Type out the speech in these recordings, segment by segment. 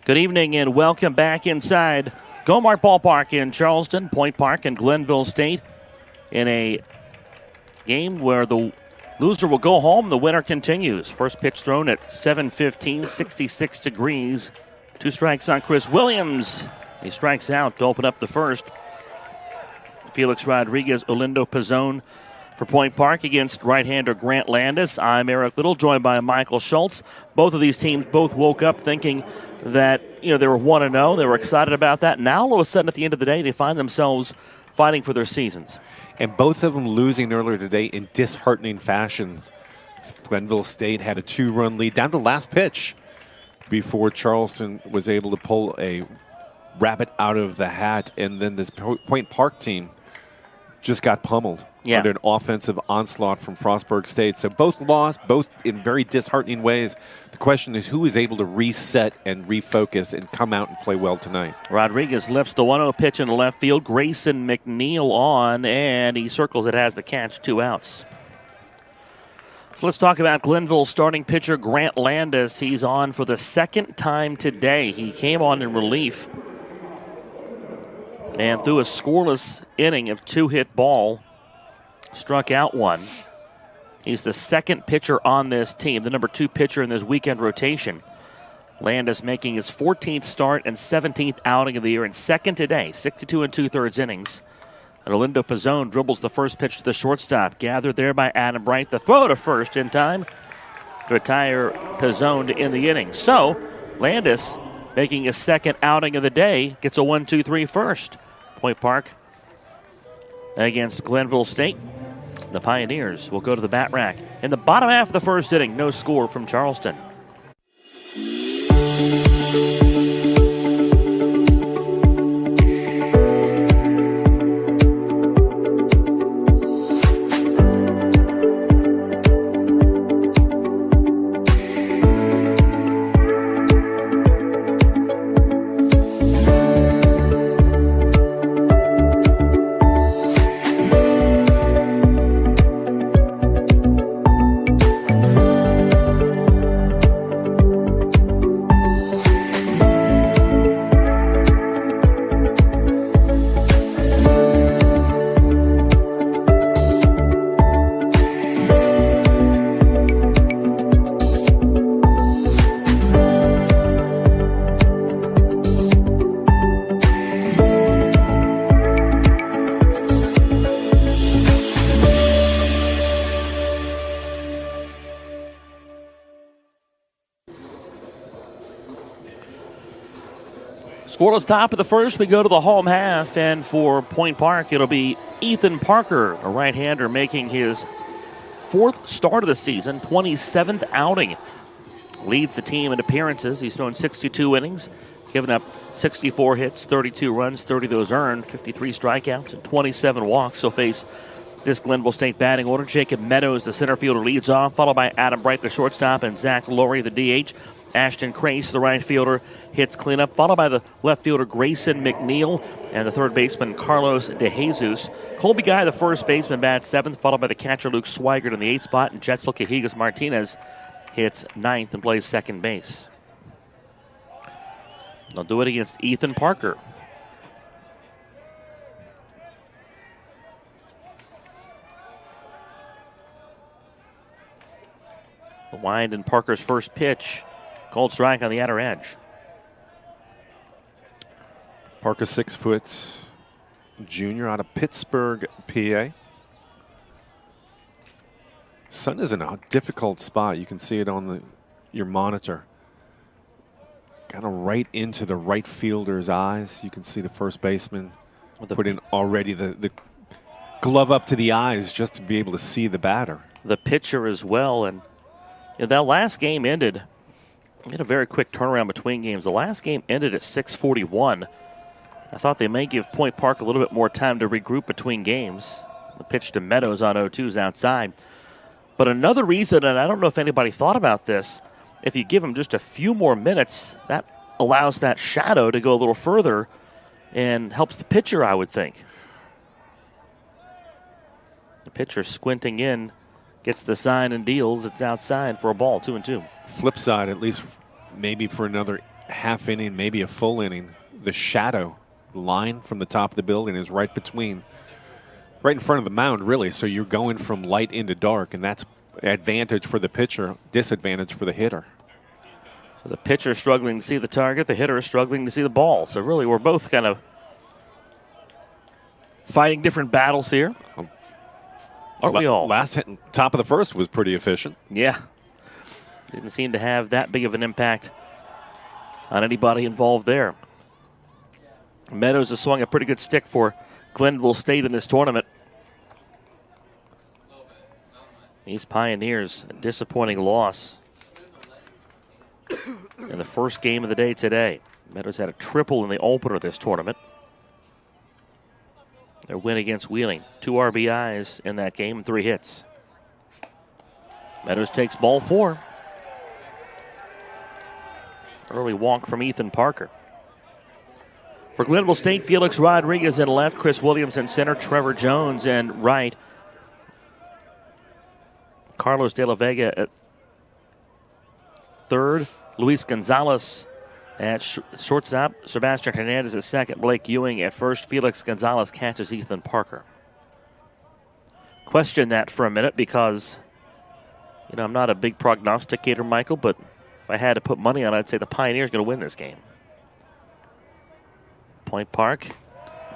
Good evening and welcome back inside Gomart Ballpark in Charleston, Point Park in Glenville State, in a game where the loser will go home, the winner continues. First pitch thrown at 7:15, 66 degrees. 2 strikes on Chris Williams. He strikes out to open up the first. Felix Rodriguez, Olindo Pizzone for Point Park against right-hander Grant Landis. I'm Eric Little, joined by Michael Schultz. Both of these teams both woke up thinking that, they were 1-0. They were excited about that. Now, all of a sudden, at the end of the day, they find themselves fighting for their seasons. And both of them losing earlier today in disheartening fashions. Glenville State had a 2-run lead down to the last pitch before Charleston was able to pull a rabbit out of the hat. And then this Point Park team just got pummeled under an offensive onslaught from Frostburg State. So both lost, both in very disheartening ways. The question is who is able to reset and refocus and come out and play well tonight. Rodriguez lifts the 1-0 pitch in the left field. Grayson McNeil on, and he circles it, has the catch, 2 outs. So let's talk about Glenville's starting pitcher, Grant Landis. He's on for the second time today. He came on in relief and threw a scoreless inning of 2-hit ball. Struck out 1. He's the second pitcher on this team, the number 2 pitcher in this weekend rotation. Landis making his 14th start and 17th outing of the year, and second today, 62 2/3 innings. And Olindo Pizzone dribbles the first pitch to the shortstop, gathered there by Adam Bright. The throw to first in time to retire Pizzone to end the inning. So, Landis, making his second outing of the day, gets a 1-2-3 first. Point Park against Glenville State. The Pioneers will go to the bat rack. In the bottom half of the first inning, no score from Charleston. Scoreless top of the first, we go to the home half, and for Point Park, it'll be Ethan Parker, a right-hander, making his 4th start of the season, 27th outing. Leads the team in appearances. He's thrown 62 innings, given up 64 hits, 32 runs, 30 of those earned, 53 strikeouts, and 27 walks. So face this Glenville State batting order. Jacob Meadows, the center fielder, leads off, followed by Adam Bright, the shortstop, and Zach Laurie, the DH. Ashton Crace, the right fielder, hits cleanup, followed by the left fielder Grayson McNeil and the third baseman Carlos De Jesus. Colby Guy, the first baseman, bats 7th, followed by the catcher Luke Swigert in the 8th spot, and Jetzel Cajigas Martinez hits 9th and plays second base. They'll do it against Ethan Parker. The wind in Parker's first pitch. Cold strike on the outer edge. Parker, 6-foot junior out of Pittsburgh, PA. Sun is in a difficult spot. You can see it on your monitor. Kind of right into the right fielder's eyes. You can see the first baseman put in already the glove up to the eyes just to be able to see the batter. The pitcher as well. And that last game ended. We had a very quick turnaround between games. The last game ended at 6:41. I thought they may give Point Park a little bit more time to regroup between games. The pitch to Meadows on 0-2 is outside. But another reason, and I don't know if anybody thought about this, if you give him just a few more minutes, that allows that shadow to go a little further and helps the pitcher, I would think. The pitcher squinting in, gets the sign and deals. It's outside for a ball, 2-2. Flip side, at least maybe for another half inning, maybe a full inning, the shadow line from the top of the building is right in front of the mound, really. So you're going from light into dark, and that's advantage for the pitcher, disadvantage for the hitter. So the pitcher struggling to see the target, the hitter is struggling to see the ball. So really, we're both kind of fighting different battles here. Aren't we all? Last hit, top of the first was pretty efficient. Yeah. Didn't seem to have that big of an impact on anybody involved there. Meadows has swung a pretty good stick for Glenville State in this tournament. These Pioneers, a disappointing loss in the first game of the day today. Meadows had a triple in the opener of this tournament. Their win against Wheeling, 2 RBIs in that game, 3 hits. Meadows takes ball 4. Early walk from Ethan Parker. For Glenville State, Felix Rodriguez in left, Chris Williams in center, Trevor Jones in right. Carlos De La Vega at third. Luis Gonzalez at shortstop. Sebastian Hernandez at second. Blake Ewing at first. Felix Gonzalez catches Ethan Parker. Question that for a minute because, I'm not a big prognosticator, Michael, but if I had to put money on it, I'd say the Pioneers are going to win this game. Point Park,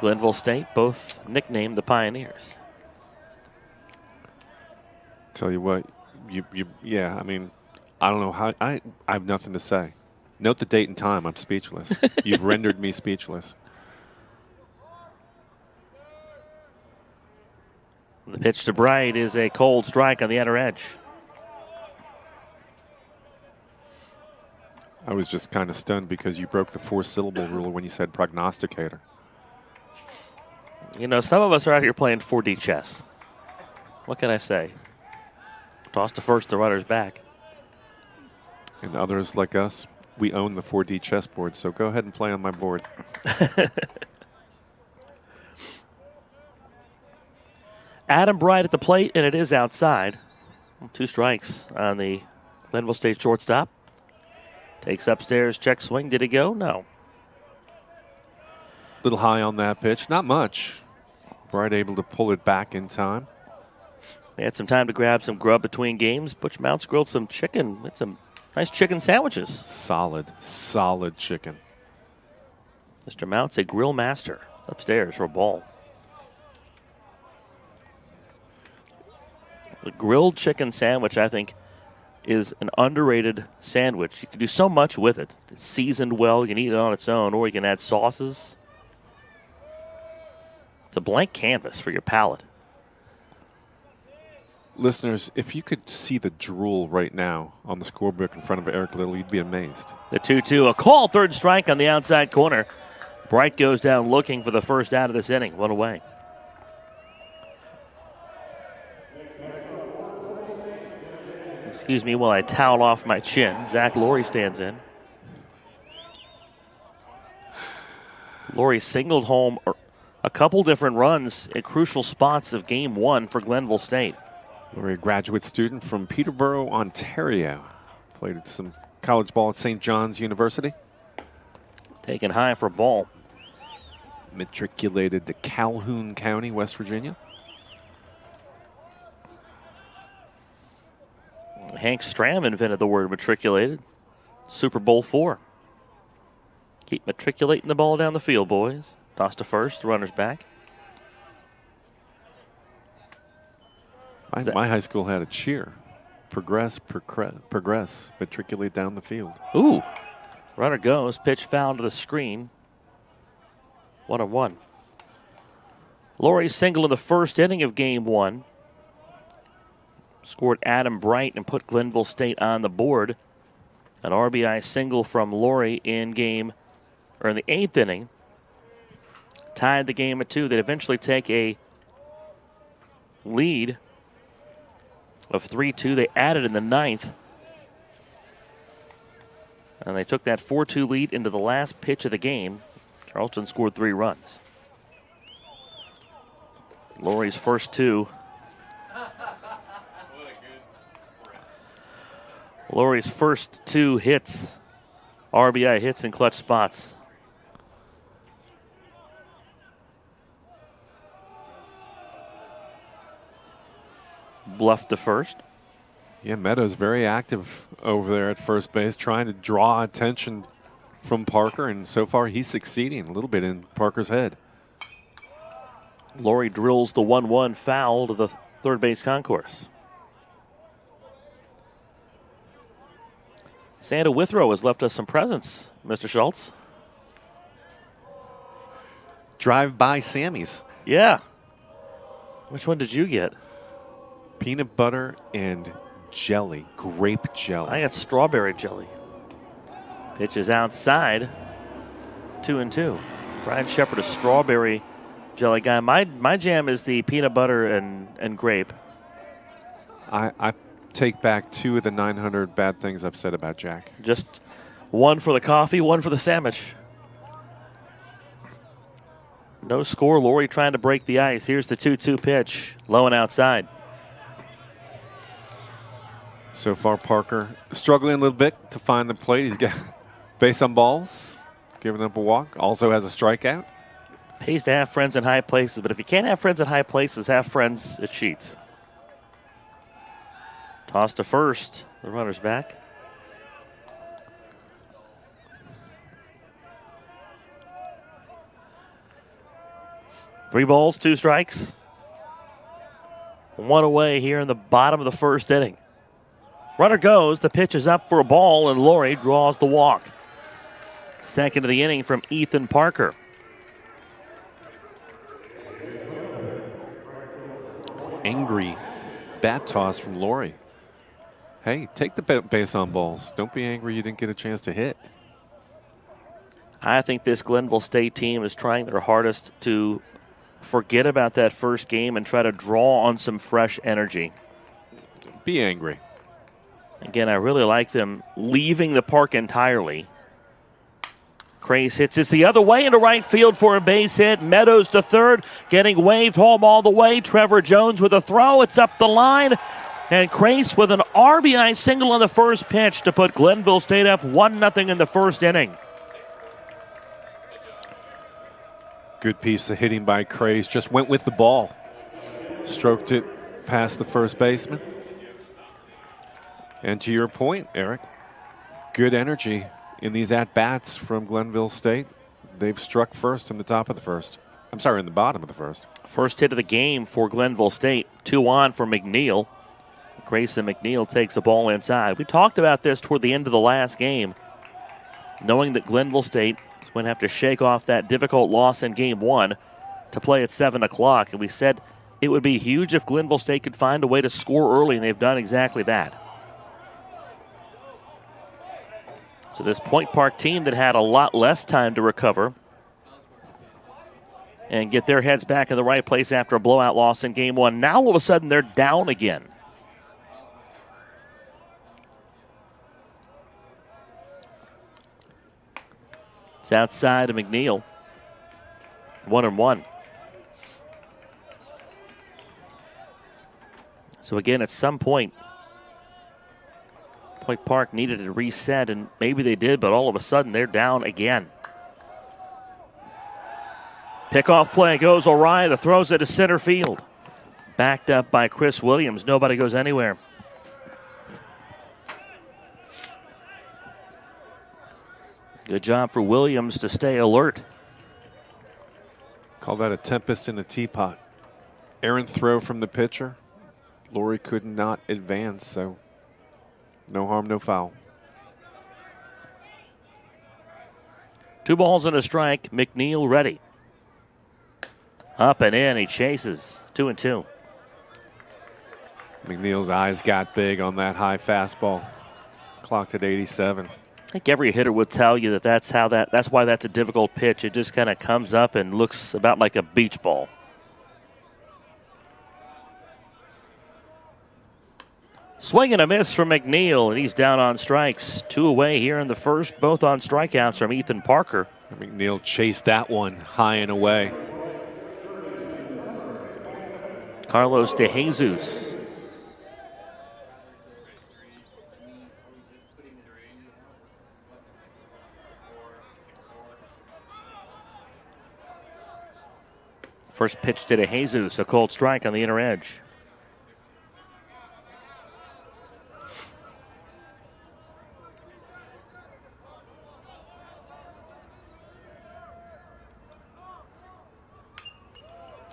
Glenville State, both nicknamed the Pioneers. Tell you what, I don't know how. I have nothing to say. Note the date and time. I'm speechless. You've rendered me speechless. The pitch to Bright is a cold strike on the outer edge. I was just kind of stunned because you broke the 4-syllable rule when you said prognosticator. Some of us are out here playing 4D chess. What can I say? Toss to first, the runner's back. And others like us, we own the 4D chessboard, so go ahead and play on my board. Adam Bright at the plate, and it is outside. 2 strikes on the Glenville State shortstop. Takes upstairs, check swing. Did it go? No. Little high on that pitch. Not much. Bright able to pull it back in time. They had some time to grab some grub between games. Butch Mounts grilled some chicken. It's some nice chicken sandwiches. Solid chicken. Mr. Mounts, a grill master, upstairs for a ball. The grilled chicken sandwich, I think, is an underrated sandwich. You can do so much with it. It's seasoned well. You can eat it on its own, or you can add sauces. It's a blank canvas for your palate. Listeners, if you could see the drool right now on the scorebook in front of Eric Little, you'd be amazed. The 2-2, a call, third strike on the outside corner. Bright goes down looking for the first out of this inning. 1 away. Excuse me while I towel off my chin. Zach Laurie stands in. Laurie singled home a couple different runs at crucial spots of game 1 for Glenville State. Laurie, a graduate student from Peterborough, Ontario. Played some college ball at St. John's University. Taken high for a ball. Matriculated to Calhoun County, West Virginia. Hank Stram invented the word matriculated. Super Bowl 4. Keep matriculating the ball down the field, boys. Toss to first, runner's back. My high school had a cheer. Progress, matriculate down the field. Ooh. Runner goes, pitch foul to the screen. 1-1. Laurie single in the first inning of game 1. Scored Adam Bright and put Glenville State on the board. An RBI single from Laurie in the 8th inning. Tied the game at 2. They'd eventually take a lead of 3-2. They added in the 9th. And they took that 4-2 lead into the last pitch of the game. Charleston scored 3 runs. Laurie's first 2. Laurie's first 2 hits RBI hits in clutch spots. Bluff to first. Yeah, Meadows very active over there at first base, trying to draw attention from Parker, and so far he's succeeding a little bit in Parker's head. Laurie drills the 1-1 foul to the third base concourse. Santa Withrow has left us some presents, Mr. Schultz. Drive-by Sammy's. Yeah. Which one did you get? Peanut butter and jelly, grape jelly. I got strawberry jelly. Pitch is outside. 2-2. Brian Shepard, a strawberry jelly guy. My jam is the peanut butter and grape. I take back 2 of the 900 bad things I've said about Jack. Just one for the coffee, one for the sandwich. No score. Laurie trying to break the ice. Here's the 2-2 pitch. Low and outside. So far, Parker struggling a little bit to find the plate. He's got base on balls, giving up a walk. Also has a strikeout. Pays to have friends in high places, but if you can't have friends at high places, have friends at Sheets. Toss to first. The runner's back. Three balls, 2 strikes. 1 away here in the bottom of the first inning. Runner goes. The pitch is up for a ball, and Laurie draws the walk. Second of the inning from Ethan Parker. Angry bat toss from Laurie. Hey, take the base on balls. Don't be angry you didn't get a chance to hit. I think this Glenville State team is trying their hardest to forget about that first game and try to draw on some fresh energy. Be angry. Again, I really like them leaving the park entirely. Craze hits this the other way into right field for a base hit. Meadows to third, getting waved home all the way. Trevor Jones with a throw. It's up the line. And Craze with an RBI single on the first pitch to put Glenville State up 1-0 in the first inning. Good piece of hitting by Craze. Just went with the ball. Stroked it past the first baseman. And to your point, Eric, good energy in these at-bats from Glenville State. They've struck first in the top of the first. I'm sorry, in the bottom of the first. First hit of the game for Glenville State. 2 on for McNeil. Grayson McNeil takes a ball inside. We talked about this toward the end of the last game, knowing that Glenville State is going to have to shake off that difficult loss in Game 1 to play at 7 o'clock. And we said it would be huge if Glenville State could find a way to score early, and they've done exactly that. So this Point Park team that had a lot less time to recover and get their heads back in the right place after a blowout loss in Game 1. Now all of a sudden they're down again. It's outside of McNeil. 1-1. So again, at some point, Point Park needed to reset, and maybe they did, but all of a sudden they're down again. Pickoff play goes awry. The throw's it to center field. Backed up by Chris Williams. Nobody goes anywhere. Good job for Williams to stay alert. Call that a tempest in a teapot. Errant throw from the pitcher. Laurie could not advance, so no harm, no foul. 2 balls and a strike. McNeil ready. Up and in. He chases. 2-2. McNeil's eyes got big on that high fastball. Clocked at 87. I think every hitter would tell you that's why that's a difficult pitch. It just kind of comes up and looks about like a beach ball. Swing and a miss from McNeil, and he's down on strikes. 2 away here in the first, both on strikeouts from Ethan Parker. McNeil chased that one high and away. Carlos De Jesus. First pitch to Jesus, a cold strike on the inner edge.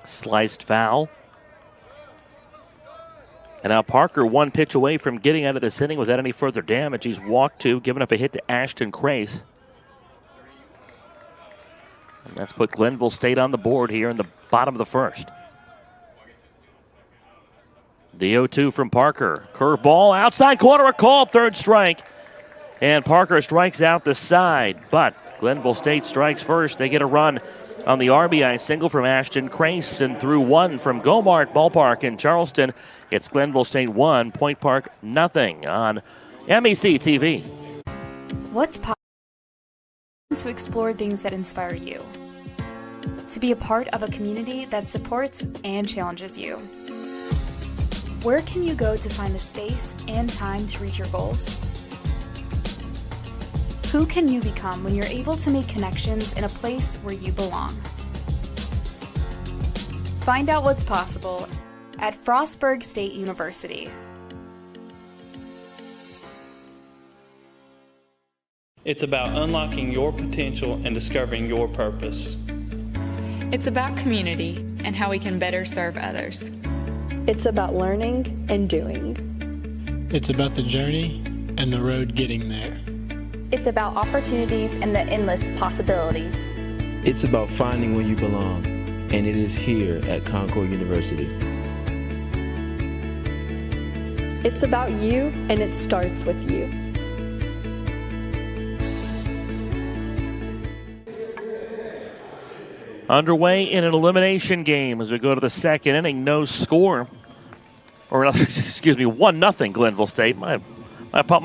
Sliced foul. And now Parker one pitch away from getting out of this inning without any further damage. He's walked two, giving up a hit to Ashton Crace. And that's put Glenville State on the board here in the bottom of the first. The 0-2 from Parker. Curveball, outside corner, a call, third strike. And Parker strikes out the side, but Glenville State strikes first. They get a run on the RBI single from Ashton Crace, and through one from Gomart Ballpark in Charleston. It's Glenville State 1, Point Park nothing on MEC TV. What's possible? To explore things that inspire you. To be a part of a community that supports and challenges you. Where can you go to find the space and time to reach your goals? Who can you become when you're able to make connections in a place where you belong? Find out what's possible at Frostburg State University. It's about unlocking your potential and discovering your purpose. It's about community and how we can better serve others. It's about learning and doing. It's about the journey and the road getting there. It's about opportunities and the endless possibilities. It's about finding where you belong, and it is here at Concord University. It's about you, and it starts with you. Underway in an elimination game as we go to the second inning. No score. Or, excuse me, 1-0 Glenville State. My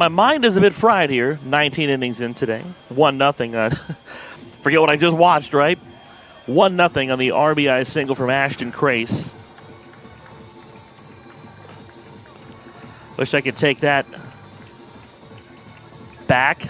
mind is a bit fried here. 19 innings in today. 1-0. Forget what I just watched, right? 1-0 on the RBI single from Ashton Crace. Wish I could take that back.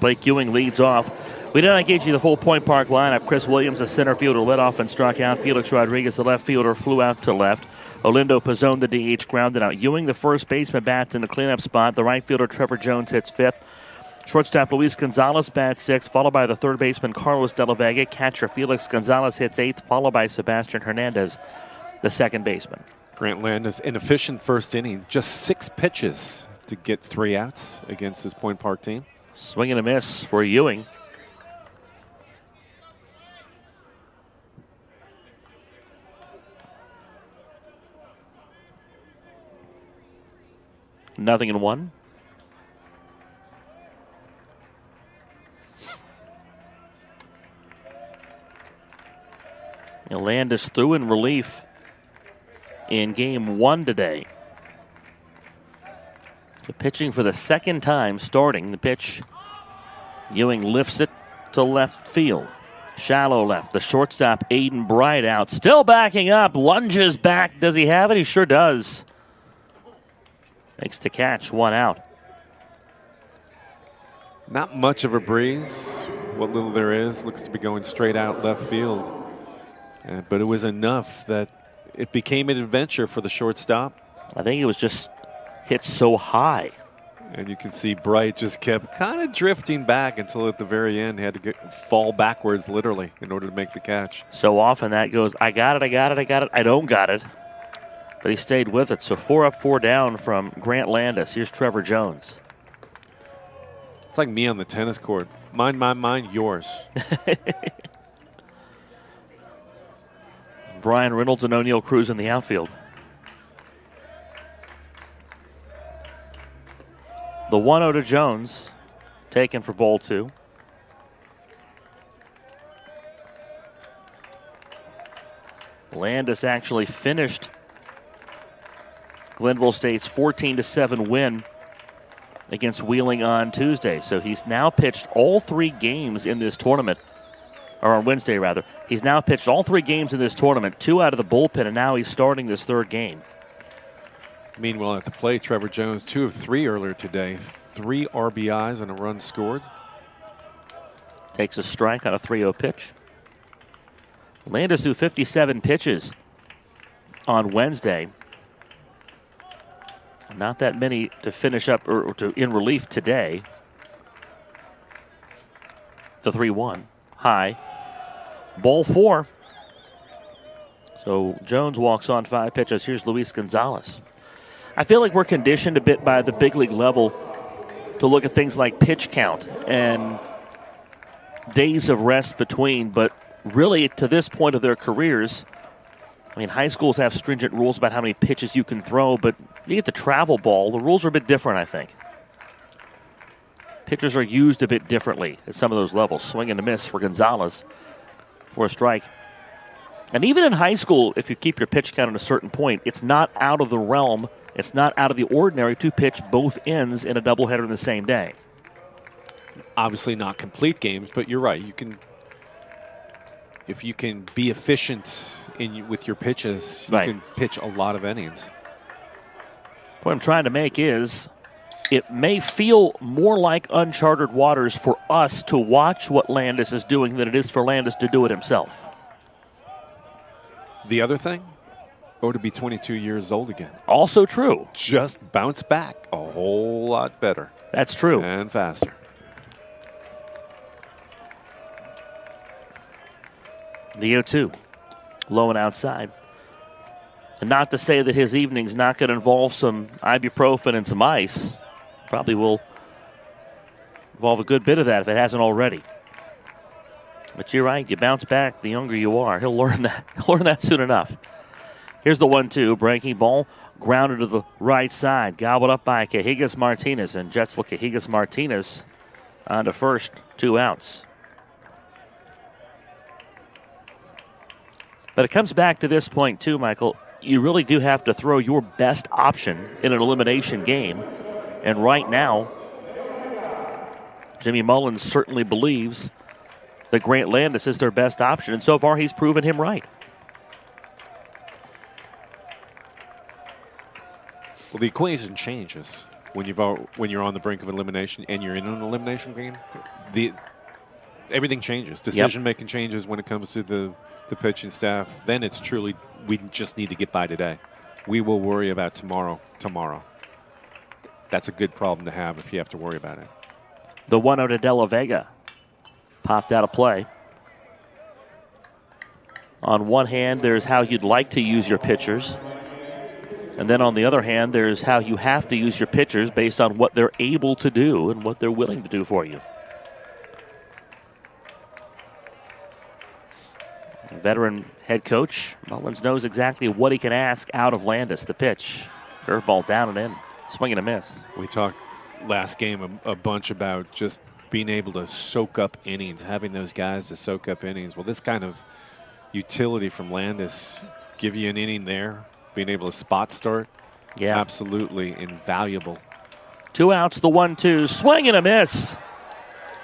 Blake Ewing leads off. We did not get you the full Point Park lineup. Chris Williams, the center fielder, led off and struck out. Felix Rodriguez, the left fielder, flew out to left. Olindo Pizzone, the DH, grounded out. Ewing, the first baseman, bats in the cleanup spot. The right fielder, Trevor Jones, hits fifth. Shortstop Luis Gonzalez bats sixth, followed by the third baseman, Carlos De La Vega. Catcher Felix Gonzalez hits eighth, followed by Sebastian Hernandez, the second baseman. Grant Landis, inefficient first inning. Just 6 pitches to get 3 outs against this Point Park team. Swing and a miss for Ewing. Nothing in one. Landis threw in relief in game 1 today. So pitching for the second time, starting the pitch. Ewing lifts it to left field. Shallow left. The shortstop, Aiden Bright, out. Still backing up. Lunges back. Does he have it? He sure does. Makes the catch. 1 out. Not much of a breeze. What little there is looks to be going straight out left field. But it was enough that it became an adventure for the shortstop. I think it was just hit so high. And you can see Bright just kept kind of drifting back until at the very end he had to fall backwards literally in order to make the catch. So often that goes, I got it, I don't got it. But he stayed with it. So 4 up, 4 down from Grant Landis. Here's Trevor Jones. It's like me on the tennis court. Mine, yours. Brian Reynolds and O'Neill Cruz in the outfield. The 1-0 to Jones, taken for ball 2. Landis actually finished Glenville State's 14-7 win against Wheeling on Tuesday. So he's now pitched all 3 games in this tournament, or on Wednesday rather. He's now pitched all 3 games in this tournament, 2 out of the bullpen, and now he's starting this 3rd game. Meanwhile, at the plate, Trevor Jones, 2 of 3 earlier today. 3 RBIs and a run scored. Takes a strike on a 3-0 pitch. Landis threw 57 pitches on Wednesday. Not that many to finish up or in relief today. The 3-1 high. Ball 4. So Jones walks on 5 pitches. Here's Luis Gonzalez. I feel like we're conditioned a bit by the big league level to look at things like pitch count and days of rest between, but really to this point of their careers, I mean, high schools have stringent rules about how many pitches you can throw, but you get the travel ball, the rules are a bit different, I think. Pitchers are used a bit differently at some of those levels. Swing and a miss for Gonzalez for a strike. And even in high school, if you keep your pitch count at a certain point, it's not out of the realm, it's not out of the ordinary to pitch both ends in a doubleheader in the same day. Obviously not complete games, but you're right. You can, if you can be efficient with your pitches, you can pitch a lot of innings. What I'm trying to make is, it may feel more like uncharted waters for us to watch what Landis is doing than it is for Landis to do it himself. The other thing, to be 22 years old again. Also true. Just bounce back a whole lot better. That's true. And faster. The 0-2, low and outside. And not to say that his evening's not going to involve some ibuprofen and some ice. Probably will involve a good bit of that if it hasn't already. But you're right, you bounce back the younger you are. He'll learn that. He'll learn that soon enough. Here's the 1-2, breaking ball, grounded to the right side, gobbled up by Cajigas Martinez, and Jets look Cajigas Martinez on to first, 2 outs. But it comes back to this point too, Michael. You really do have to throw your best option in an elimination game. And right now, Jimmy Mullins certainly believes that Grant Landis is their best option. And so far, he's proven him right. Well, the equation changes when you're on the brink of elimination and you're in an elimination game. Everything changes. Decision-making changes when it comes to the pitching staff. Then it's truly, we just need to get by today. We will worry about tomorrow. That's a good problem to have if you have to worry about it. The 1-0 to De La Vega popped out of play. On one hand, there's how you'd like to use your pitchers. And then on the other hand, there's how you have to use your pitchers based on what they're able to do and what they're willing to do for you. Veteran head coach Mullins knows exactly what he can ask out of Landis. The pitch, curveball down and in, swing and a miss. We talked last game a bunch about just being able to soak up innings, having those guys to soak up innings. Well, this kind of utility from Landis, give you an inning there, being able to spot start, absolutely invaluable. 2 outs, the 1-2, swing and a miss.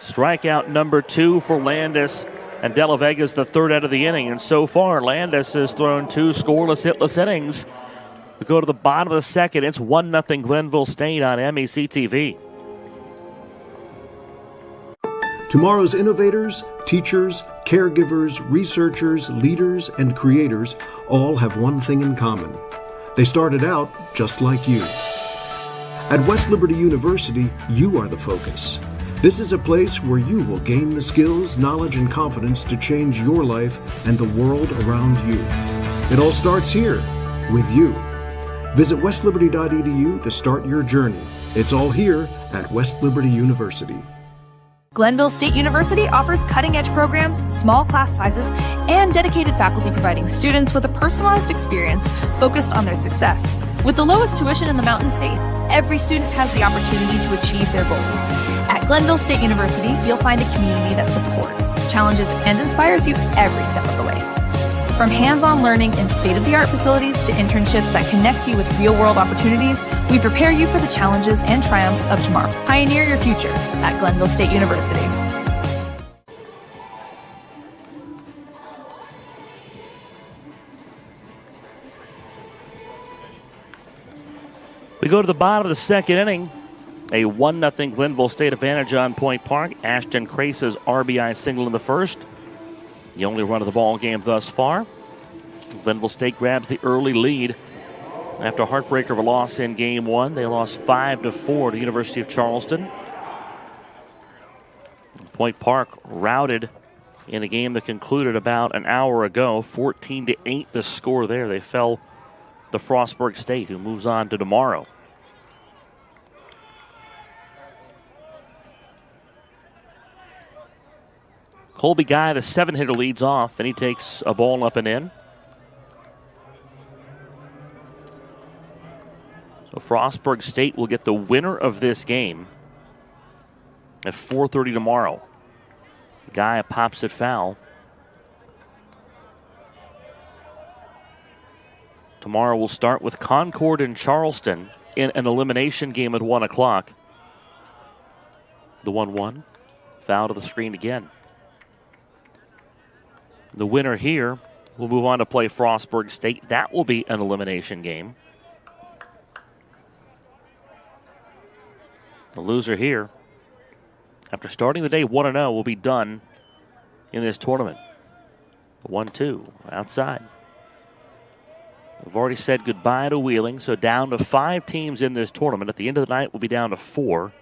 Strikeout number 2 for Landis. And De La Vega's the third out of the inning. And so far, Landis has thrown 2 scoreless, hitless innings. We go to the bottom of the second. It's 1-0 Glenville State on MEC TV. Tomorrow's innovators, teachers, caregivers, researchers, leaders, and creators all have one thing in common. They started out just like you. At West Liberty University, you are the focus. This is a place where you will gain the skills, knowledge, and confidence to change your life and the world around you. It all starts here, with you. Visit westliberty.edu to start your journey. It's all here at West Liberty University. Glenville State University offers cutting-edge programs, small class sizes, and dedicated faculty providing students with a personalized experience focused on their success. With the lowest tuition in the Mountain State, every student has the opportunity to achieve their goals. At Glenville State University, you'll find a community that supports, challenges, and inspires you every step of the way. From hands-on learning in state-of-the-art facilities to internships that connect you with real-world opportunities, we prepare you for the challenges and triumphs of tomorrow. Pioneer your future at Glenville State University. We go to the bottom of the second inning. A 1-0 Glenville State advantage on Point Park. Ashton Crace's RBI single in the first. The only run of the ball game thus far. Glenville State grabs the early lead after a heartbreaker of a loss in game one. They lost 5-4 to the University of Charleston. Point Park routed in a game that concluded about an hour ago. 14-8 the score there. They fell to Frostburg State, who moves on to tomorrow. Colby Guy, the 7-hitter, leads off, and he takes a ball up and in. So Frostburg State will get the winner of this game at 4:30 tomorrow. Guy pops it foul. Tomorrow we'll start with Concord and Charleston in an elimination game at 1 o'clock. The 1-1. Foul to the screen again. The winner here will move on to play Frostburg State. That will be an elimination game. The loser here, after starting the day 1-0, will be done in this tournament. 1-2 outside. We've already said goodbye to Wheeling, so down to 5 teams in this tournament. At the end of the night, we'll be down to 4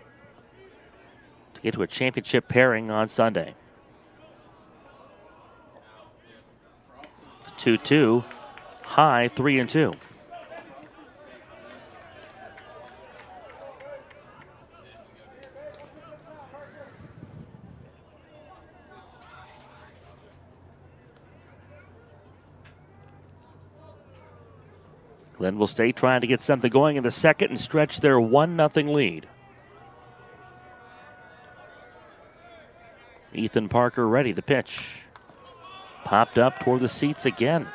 to get to a championship pairing on Sunday. 2-2, high 3-2. Glenville State trying to get something going in the second and stretch their 1-0 lead. Ethan Parker ready. The pitch popped up toward the seats again.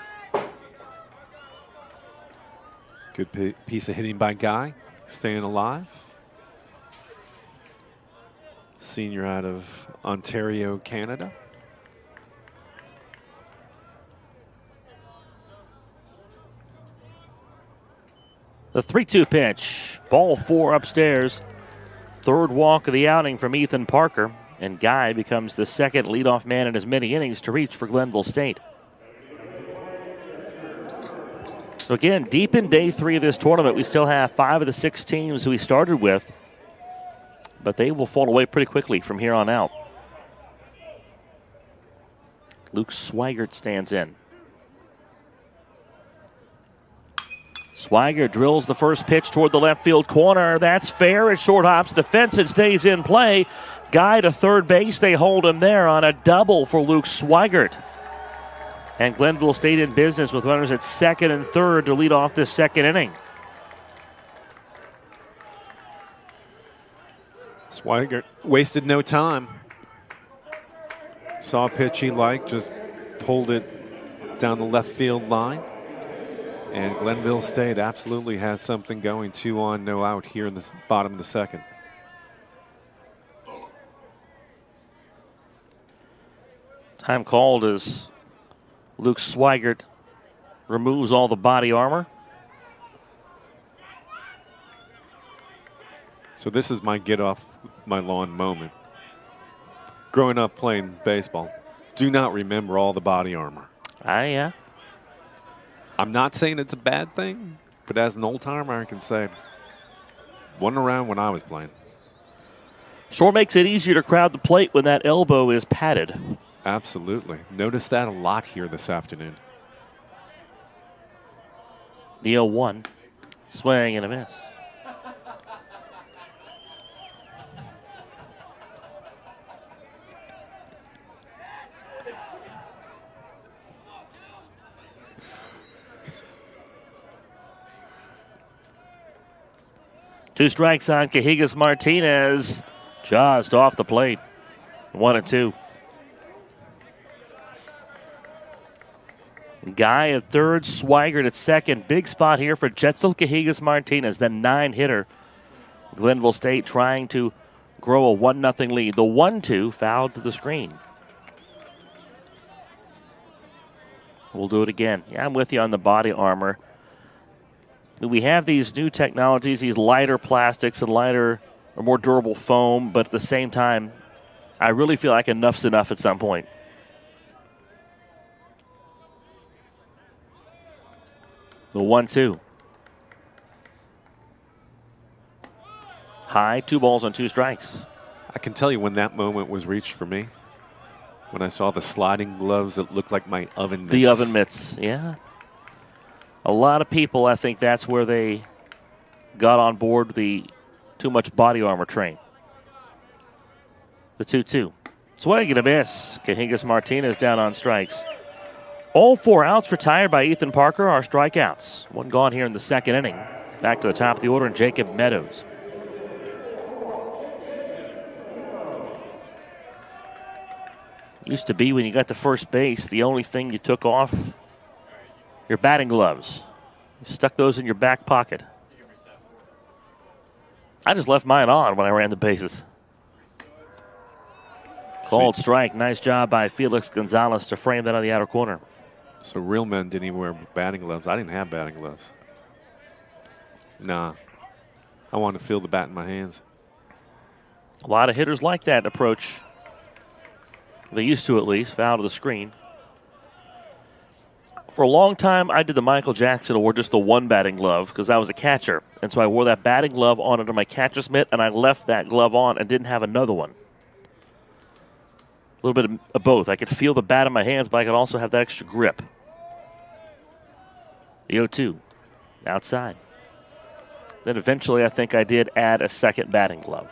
Good piece of hitting by Guy, staying alive. Senior out of Ontario, Canada. The 3-2 pitch. Ball 4 upstairs. Third walk of the outing from Ethan Parker. And Guy becomes the second leadoff man in as many innings to reach for Glenville State. So again, deep in day 3 of this tournament, we still have 5 of the 6 teams we started with. But they will fall away pretty quickly from here on out. Luke Swigert stands in. Swigert drills the first pitch toward the left field corner. That's fair. It short hops the fence and stays in play. Guy to third base. They hold him there on a double for Luke Swigert. And Glenville State in business with runners at second and third to lead off this second inning. Swigert wasted no time. Saw a pitch he liked, just pulled it down the left field line. And Glenville State absolutely has something going. 2 on, no out here in the bottom of the second. Time called as Luke Swigert removes all the body armor. So this is my get off my lawn moment. Growing up playing baseball, do not remember all the body armor. Yeah. I'm not saying it's a bad thing, but as an old timer, I can say wasn't around when I was playing. Sure makes it easier to crowd the plate when that elbow is padded. Absolutely. Noticed that a lot here this afternoon. The 0-1, swing and a miss. Two strikes on Cajigas Martinez, just off the plate. 1-2. Guy at third, Swigert at second. Big spot here for Jetzel Cajigas Martinez, the 9-hitter. Glenville State trying to grow a 1-0 lead. The 1-2 fouled to the screen. We'll do it again. Yeah, I'm with you on the body armor. We have these new technologies, these lighter plastics and lighter or more durable foam, but at the same time, I really feel like enough's enough at some point. The 1-2. High, 2 balls and 2 strikes. I can tell you when that moment was reached for me. When I saw the sliding gloves that looked like my oven mitts. The oven mitts, yeah. A lot of people, I think that's where they got on board the too much body armor train. The 2-2. Swing and a miss. Cajigas Martinez down on strikes. All 4 outs retired by Ethan Parker are strikeouts. 1 gone here in the second inning. Back to the top of the order, and Jacob Meadows. Used to be when you got to first base, the only thing you took off, your batting gloves. You stuck those in your back pocket. I just left mine on when I ran the bases. Called strike. Nice job by Felix Gonzalez to frame that on the outer corner. So real men didn't even wear batting gloves. I didn't have batting gloves. Nah. I wanted to feel the bat in my hands. A lot of hitters like that approach. They used to, at least, foul to the screen. For a long time, I did the Michael Jackson or just the 1 batting glove because I was a catcher. And so I wore that batting glove on under my catcher's mitt, and I left that glove on and didn't have another one. A little bit of both. I could feel the bat in my hands, but I could also have that extra grip. The 0-2, outside. Then eventually I think I did add a second batting glove.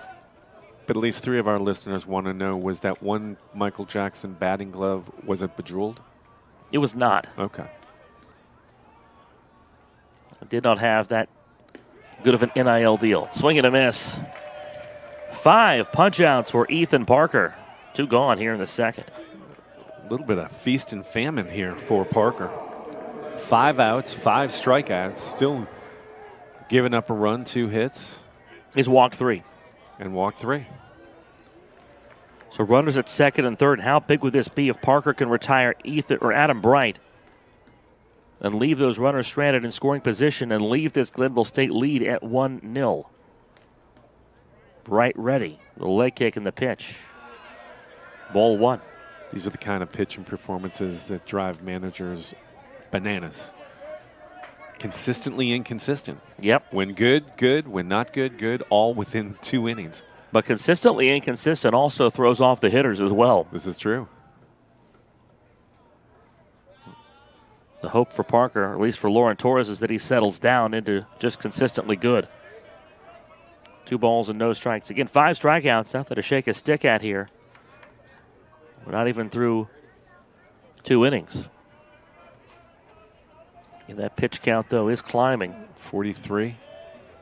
But at least 3 of our listeners want to know, was that one Michael Jackson batting glove, was it bejeweled? It was not. Okay. I did not have that good of an NIL deal. Swing and a miss. 5 punch-outs for Ethan Parker. 2 gone here in the second. A little bit of feast and famine here for Parker. 5 outs, 5 strikeouts, still giving up a run, 2 hits. He's walked 3. And walked 3. So runners at second and third. How big would this be if Parker can retire Ethan or Adam Bright and leave those runners stranded in scoring position and leave this Glenville State lead at 1-0? Bright ready. The leg kick and the pitch. Ball 1. These are the kind of pitching performances that drive managers bananas. Consistently inconsistent. Yep. When good, good. When not good, good. All within 2 innings. But consistently inconsistent also throws off the hitters as well. This is true. The hope for Parker, or at least for Lauren Torres, is that he settles down into just consistently good. 2 balls and no strikes. Again, 5 strikeouts. Nothing to shake a stick at here. We're not even through 2 innings. And that pitch count, though, is climbing. 43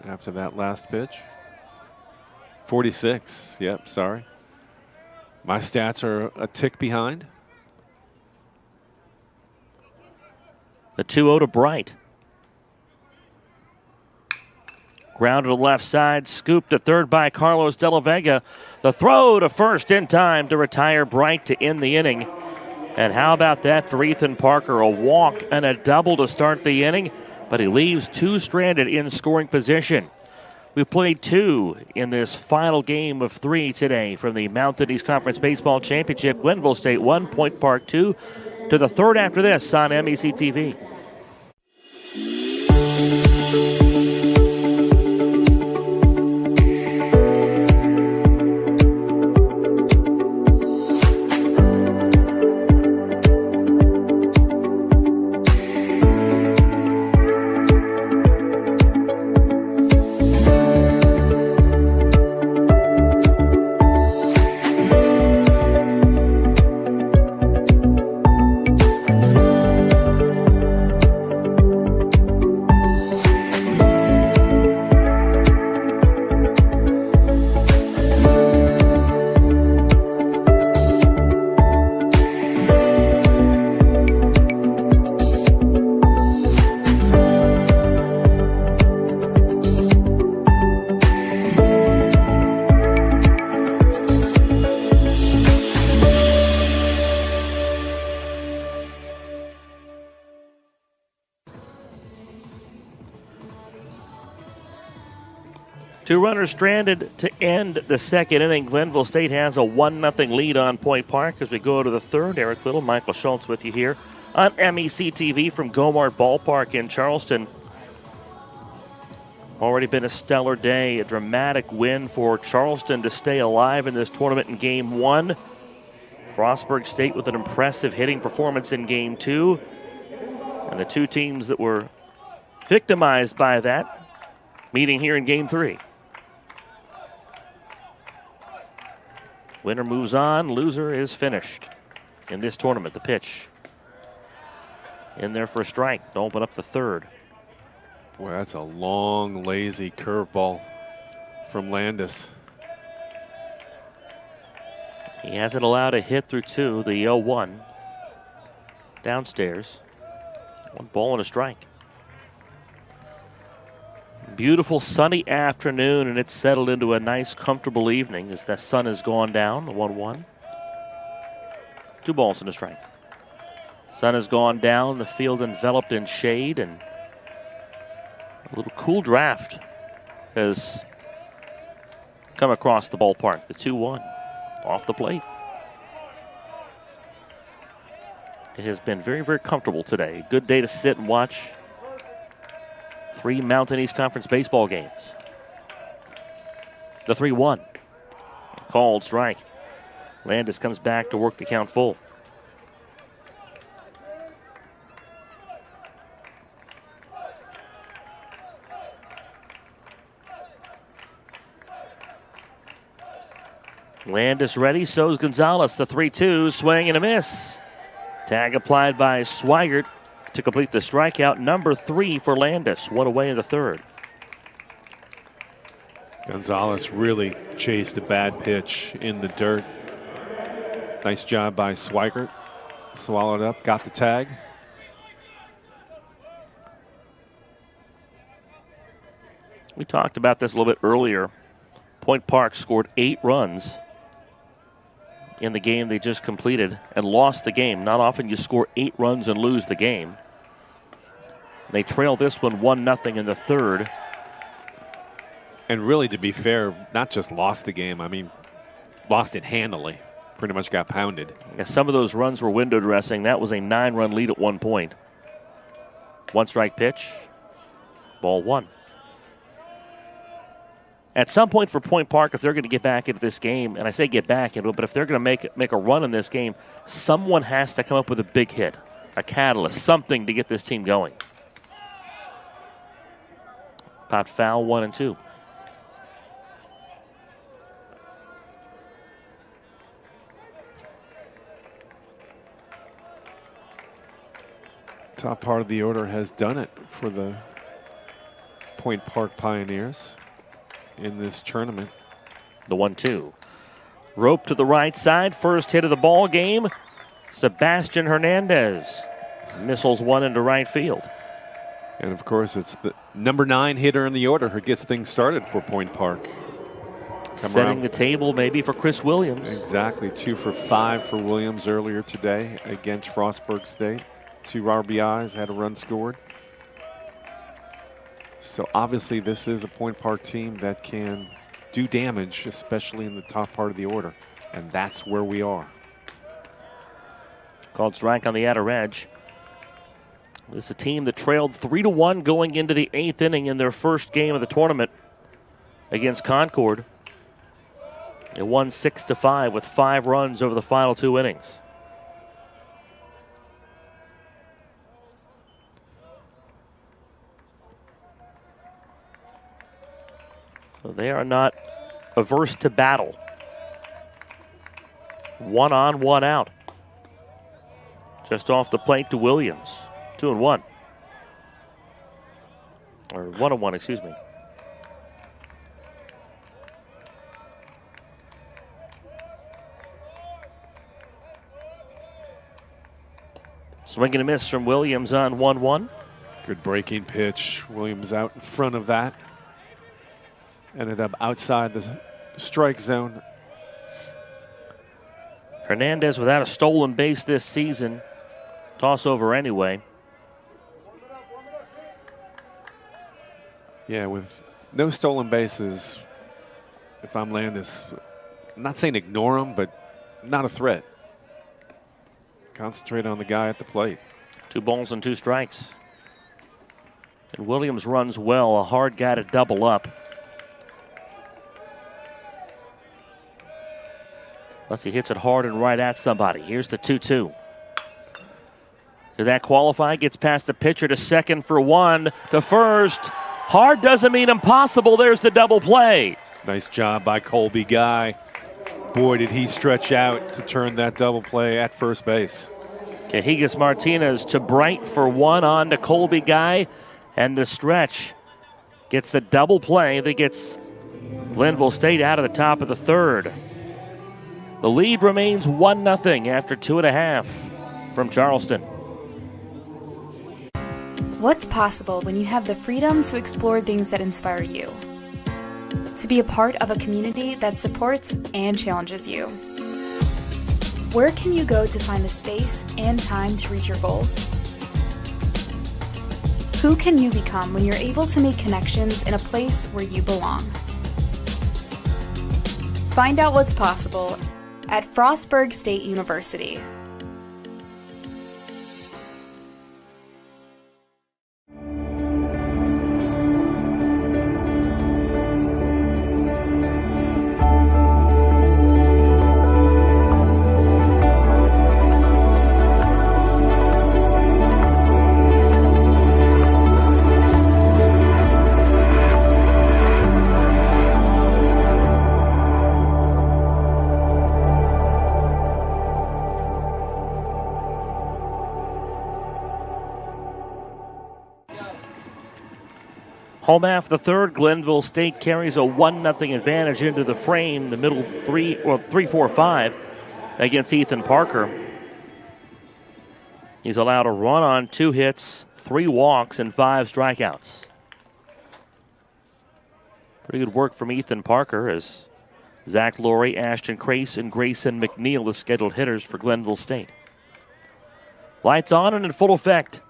after that last pitch. 46. Yep, sorry. My stats are a tick behind. The 2-0 to Bright. Ground to the left side, scooped to third by Carlos De La Vega. The throw to first in time to retire Bright to end the inning. And how about that for Ethan Parker? A walk and a double to start the inning, but he leaves 2 stranded in scoring position. We played 2 in this final game of 3 today from the Mountain East Conference Baseball Championship. Glenville State 1, Point Park 2. To the third after this on MEC TV. Two runners stranded to end the second inning. Glenville State has a 1-0 lead on Point Park as we go to the third. Eric Little, Michael Schultz with you here on MEC TV from Gomart Ballpark in Charleston. Already been a stellar day, a dramatic win for Charleston to stay alive in this tournament in Game 1. Frostburg State with an impressive hitting performance in Game 2. And the two teams that were victimized by that meeting here in Game 3. Winner moves on, loser is finished in this tournament. The pitch in there for a strike to open up the third. Boy, that's a long, lazy curveball from Landis. He hasn't allowed a hit through two. The 0-1 downstairs. One ball and a strike. Beautiful sunny afternoon, and it's settled into a nice, comfortable evening as the sun has gone down. The 1-1. 2 balls and a strike. Sun has gone down. The field enveloped in shade, and a little cool draft has come across the ballpark. The 2-1 off the plate. It has been very, very comfortable today. Good day to sit and watch 3 Mountain East Conference baseball games. The 3-1. Called strike. Landis comes back to work the count full. Landis ready, so's Gonzalez. The 3-2, swing and a miss. Tag applied by Swigert to complete the strikeout. Number 3 for Landis. One away in the third. Gonzalez really chased a bad pitch in the dirt. Nice job by Swigert. Swallowed up, got the tag. We talked about this a little bit earlier. Point Park scored 8 runs in the game they just completed and lost the game. Not often you score 8 runs and lose the game. They trail this one 1-0 in the third. And really, to be fair, not just lost the game, I mean, lost it handily. Pretty much got pounded. Yeah, some of those runs were window dressing. That was a 9-run lead at one point. 1 strike pitch. Ball 1. At some point for Point Park, if they're going to get back into this game, and I say get back into it, but if they're going to make a run in this game, someone has to come up with a big hit, a catalyst, something to get this team going. Pot foul, 1-2. Top part of the order has done it for the Point Park Pioneers in this tournament. The 1-2. Rope to the right side. First hit of the ball game. Sebastian Hernandez missiles one into right field. And of course, it's the number 9 hitter in the order who gets things started for Point Park. Setting the table maybe for Chris Williams. Exactly. 2 for 5 for Williams earlier today against Frostburg State. 2 RBIs, had a run scored. So obviously this is a Point Park team that can do damage, especially in the top part of the order. And that's where we are. Called strike on the outer edge. This is a team that trailed 3-1 going into the 8th inning in their first game of the tournament against Concord. They won 6-5 with 5 runs over the final 2 innings. So they are not averse to battle. 1 on, 1 out. Just off the plate to Williams. 2-1. Or 1-1, excuse me. Swing and a miss from Williams on 1-1. Good breaking pitch. Williams out in front of that. Ended up outside the strike zone. Hernandez without a stolen base this season. Toss over anyway. Yeah, with no stolen bases, if I'm Landis, I'm not saying ignore him, but not a threat. Concentrate on the guy at the plate. 2 balls and 2 strikes. And Williams runs well, a hard guy to double up. Unless he hits it hard and right at somebody. Here's the 2-2. Did that qualify? Gets past the pitcher to second for 1, to first. Hard doesn't mean impossible. There's the double play. Nice job by Colby Guy. Boy, did he stretch out to turn that double play at first base. Cajigas Martinez to Bright for 1, on to Colby Guy. And the stretch gets the double play that gets Glenville State out of the top of the third. The lead remains 1-0 after 2.5 from Charleston. What's possible when you have the freedom to explore things that inspire you? To be a part of a community that supports and challenges you. Where can you go to find the space and time to reach your goals? Who can you become when you're able to make connections in a place where you belong? Find out what's possible at Frostburg State University. Home half of the third, Glenville State carries a 1-0 advantage into the frame, the middle 3-4-5 against Ethan Parker. He's allowed a run on 2 hits, 3 walks, and 5 strikeouts. Pretty good work from Ethan Parker as Zach Laurie, Ashton Crace, and Grayson McNeil, the scheduled hitters for Glenville State. Lights on and in full effect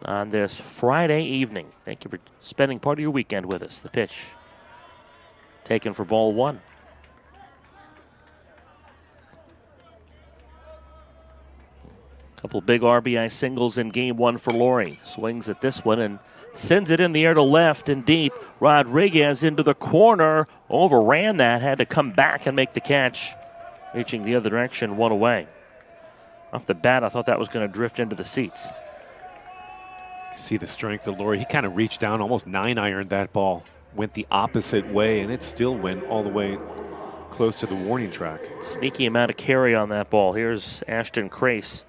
on this Friday evening. Thank you for spending part of your weekend with us. The pitch taken for ball 1. Couple big RBI singles in game 1 for Laurie. Swings at this one and sends it in the air to left and deep. Rodriguez into the corner. Overran that. Had to come back and make the catch. Reaching the other direction, 1 away. Off the bat, I thought that was going to drift into the seats. See the strength of Laurie. He kind of reached down, almost 9-ironed that ball. Went the opposite way, and it still went all the way close to the warning track. Sneaky amount of carry on that ball. Here's Ashton Crace.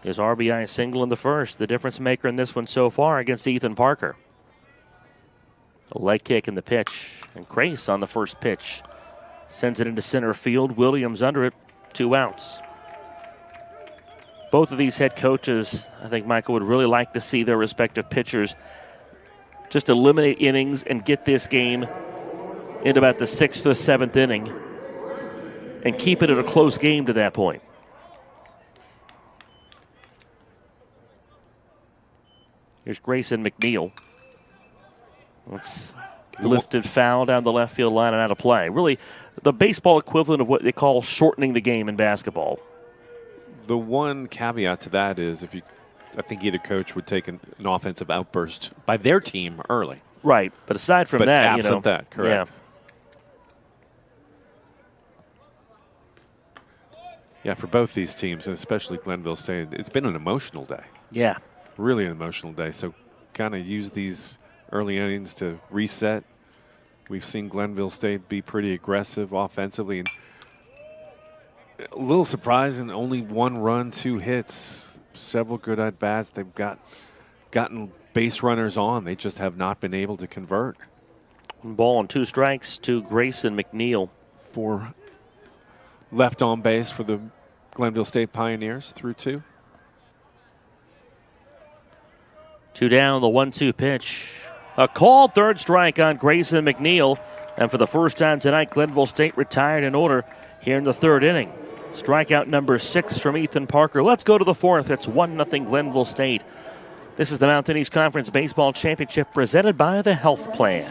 His RBI single in the first. The difference maker in this one so far against Ethan Parker. A leg kick in the pitch. And Crace on the first pitch sends it into center field. Williams under it. 2 outs. Both of these head coaches, I think Michael would really like to see their respective pitchers just eliminate innings and get this game into about the 6th or 7th inning and keep it at a close game to that point. Here's Grayson McNeil. It's lifted foul down the left field line and out of play. Really, the baseball equivalent of what they call shortening the game in basketball. The one caveat to that is I think either coach would take an offensive outburst by their team early. Right, but aside from that, absent that, correct. Yeah, for both these teams, and especially Glenville State, it's been an emotional day. Yeah. Really an emotional day. So kind of use these early innings to reset. We've seen Glenville State be pretty aggressive offensively, and a little surprising, only 1 run, 2 hits, several good at-bats. They've gotten base runners on. They just have not been able to convert. 1 ball and 2 strikes to Grayson McNeil. 4 left on base for the Glenville State Pioneers through 2. 2 down, the 1-2 pitch. A called third strike on Grayson McNeil. And for the first time tonight, Glenville State retired in order here in the 3rd inning. Strikeout number 6 from Ethan Parker. Let's go to the 4th. It's 1-0 Glenville State. This is the Mountain East Conference Baseball Championship presented by the Health Plan.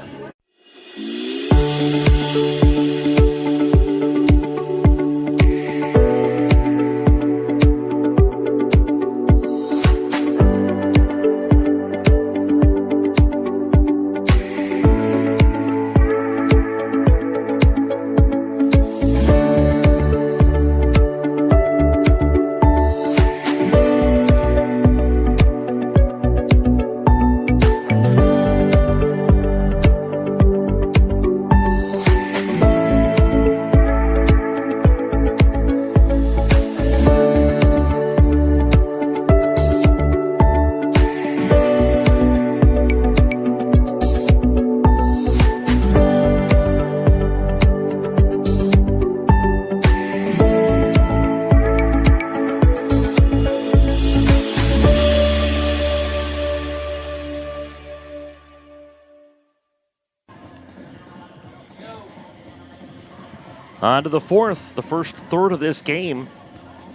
On to the fourth, the first third of this game.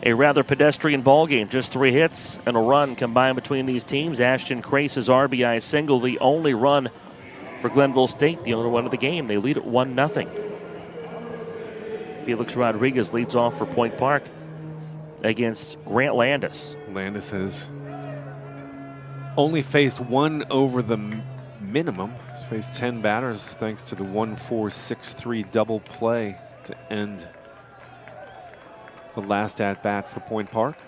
A rather pedestrian ball game. Just 3 hits and a run combined between these teams. Ashton Crace's RBI single, the only run for Glenville State, the only one of the game. They lead at 1-0. Felix Rodriguez leads off for Point Park against Grant Landis. Landis has only faced one over the minimum. He's faced 10 batters thanks to the 1-4-6-3 double play to end the last at-bat for Point Park.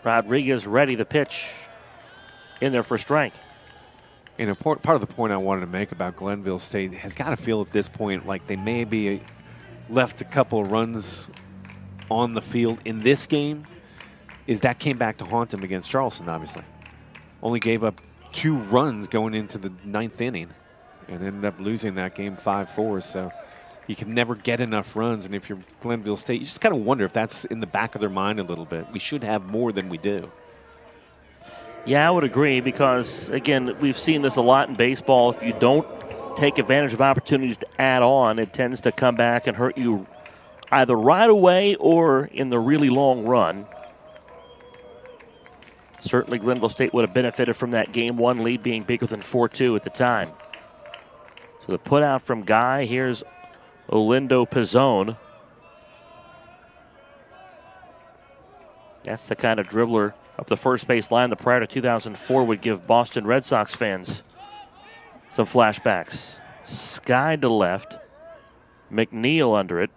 Rodriguez ready, the pitch in there for strike. And part of the point I wanted to make about Glenville State has got to feel at this point like they maybe left a couple of runs on the field in this game, is that came back to haunt them against Charleston, obviously. Only gave up 2 runs going into the 9th inning and ended up losing that game 5-4. So you can never get enough runs. And if you're Glenville State, you just kind of wonder if that's in the back of their mind a little bit. We should have more than we do. Yeah, I would agree because, again, we've seen this a lot in baseball. If you don't take advantage of opportunities to add on, it tends to come back and hurt you either right away or in the really long run. Certainly Glenville State would have benefited from that Game 1 lead being bigger than 4-2 at the time. So the put out from Guy, here's Olindo Pizzone. That's the kind of dribbler up the first base line that prior to 2004 would give Boston Red Sox fans some flashbacks. Sky to left, McNeil under it,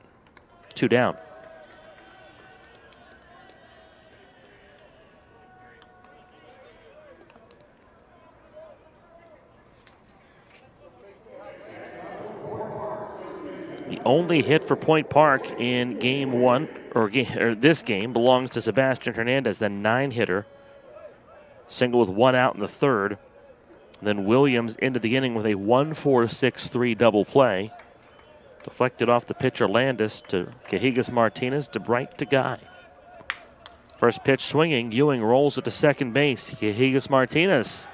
2 down. The only hit for Point Park in Game 1, or this game, belongs to Sebastian Hernandez, the 9-hitter. Single with 1 out in the third. Then Williams into the inning with a 1-4-6-3 double play. Deflected off the pitcher Landis to Cajigas Martinez to Bright to Guy. First pitch swinging, Ewing rolls it to second base. Cajigas Martinez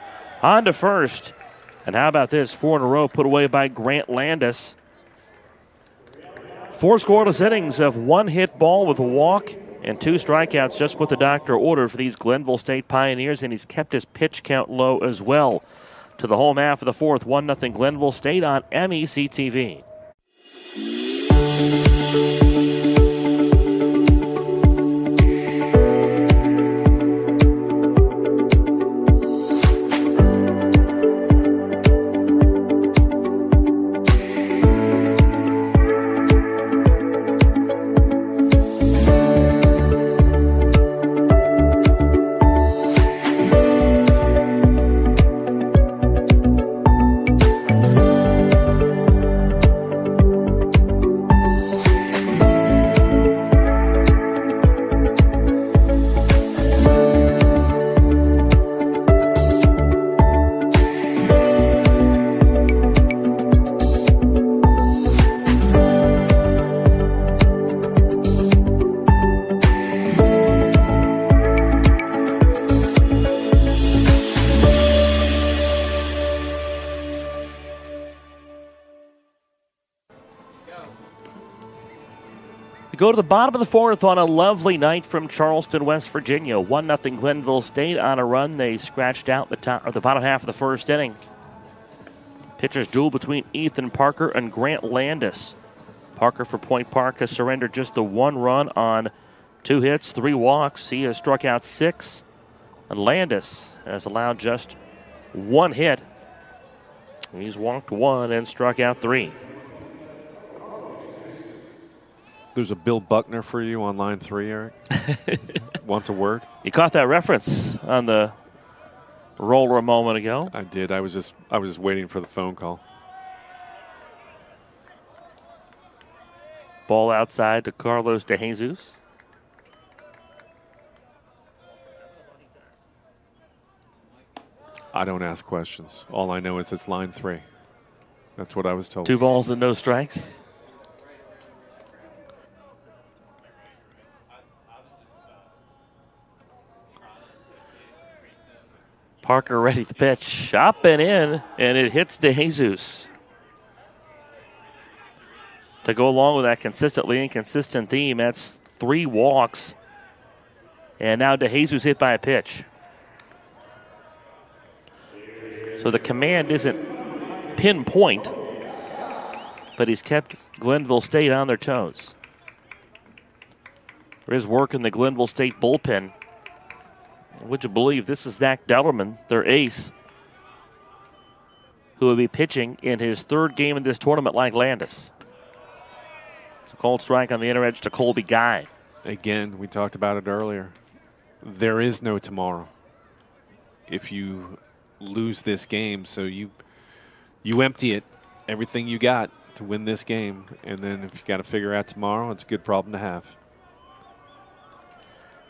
on to first. And how about this? 4 in a row put away by Grant Landis. 4 scoreless innings of 1 hit ball with a walk and 2 strikeouts, just what the doctor ordered for these Glenville State Pioneers, and he's kept his pitch count low as well. To the home half of the fourth, 1-0 Glenville State on MEC TV. Go to the bottom of the fourth on a lovely night from Charleston, West Virginia. 1-0 Glenville State on a run. They scratched out the bottom half of the first inning. Pitchers duel between Ethan Parker and Grant Landis. Parker for Point Park has surrendered just the 1 run on 2 hits, 3 walks. He has struck out 6. And Landis has allowed just 1 hit. He's walked 1 and struck out 3. There's a Bill Buckner for you on line 3, Eric. Wants a word? You caught that reference on the roller a moment ago. I did. I was just waiting for the phone call. Ball outside to Carlos De Jesus. I don't ask questions. All I know is it's line 3. That's what I was told. 2 balls and no strikes. Parker ready to pitch. Up and in, and it hits DeJesus. To go along with that consistently inconsistent theme, that's 3 walks. And now DeJesus hit by a pitch. So the command isn't pinpoint, but he's kept Glenville State on their toes. There is work in the Glenville State bullpen. Would you believe this is Zach Dellerman, their ace, who will be pitching in his 3rd game in this tournament like Landis. It's a cold strike on the inner edge to Colby Guy. Again, we talked about it earlier. There is no tomorrow if you lose this game. So you empty it, everything you got to win this game. And then if you got to figure out tomorrow, it's a good problem to have.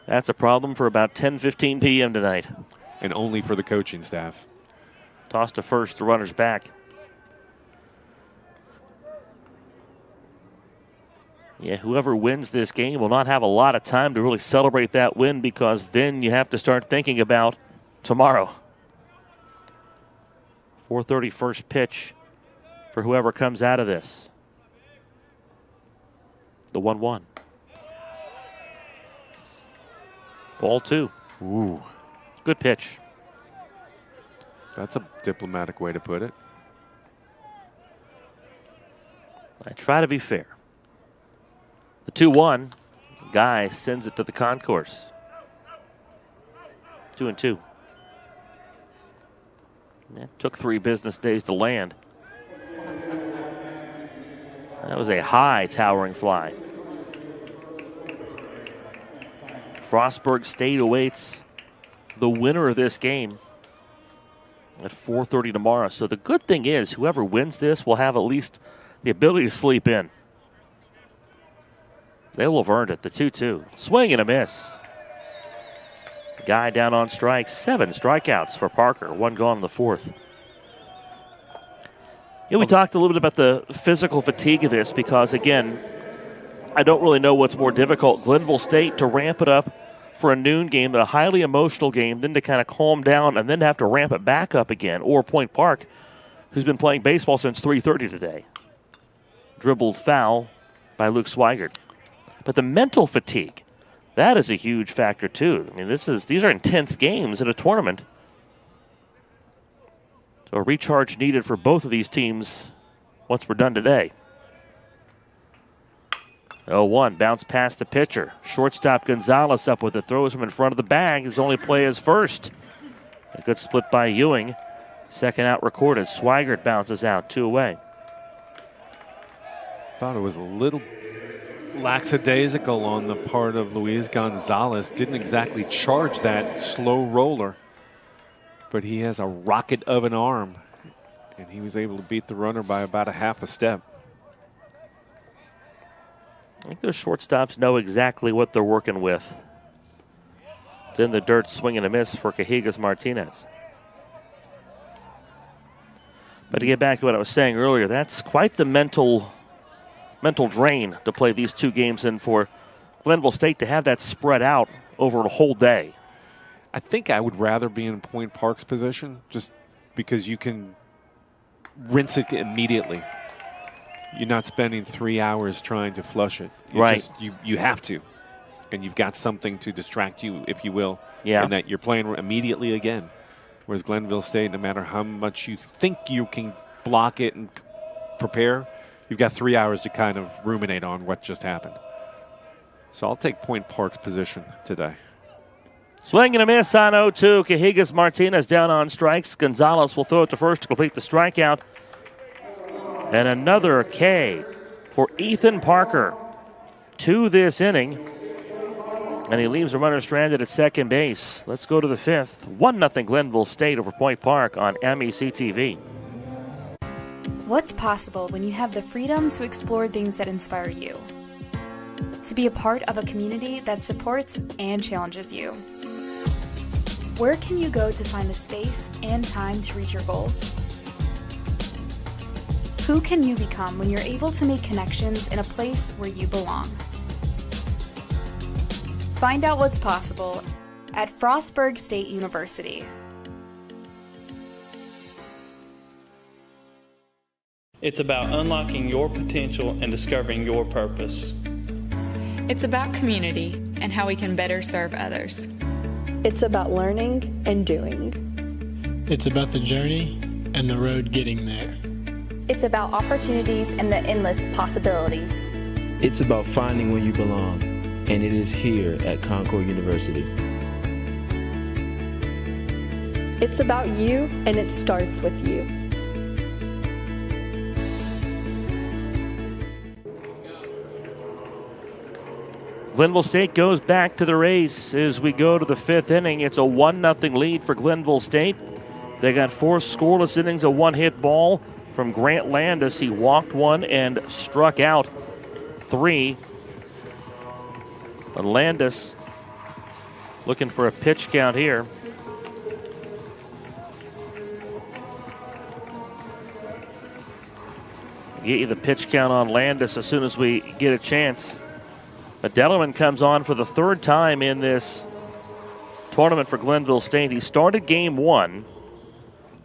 That's a problem for about 10:15 p.m. tonight. And only for the coaching staff. Toss to first, the runner's back. Yeah, whoever wins this game will not have a lot of time to really celebrate that win, because then you have to start thinking about tomorrow. 4:30 first pitch for whoever comes out of this. The 1-1. Ball 2. Ooh. Good pitch. That's a diplomatic way to put it. I try to be fair. The 2-1. Guy sends it to the concourse. 2-2. It took 3 business days to land. That was a high towering fly. Frostburg State awaits the winner of this game at 4:30 tomorrow. So the good thing is whoever wins this will have at least the ability to sleep in. They will have earned it. The 2-2. Swing and a miss. Guy down on strikes. 7 strikeouts for Parker. 1 gone in the 4th. Yeah, we talked a little bit about the physical fatigue of this because, again, I don't really know what's more difficult. Glenville State to ramp it up for a noon game, a highly emotional game, then to kind of calm down and then to have to ramp it back up again. Or Point Park, who's been playing baseball since 3:30 today. Dribbled foul by Luke Swigert. But the mental fatigue, that is a huge factor too. I mean, these are intense games in a tournament. So a recharge needed for both of these teams once we're done today. 0-1, bounce past the pitcher. Shortstop Gonzalez up with it, throws him in front of the bag. His only play is first. A good split by Ewing. Second out recorded. Swigert bounces out, 2 away. Thought it was a little lackadaisical on the part of Luis Gonzalez. Didn't exactly charge that slow roller, but he has a rocket of an arm, and he was able to beat the runner by about a half a step. I think those shortstops know exactly what they're working with. It's in the dirt, swing and a miss for Cajigas Martinez. But to get back to what I was saying earlier, that's quite the mental drain to play these 2 games in for Glenville State to have that spread out over a whole day. I think I would rather be in Point Park's position just because you can rinse it immediately. You're not spending 3 hours trying to flush it. You have to. And you've got something to distract you, if you will. Yeah. And that you're playing immediately again. Whereas Glenville State, no matter how much you think you can block it and prepare, you've got 3 hours to kind of ruminate on what just happened. So I'll take Point Park's position today. Swing and a miss on 0-2. Cajigas Martinez down on strikes. Gonzalez will throw it to first to complete the strikeout. And another K for Ethan Parker. 2 this inning. And he leaves the runner stranded at second base. Let's go to the 5th. 1-0 Glenville State over Point Park on MEC TV. What's possible when you have the freedom to explore things that inspire you? To be a part of a community that supports and challenges you. Where can you go to find the space and time to reach your goals? Who can you become when you're able to make connections in a place where you belong? Find out what's possible at Frostburg State University. It's about unlocking your potential and discovering your purpose. It's about community and how we can better serve others. It's about learning and doing. It's about the journey and the road getting there. It's about opportunities and the endless possibilities. It's about finding where you belong, and it is here at Concord University. It's about you, and it starts with you. Glenville State goes back to the race as we go to the fifth inning. It's a 1-0 lead for Glenville State. They got 4 scoreless innings, a one-hit ball from Grant Landis. He walked 1 and struck out 3. And Landis looking for a pitch count here. Get you the pitch count on Landis as soon as we get a chance. Dellerman comes on for the 3rd time in this tournament for Glenville State. He started game 1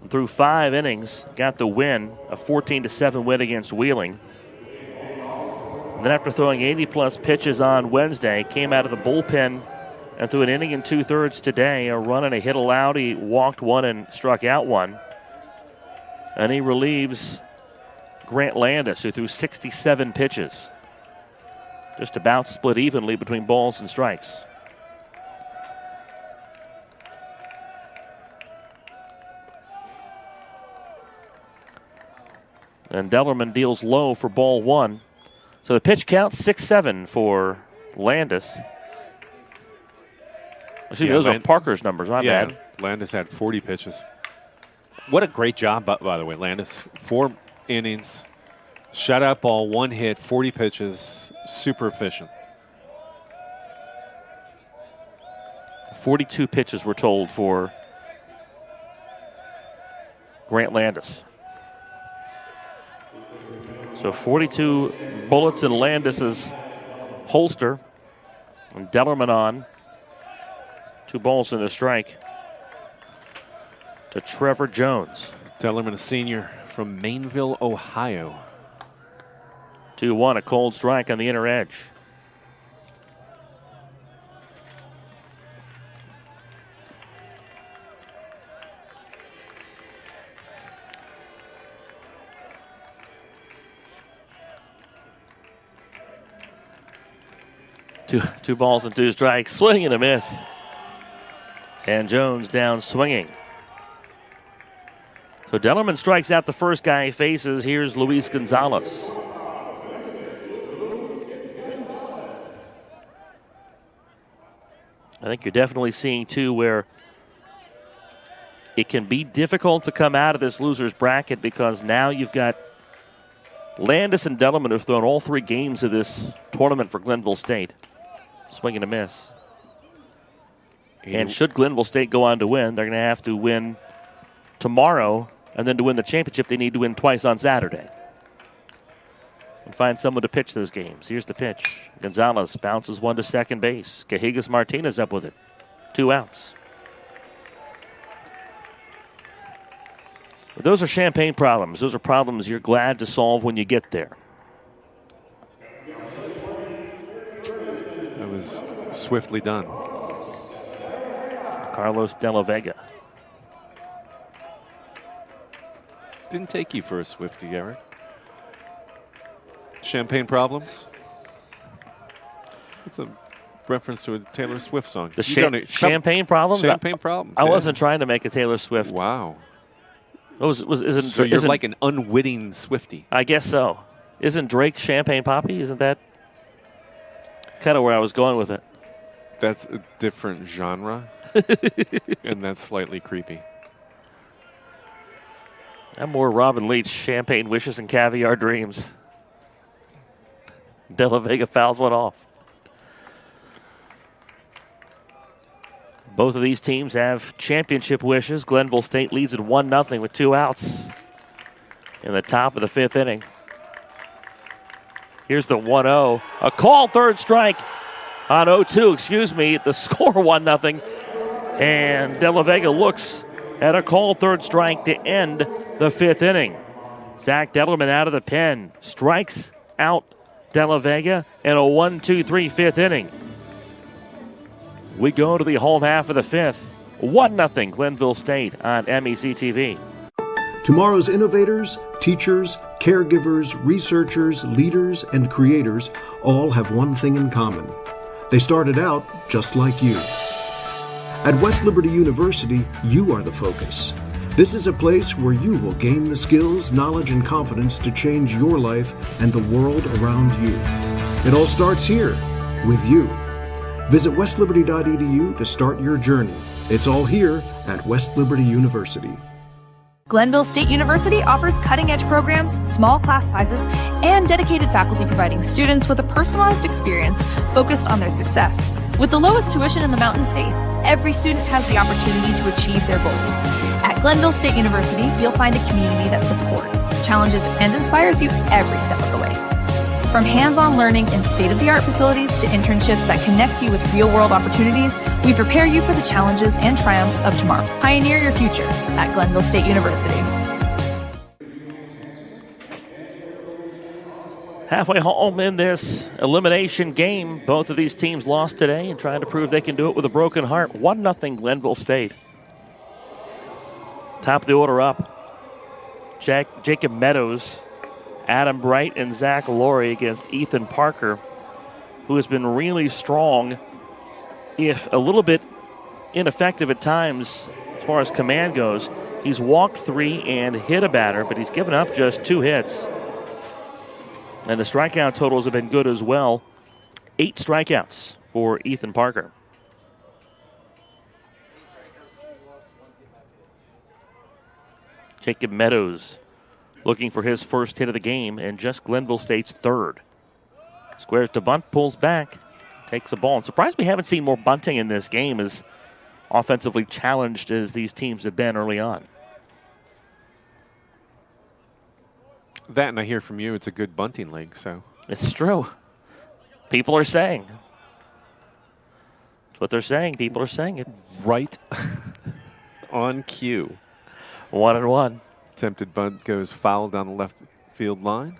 and through 5 innings, got the win, a 14-7 win against Wheeling. And then after throwing 80-plus pitches on Wednesday, came out of the bullpen and threw an inning and 2/3 today, a run and a hit allowed. He walked 1 and struck out 1. And he relieves Grant Landis, who threw 67 pitches. Just about split evenly between balls and strikes. And Dellerman deals low for ball 1. So the pitch count 6-7 for Landis. Actually, those are Parker's numbers, my bad. Landis had 40 pitches. What a great job, by the way, Landis. 4 innings. Shutout ball, 1 hit, 40 pitches, super efficient. 42 pitches, we're told, for Grant Landis. So 42 bullets in Landis's holster. And Dellerman on. 2 balls and a strike to Trevor Jones. Dellerman, a senior from Mainville, Ohio. 2-1, a cold strike on the inner edge. Two balls and 2 strikes. Swing and a miss. And Jones down swinging. So Dellerman strikes out the first guy he faces. Here's Luis Gonzalez. I think you're definitely seeing, too, where it can be difficult to come out of this loser's bracket because now you've got Landis and Dellerman who've thrown all 3 games of this tournament for Glenville State. Swing and a miss. And should Glenville State go on to win, they're going to have to win tomorrow, and then to win the championship, they need to win twice on Saturday. And find someone to pitch those games. Here's the pitch. Gonzalez bounces 1 to second base. Cajigas Martinez up with it. 2 outs. But those are champagne problems. Those are problems you're glad to solve when you get there. That was swiftly done. Carlos De La Vega. Didn't take you for a Swiftie, Eric. Champagne problems? It's a reference to a Taylor Swift song. The champagne problems? Champagne problems. I wasn't trying to make a Taylor Swift. Wow. So you're like an unwitting Swiftie. I guess so. Isn't Drake Champagne Poppy? Isn't that kind of where I was going with it? That's a different genre. And that's slightly creepy. I'm more Robin Leach, Champagne Wishes and Caviar Dreams. De La Vega fouls one off. Both of these teams have championship wishes. Glenville State leads at 1-0 with 2 outs in the top of the 5th inning. Here's the 1-0. A call, 3rd strike on 0-2, The score 1-0. And De La Vega looks at a call, 3rd strike to end the 5th inning. Zach Dellerman out of the pen. Strikes out De La Vega in a 1-2-3 fifth inning. We go to the home half of the fifth. 1-0 Glenville State on MEC TV. Tomorrow's innovators, teachers, caregivers, researchers, leaders, and creators all have one thing in common. They started out just like you. At West Liberty University, you are the focus. This is a place where you will gain the skills, knowledge, and confidence to change your life and the world around you. It all starts here, with you. Visit westliberty.edu to start your journey. It's all here at West Liberty University. Glenville State University offers cutting-edge programs, small class sizes, and dedicated faculty providing students with a personalized experience focused on their success. With the lowest tuition in the Mountain State, every student has the opportunity to achieve their goals. At Glenville State University, you'll find a community that supports, challenges, and inspires you every step of the way. From hands-on learning in state-of-the-art facilities to internships that connect you with real-world opportunities, we prepare you for the challenges and triumphs of tomorrow. Pioneer your future at Glenville State University. Halfway home in this elimination game, both of these teams lost today and trying to prove they can do it with a broken heart. 1-0 Glenville State. Top of the order up. Jacob Meadows, Adam Bright, and Zach Laurie against Ethan Parker, who has been really strong, if a little bit ineffective at times as far as command goes. He's walked 3 and hit a batter, but he's given up just 2 hits. And the strikeout totals have been good as well. 8 strikeouts for Ethan Parker. Jacob Meadows looking for his first hit of the game and just Glenville State's third. Squares to bunt, pulls back, takes the ball. I'm surprised we haven't seen more bunting in this game, as offensively challenged as these teams have been early on. That, and I hear from you, it's a good bunting league, so. It's true. People are saying. That's what they're saying. People are saying it. Right on cue. 1-1. Attempted bunt goes foul down the left field line.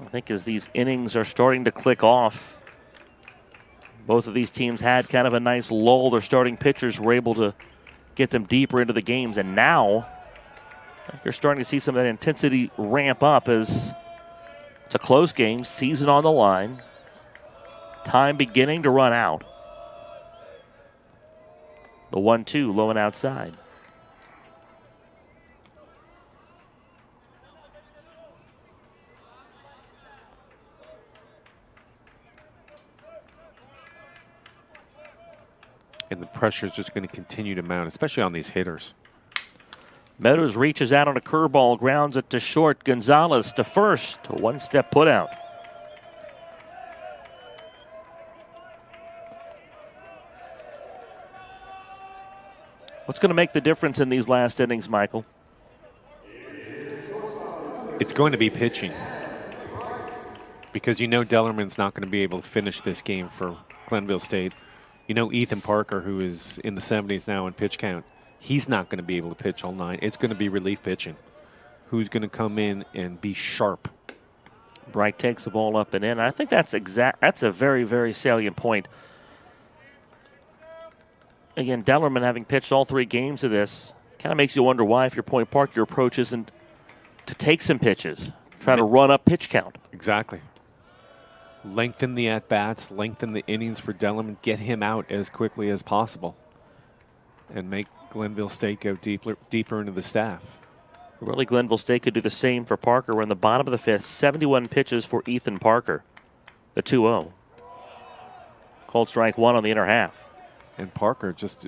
I think as these innings are starting to click off, both of these teams had kind of a nice lull. Their starting pitchers were able to get them deeper into the games, and now I think you're starting to see some of that intensity ramp up as it's a close game, season on the line. Time beginning to run out. The 1-2 low and outside. And the pressure is just going to continue to mount, especially on these hitters. Meadows reaches out on a curveball, grounds it to short. Gonzalez to first. A one-step put out. What's going to make the difference in these last innings, Michael? It's going to be pitching. Because you know Dellerman's not going to be able to finish this game for Glenville State. You know Ethan Parker, who is in the 70s now in pitch count, he's not going to be able to pitch all 9. It's going to be relief pitching. Who's going to come in and be sharp? Bright takes the ball up and in. I think that's a very, very salient point. Again, Dellerman having pitched all 3 games of this kind of makes you wonder why, if you're Point Park, your approach isn't to take some pitches, try to run up pitch count. Exactly. Lengthen the at-bats, lengthen the innings for Dellerman, get him out as quickly as possible, and make Glenville State go deeper into the staff. Really, Glenville State could do the same for Parker. We're in the bottom of the 5th, 71 pitches for Ethan Parker, the 2-0. Called strike 1 on the inner half. And Parker, just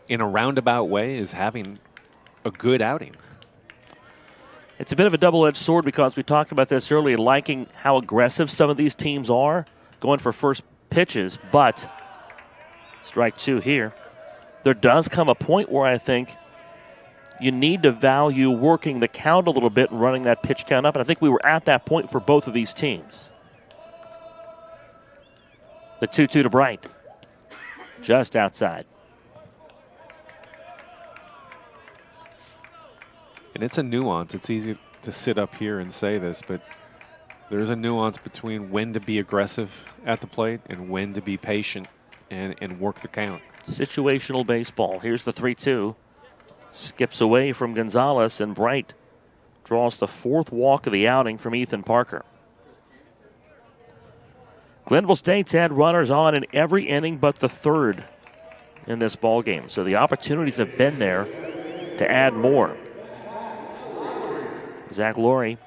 in a roundabout way, is having a good outing. It's a bit of a double-edged sword because we talked about this earlier, liking how aggressive some of these teams are, going for first pitches, but strike 2 here. There does come a point where I think you need to value working the count a little bit and running that pitch count up, and I think we were at that point for both of these teams. The 2-2 to Bright. just outside. And it's a nuance. It's easy to sit up here and say this, but there's a nuance between when to be aggressive at the plate and when to be patient and work the count. Situational baseball. Here's the 3-2. Skips away from Gonzalez, and Bright draws the 4th walk of the outing from Ethan Parker. Glenville State's had runners on in every inning but the 3rd in this ball game, so the opportunities have been there to add more. Zach Laurie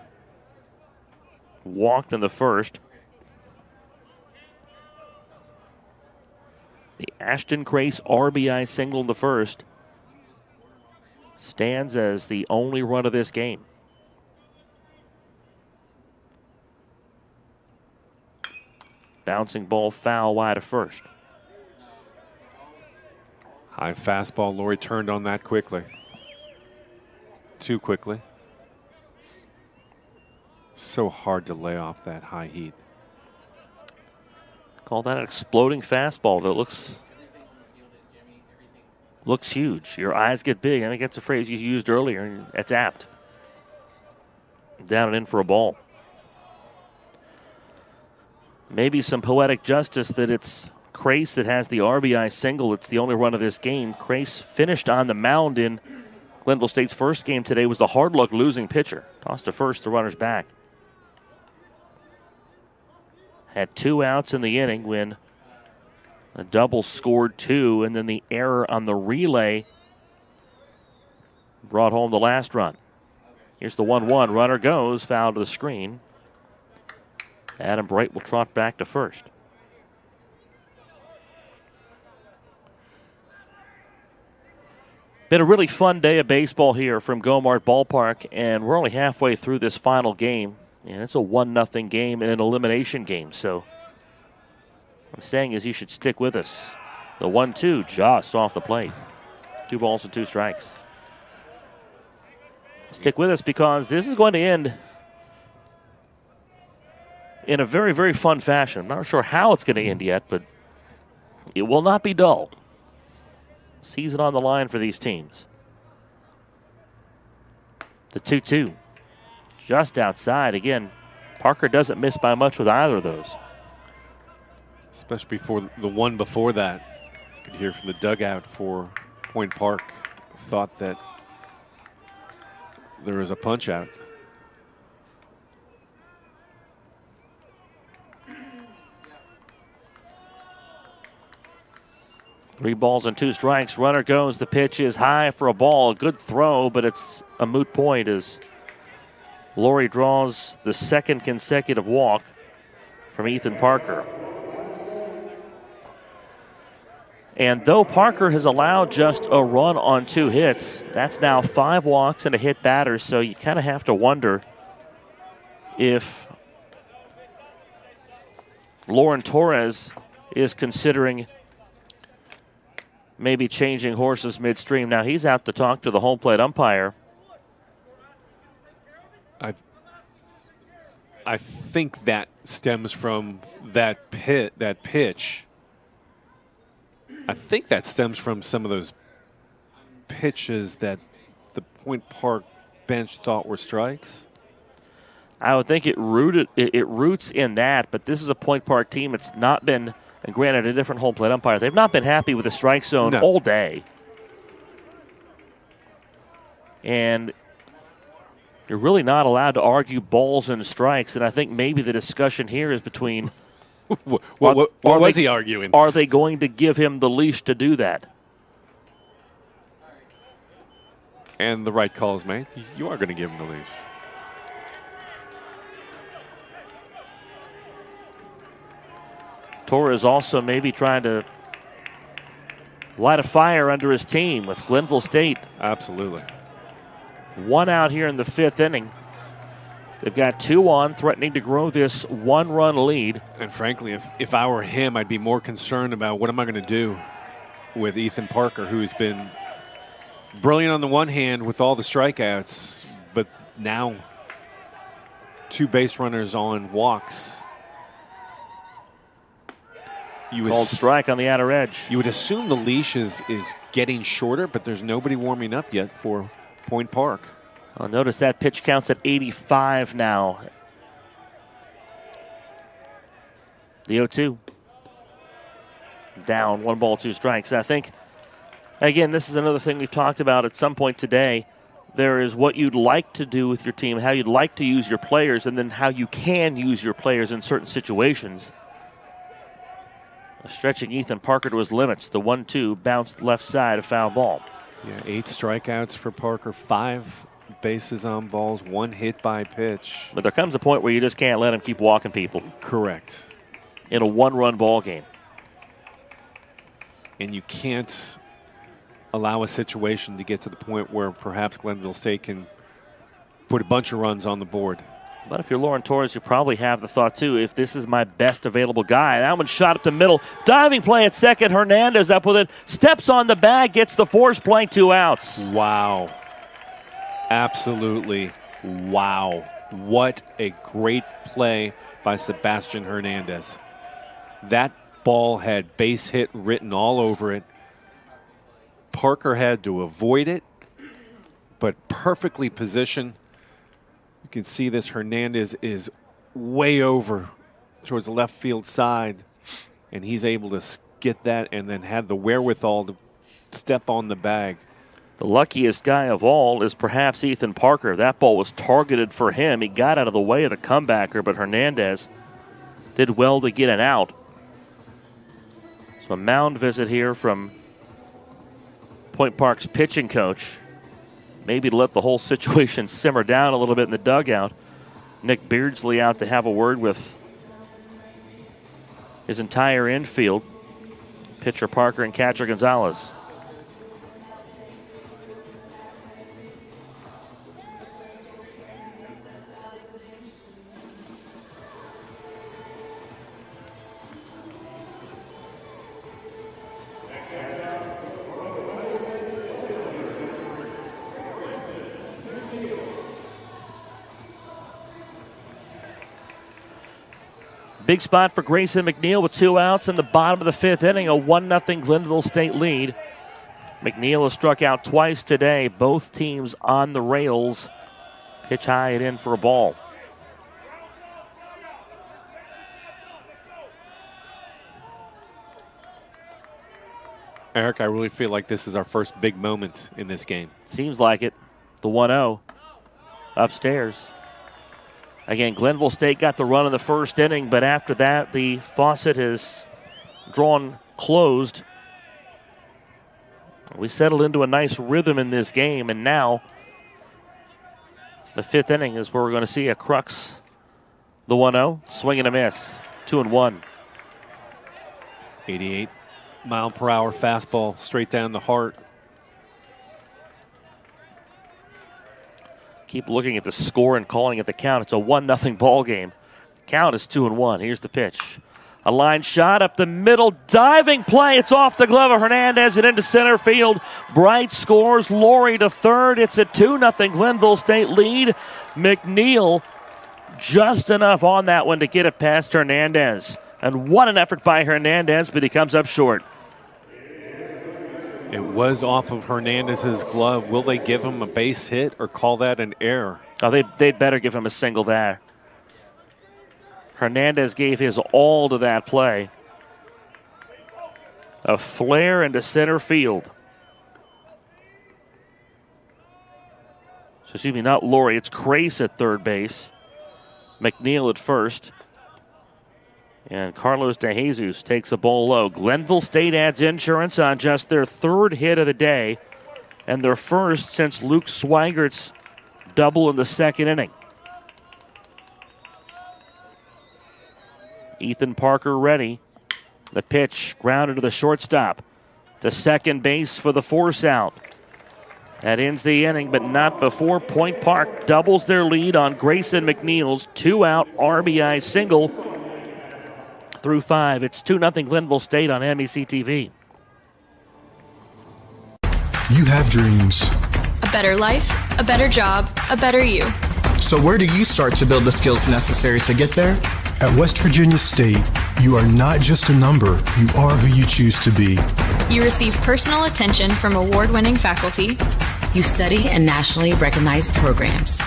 walked in the 1st. The Ashton Crace RBI single in the 1st stands as the only run of this game. Bouncing ball foul wide of first. High fastball. Laurie turned on that quickly. Too quickly. So hard to lay off that high heat. Call that an exploding fastball that looks huge. Your eyes get big. I think that's a phrase you used earlier, and that's apt. Down and in for a ball. Maybe some poetic justice that it's Crace that has the RBI single. It's the only run of this game. Crace finished on the mound in Glenville State's first game today, was the hard luck losing pitcher. Tossed to first, the runner's back. Had 2 outs in the inning when a double scored 2, and then the error on the relay brought home the last run. Here's the 1-1. Runner goes, foul to the screen. Adam Bright will trot back to first. Been a really fun day of baseball here from Gomart Ballpark, and we're only halfway through this final game. And it's a 1-0 game and an elimination game. So what I'm saying is you should stick with us. The 1-2 just off the plate. 2 balls and 2 strikes. Stick with us because this is going to end in a very, very fun fashion. I'm not sure how it's going to end yet, but it will not be dull. Season on the line for these teams. The 2-2. Just outside. Again, Parker doesn't miss by much with either of those. Especially for the one before that. You could hear from the dugout for Point Park. Thought that there was a punch out. Three balls and 2 strikes. Runner goes. The pitch is high for a ball. A good throw, but it's a moot point as Laurie draws the 2nd consecutive walk from Ethan Parker. And though Parker has allowed just a run on 2 hits, that's now 5 walks and a hit batter, so you kind of have to wonder if Lauren Torres is considering maybe changing horses midstream. Now he's out to talk to the home plate umpire. I think that stems from that pitch. I think that stems from some of those pitches that the Point Park bench thought were strikes. I would think it roots in that, but this is a Point Park team. It's not been, and granted, a different home plate umpire. They've not been happy with the strike zone all day. And you're really not allowed to argue balls and strikes, and I think maybe the discussion here is between what was he arguing? Are they going to give him the leash to do that? And the right call is made. You are going to give him the leash. Torres also maybe trying to light a fire under his team with Glenville State. Absolutely. 1 out here in the 5th inning. They've got 2 on, threatening to grow this 1-run lead. And frankly, if I were him, I'd be more concerned about what am I going to do with Ethan Parker, who's been brilliant on the one hand with all the strikeouts, but now 2 base runners on walks. Called strike on the outer edge. You would assume the leash is getting shorter, but there's nobody warming up yet for Point Park. Well, notice that pitch counts at 85 now. The 0-2. Down, 1 ball, 2 strikes. I think, again, this is another thing we've talked about at some point today. There is what you'd like to do with your team, how you'd like to use your players, and then how you can use your players in certain situations. Stretching Ethan Parker to his limits. The 1-2 bounced left side, a foul ball. Yeah, 8 strikeouts for Parker, 5 bases on balls, 1 hit by pitch. But there comes a point where you just can't let him keep walking people. Correct. In a 1-run ball game. And you can't allow a situation to get to the point where perhaps Glenville State can put a bunch of runs on the board. But if you're Lauren Torres, you probably have the thought, too, if this is my best available guy. That one shot up the middle. Diving play at second. Hernandez up with it. Steps on the bag. Gets the force play. 2 outs. Wow. Absolutely. Wow. What a great play by Sebastian Hernandez. That ball had base hit written all over it. Parker had to avoid it, but perfectly positioned. You can see this. Hernandez is way over towards the left field side, and he's able to get that and then had the wherewithal to step on the bag. The luckiest guy of all is perhaps Ethan Parker. That ball was targeted for him. He got out of the way of the comebacker, but Hernandez did well to get it out. So a mound visit here from Point Park's pitching coach. Maybe to let the whole situation simmer down a little bit in the dugout. Nick Beardsley out to have a word with his entire infield. Pitcher Parker and catcher Gonzalez. Big spot for Grayson McNeil with 2 outs in the bottom of the 5th inning. A 1-0 Glenville State lead. McNeil has struck out twice today. Both teams on the rails. Pitch high and in for a ball. Eric, I really feel like this is our first big moment in this game. Seems like it. The 1-0 upstairs. Again, Glenville State got the run in the first inning, but after that, the faucet is drawn closed. We settled into a nice rhythm in this game, and now the 5th inning is where we're going to see a crux. The 1-0, swing and a miss, 2-1. 88-mile-per-hour fastball straight down the heart. Keep looking at the score and calling it the count. It's a 1-0 ball game. The count is 2-1. Here's the pitch. A line shot up the middle. Diving play. It's off the glove of Hernandez and into center field. Bright scores. Laurie to third. It's a 2-0 Glenville State lead. McNeil just enough on that one to get it past Hernandez. And what an effort by Hernandez, but he comes up short. It was off of Hernandez's glove. Will they give him a base hit or call that an error? Oh, they'd better give him a single there. Hernandez gave his all to that play. A flare into center field. So excuse me, not Laurie. It's Crace at third base. McNeil at first. And Carlos De Jesus takes a ball low. Glenville State adds insurance on just their 3rd hit of the day and their first since Luke Swigert's double in the 2nd inning. Ethan Parker ready. The pitch grounded to the shortstop. To second base for the force out. That ends the inning, but not before Point Park doubles their lead on Grayson McNeil's 2-out RBI single. Through 5. It's 2-0 Glenville State on MEC TV. You have dreams. A better life, a better job, a better you. So where do you start to build the skills necessary to get there? At West Virginia State, You are not just a number, you are who you choose to be. You receive personal attention from award-winning faculty. You study in nationally recognized programs.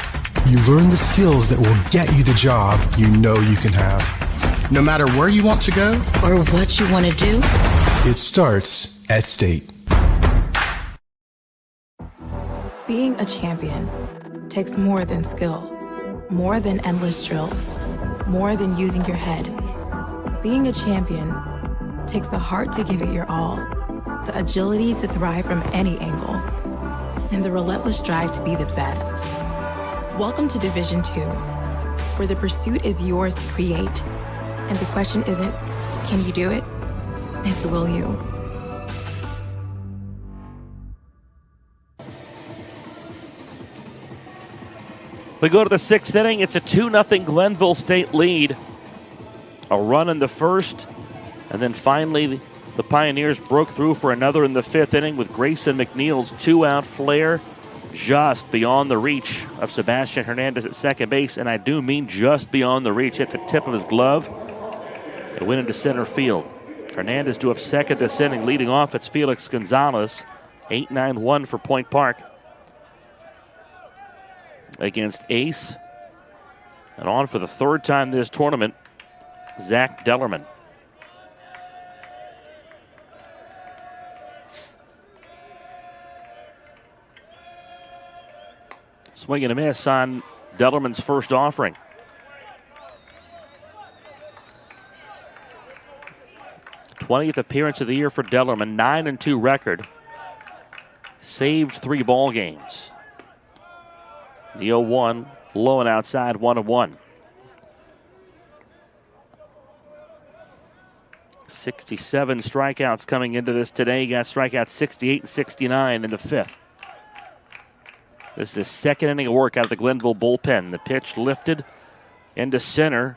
You learn the skills that will get you the job you know you can have. No matter where you want to go or what you want to do, it starts at State. Being a champion takes more than skill, more than endless drills, more than using your head. Being a champion takes the heart to give it your all, the agility to thrive from any angle, and the relentless drive to be the best. Welcome to Division II, where the pursuit is yours to create, and the question isn't, can you do it? It's, will you? We go to the 6th inning. It's a 2-0 Glenville State lead. A run in the first, and then finally the Pioneers broke through for another in the 5th inning with Grayson McNeil's 2-out flare just beyond the reach of Sebastian Hernandez at second base, and I do mean just beyond the reach, at the tip of his glove. It went into center field. Hernandez due up second this inning. Leading off, it's Felix Gonzalez. 8-9-1 for Point Park against Ace. And on for the third time this tournament, Zach Dellerman. Swing and a miss on Dellerman's first offering. th appearance of the year for Dellerman, 9-2 record. Saved 3 ball games. The 0-1, low and outside, 1-1. 67 strikeouts coming into this today. He got strikeouts 68 and 69 in the 5th. This is his second inning of work out of the Glenville bullpen. The pitch lifted into center.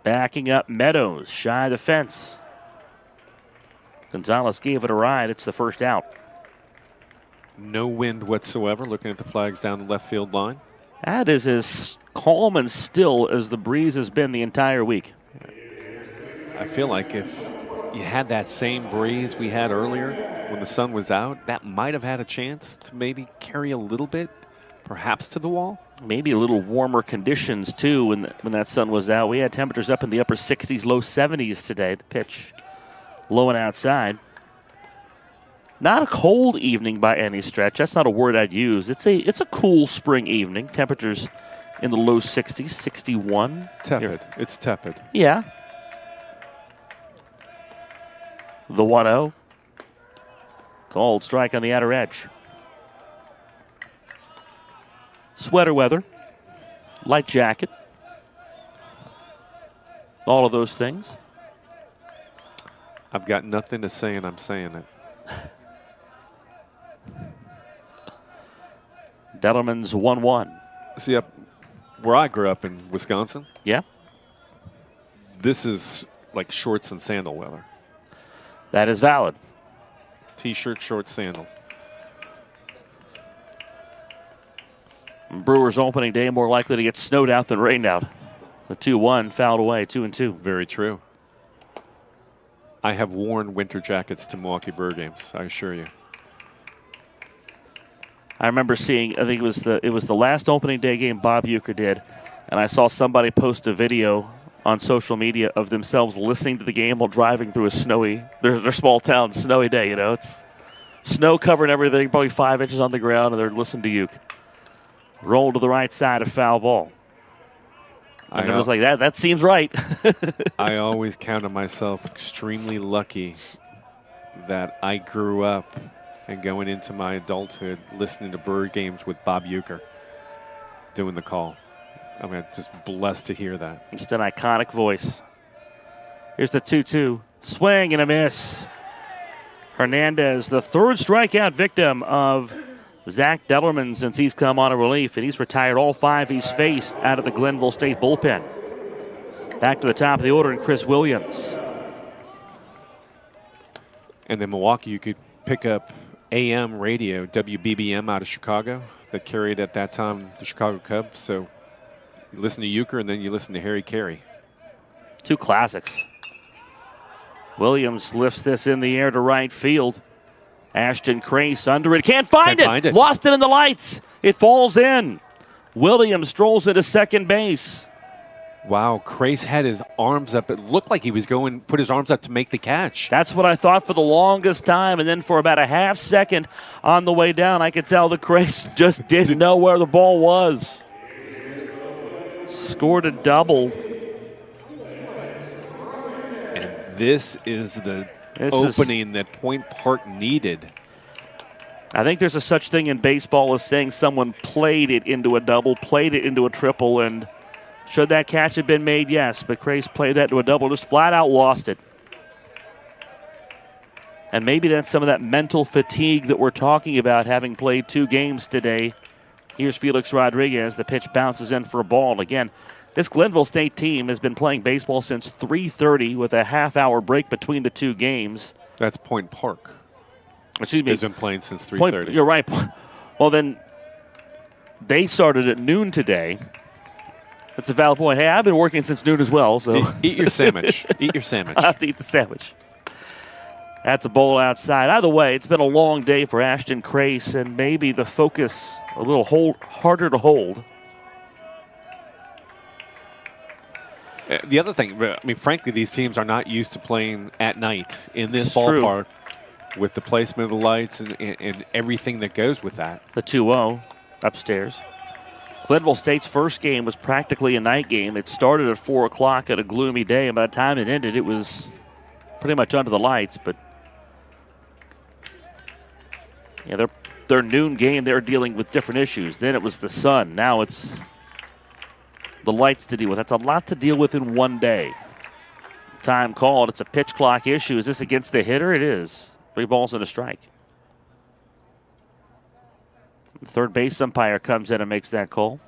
Backing up Meadows, shy of the fence. Gonzalez gave it a ride. It's the first out. No wind whatsoever, looking at the flags down the left field line. That is as calm and still as the breeze has been the entire week. I feel like if you had that same breeze we had earlier when the sun was out, that might have had a chance to maybe carry a little bit, perhaps to the wall. Maybe a little warmer conditions, too, when that sun was out. We had temperatures up in the upper 60s, low 70s today. The pitch low and outside. Not a cold evening by any stretch. That's not a word I'd use. It's a cool spring evening. Temperatures in the low 60s, 61. Tepid. It's tepid. Yeah. The 1-0. Called strike on the outer edge. Sweater weather. Light jacket. All of those things. I've got nothing to say, and I'm saying it. Dellerman's 1-1. See, where I grew up in Wisconsin. Yeah. This is like shorts and sandal weather. That is valid. T-shirt, shorts, sandals. Brewers opening day more likely to get snowed out than rained out. The 2-1 fouled away, 2-2. Very true. I have worn winter jackets to Milwaukee Brewer games, I assure you. I remember seeing, I think it was the last opening day game Bob Uecker did, and I saw somebody post a video on social media of themselves listening to the game while driving through a snowy, their small town, snowy day, you know. It's snow covering everything, probably 5 inches on the ground, and they're listening to Ueck. Roll to the right side, a foul ball. And I was like, that seems right. I always counted myself extremely lucky that I grew up and going into my adulthood listening to Bird games with Bob Uecker doing the call. I mean, just blessed to hear that. Just an iconic voice. Here's the 2-2. Swing and a miss. Hernandez, the third strikeout victim of Zach Dellerman since he's come on a relief, and he's retired all 5 he's faced out of the Glenville State bullpen. Back to the top of the order, and Chris Williams. And then Milwaukee, you could pick up AM radio, WBBM out of Chicago, that carried at that time the Chicago Cubs. So you listen to Uecker, and then you listen to Harry Carey. 2 classics. Williams lifts this in the air to right field. Ashton Crace under it. Can't find it. Lost it in the lights. It falls in. Williams strolls into second base. Wow, Crace had his arms up. It looked like he was put his arms up to make the catch. That's what I thought for the longest time. And then for about a half second on the way down, I could tell the Crace just didn't know where the ball was. Scored a double. And this is the opening that Point Park needed. I think there's a such thing in baseball as saying someone played it into a double, played it into a triple, and should that catch have been made? Yes, but Crace played that into a double, just flat out lost it. And maybe that's some of that mental fatigue that we're talking about, having played 2 games today. Here's Felix Rodriguez. The pitch bounces in for a ball. Again, this Glenville State team has been playing baseball since 3:30 with a half-hour break between the 2 games. That's Point Park. Excuse me. Has been playing since 3:30. You're right. Well, then they started at noon today. That's a valid point. Hey, I've been working since noon as well. So eat your sandwich. Eat your sandwich. I have to eat the sandwich. That's a bowl outside. Either way, it's been a long day for Ashton Crace, and maybe the focus a little harder to hold. The other thing, I mean, frankly, these teams are not used to playing at night in this It's ballpark with the placement of the lights and everything that goes with that. The 2-0 upstairs. Glenville State's first game was practically a night game. It started at 4 o'clock at a gloomy day, and by the time it ended, it was pretty much under the lights. But yeah, their noon game, they're dealing with different issues. Then it was the sun. Now it's the lights to deal with. That's a lot to deal with in one day. Time called. It's a pitch clock issue. Is this against the hitter? It is. 3 balls and a strike. The third base umpire comes in and makes that call.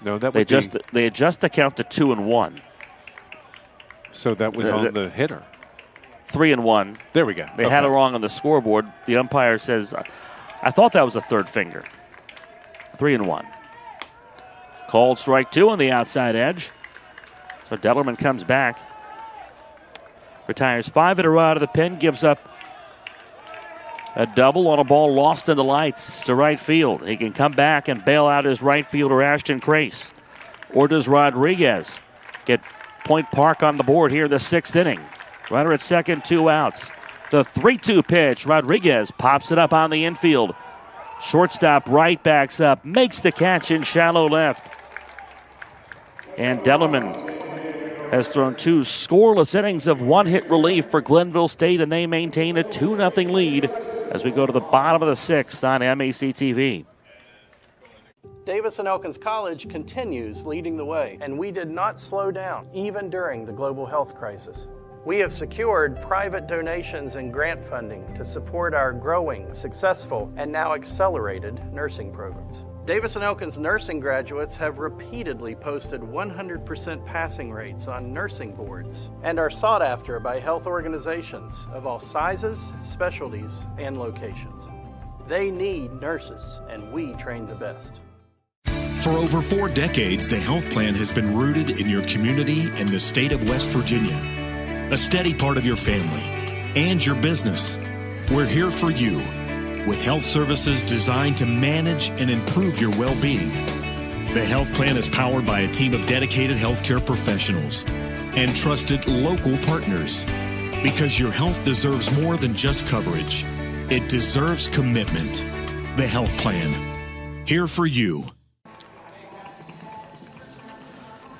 No, that they would they adjust the count to 2-1. So that was on the hitter. 3-1. There we go. They had it wrong on the scoreboard. The umpire says, I thought that was a third finger. 3-1. Called strike 2 on the outside edge. So Dellerman comes back. Retires 5 in a row out of the pen. Gives up a double on a ball lost in the lights to right field. He can come back and bail out his right fielder, Ashton Crace. Or does Rodriguez get Point Park on the board here in the 6th inning? Runner at second, 2 outs. The 3-2 pitch. Rodriguez pops it up on the infield. Shortstop right backs up. Makes the catch in shallow left. And Dellerman has thrown 2 scoreless innings of 1-hit relief for Glenville State, and they maintain a 2-0 lead as we go to the bottom of the 6th on MAC TV. Davis and Elkins College continues leading the way, and we did not slow down, even during the global health crisis. We have secured private donations and grant funding to support our growing, successful, and now accelerated nursing programs. Davis and Elkins nursing graduates have repeatedly posted 100% passing rates on nursing boards and are sought after by health organizations of all sizes, specialties, and locations. They need nurses, and we train the best. For over 4 decades, the health plan has been rooted in your community and the state of West Virginia, a steady part of your family and your business. We're here for you with health services designed to manage and improve your well-being. The health plan is powered by a team of dedicated healthcare professionals and trusted local partners, because your health deserves more than just coverage. It deserves commitment. The health plan, here for you.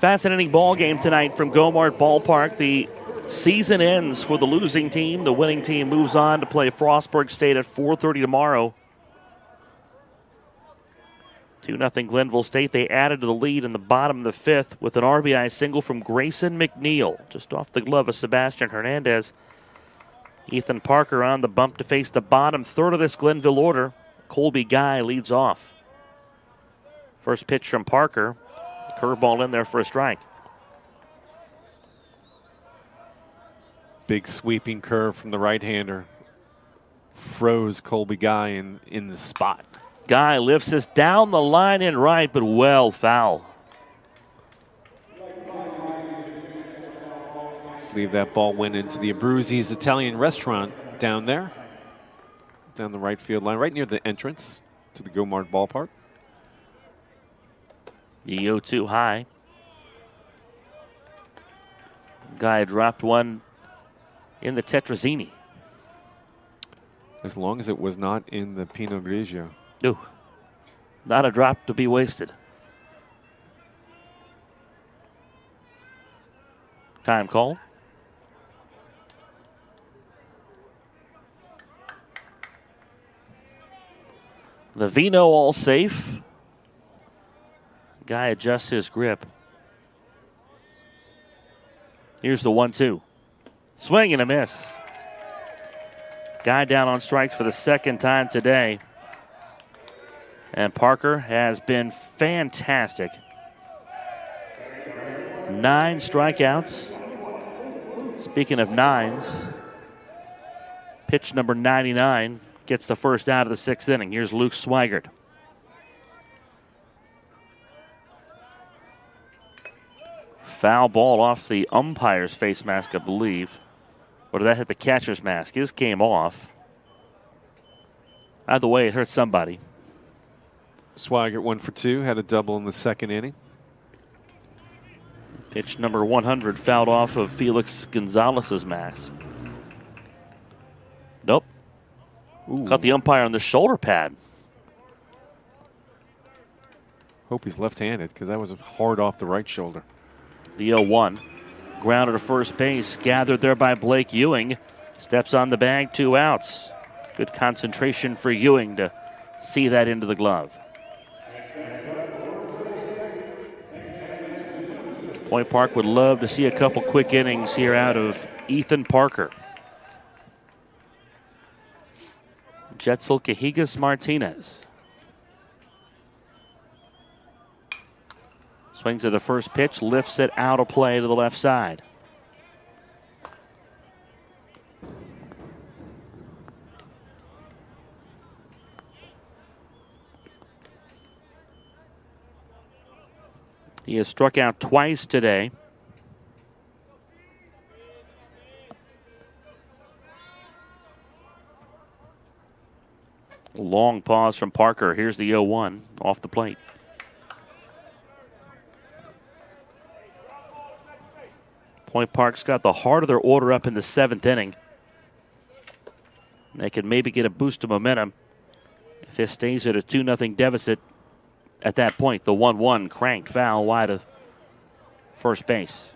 Fascinating ball game tonight from Gomart Ballpark. The season ends for the losing team. The winning team moves on to play Frostburg State at 4:30 tomorrow. 2-0 Glenville State. They added to the lead in the bottom of the 5th with an RBI single from Grayson McNeil, just off the glove of Sebastian Hernandez. Ethan Parker on the bump to face the bottom third of this Glenville order. Colby Guy leads off. First pitch from Parker. Curveball in there for a strike. Big sweeping curve from the right-hander. Froze Colby Guy in the spot. Guy lifts this down the line in right, but well foul. believe that ball went into the Abruzzi's Italian restaurant down there, down the right field line, right near the entrance to the Gomard ballpark. The 0-2 high. Guy dropped one in the Tetrazzini. As long as it was not in the Pinot Grigio. Ooh, not a drop to be wasted. Time call. The Vino all safe. Guy adjusts his grip. Here's the 1-2. Swing and a miss. Guy down on strikes for the second time today. And Parker has been fantastic. 9 strikeouts. Speaking of nines, pitch number 99 gets the first out of the 6th inning. Here's Luke Swigert. Foul ball off the umpire's face mask, I believe. Or did that hit the catcher's mask? His came off. Either way, it hurt somebody. Swigert 1 for 2, had a double in the 2nd inning. Pitch number 100 fouled off of Felix Gonzalez's mask. Nope. Ooh. Caught the umpire on the shoulder pad. Hope he's left-handed because that was hard off the right shoulder. The 0-1. Grounded to first base. Gathered there by Blake Ewing. Steps on the bag, 2 outs. Good concentration for Ewing to see that into the glove. Point Park would love to see a couple quick innings here out of Ethan Parker. Jetzel Cajigas Martinez. Swings to the first pitch, lifts it out of play to the left side. He has struck out twice today. Long pause from Parker. Here's the 0-1 off the plate. Point Park's got the heart of their order up in the 7th inning. They could maybe get a boost of momentum if this stays at a 2-0 deficit. At that point, the 1-1 cranked foul wide of first base.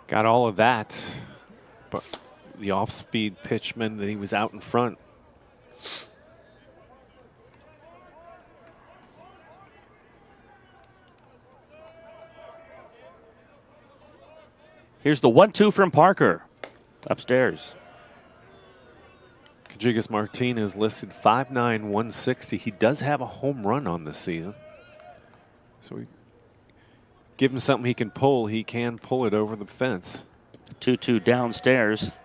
Got all of that, but the off-speed pitch meant that he was out in front. Here's the 1-2 from Parker. Upstairs. Cajigas Martinez listed 5'9", 160. He does have a home run on this season. So we give him something he can pull. He can pull it over the fence. 2-2 downstairs.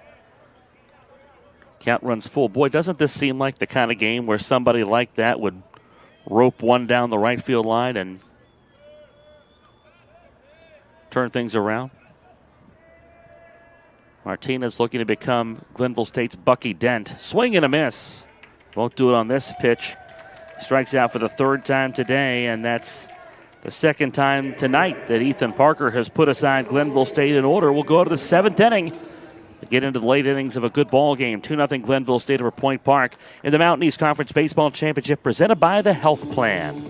Count runs full. Boy, doesn't this seem like the kind of game where somebody like that would rope one down the right field line and turn things around? Martinez looking to become Glenville State's Bucky Dent. Swing and a miss. Won't do it on this pitch. Strikes out for the 3rd time today, and that's the 2nd time tonight that Ethan Parker has put aside Glenville State in order. We'll go to the 7th inning to get into the late innings of a good ball game. 2-0 Glenville State over Point Park in the Mountain East Conference Baseball Championship presented by the Health Plan.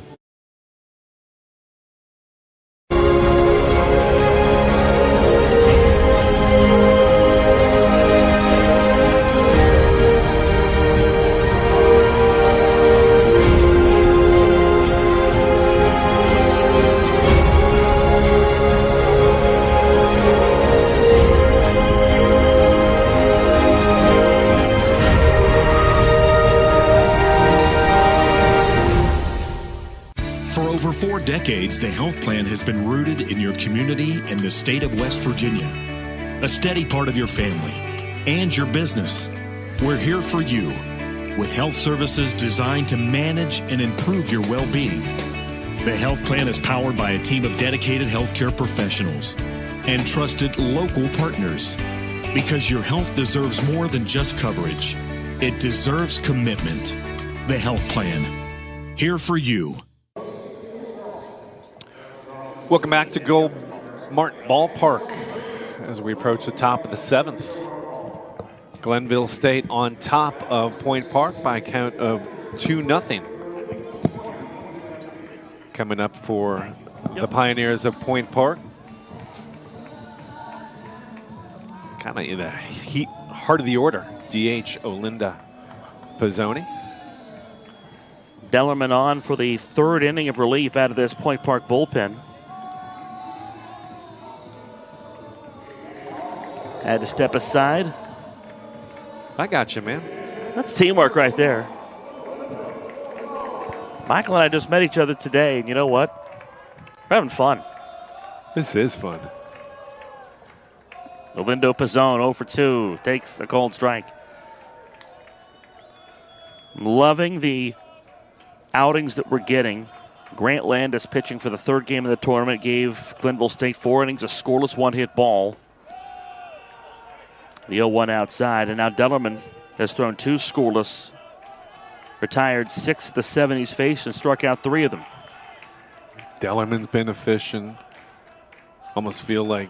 For 4 decades, the health plan has been rooted in your community and the state of West Virginia. A steady part of your family and your business. We're here for you with health services designed to manage and improve your well-being. The health plan is powered by a team of dedicated healthcare professionals and trusted local partners. Because your health deserves more than just coverage. It deserves commitment. The Health Plan. Here for you. Welcome back to Goldmark Ballpark as we approach the top of the 7th. Glenville State on top of Point Park by a count of 2-0. Coming up for the Pioneers of Point Park. Kind of in the heart of the order. DH Olinda Pizzoni. Dellerman on for the 3rd inning of relief out of this Point Park bullpen. Had to step aside. I got you, man. That's teamwork right there. Michael and I just met each other today, and you know what? We're having fun. This is fun. Olindo Pizzone 0 for 2. Takes a cold strike. I'm loving the outings that we're getting. Grant Landis pitching for the 3rd game of the tournament. Gave Glenville State 4 innings, a scoreless 1-hit ball. The 0-1 outside. And now Dellerman has thrown 2 scoreless. Retired 6 of the 7 he's faced and struck out 3 of them. Dellerman's been efficient. Almost feel like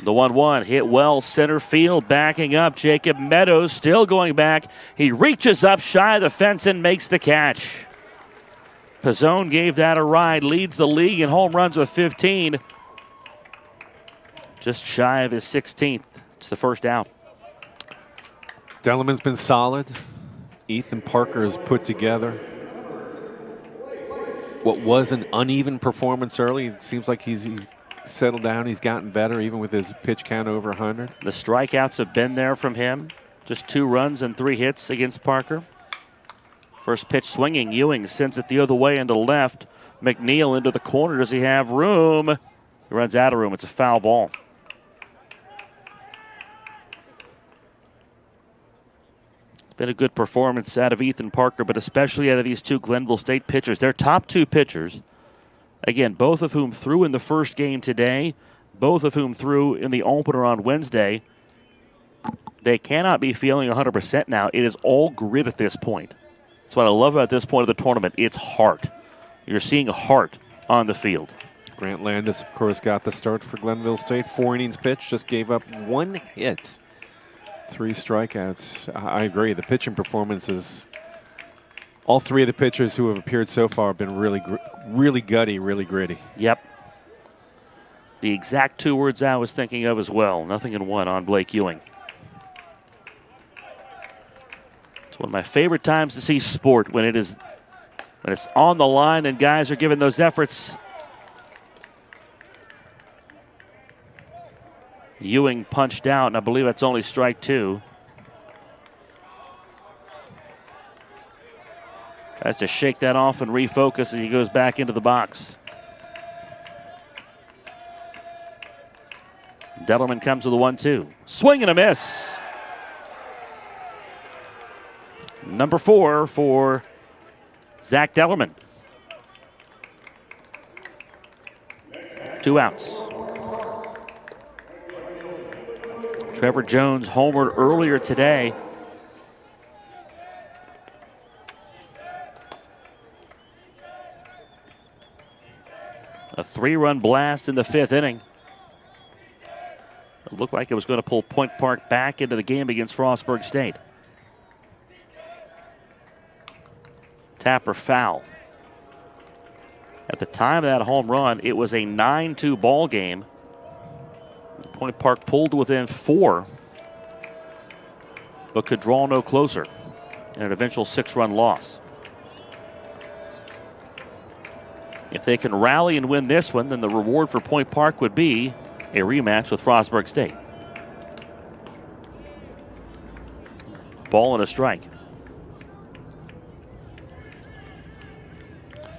the 1-1 hit well center field, backing up. Jacob Meadows still going back. He reaches up shy of the fence and makes the catch. Pizzone gave that a ride, leads the league in home runs with 15. Just shy of his 16th. It's the first out. Dellerman's been solid. Ethan Parker has put together what was an uneven performance early. It seems like he's settled down. He's gotten better, even with his pitch count over 100. The strikeouts have been there from him. Just 2 runs and 3 hits against Parker. First pitch swinging. Ewing sends it the other way into left. McNeil into the corner. Does he have room? He runs out of room. It's a foul ball. It's been a good performance out of Ethan Parker, but especially out of these 2 Glenville State pitchers. Their top 2 pitchers. Again, both of whom threw in the first game today, both of whom threw in the opener on Wednesday. They cannot be feeling 100% now. It is all grit at this point. That's what I love about this point of the tournament. It's heart. You're seeing heart on the field. Grant Landis, of course, got the start for Glenville State. 4 innings pitched, just gave up 1 hit. 3 strikeouts. I agree. The pitching performances, all 3 of the pitchers who have appeared so far have been really gutty, really gritty. Yep. The exact 2 words I was thinking of as well. Nothing in 1 on Blake Ewing. It's one of my favorite times to see sport when it's on the line and guys are giving those efforts. Ewing punched out, and I believe that's only strike 2. Tries to shake that off and refocus as he goes back into the box. Dellerman comes with a 1-2. Swing and a miss. Number 4 for Zach Dellerman. 2 outs. Trevor Jones homered earlier today. A 3-run blast in the 5th inning. It looked like it was going to pull Point Park back into the game against Frostburg State. Tapper foul. At the time of that home run, it was a 9-2 ball game. Point Park pulled within 4, but could draw no closer in an eventual 6-run loss. If they can rally and win this one, then the reward for Point Park would be a rematch with Frostburg State. Ball and a strike.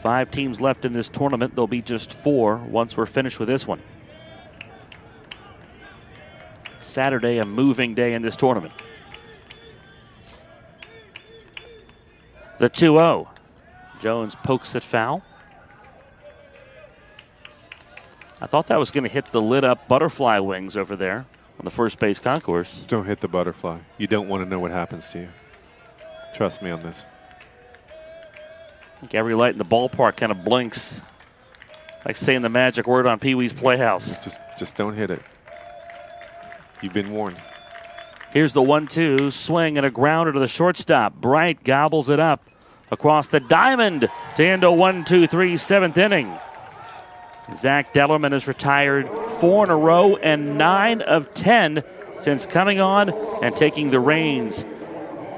5 teams left in this tournament. There'll be just 4 once we're finished with this one. Saturday, a moving day in this tournament. The 2-0. Jones pokes it foul. I thought that was going to hit the lit up butterfly wings over there. on the first base concourse. Don't hit the butterfly. You don't want to know what happens to you. Trust me on this. I think every light in the ballpark kind of blinks, like saying the magic word on Pee Wee's Playhouse. Just don't hit it. You've been warned. Here's the 1-2 swing and a grounder to the shortstop. Bright gobbles it up across the diamond to end a 1-2-3 7th inning. Zach Dellerman has retired 4 in a row and 9 of 10 since coming on and taking the reins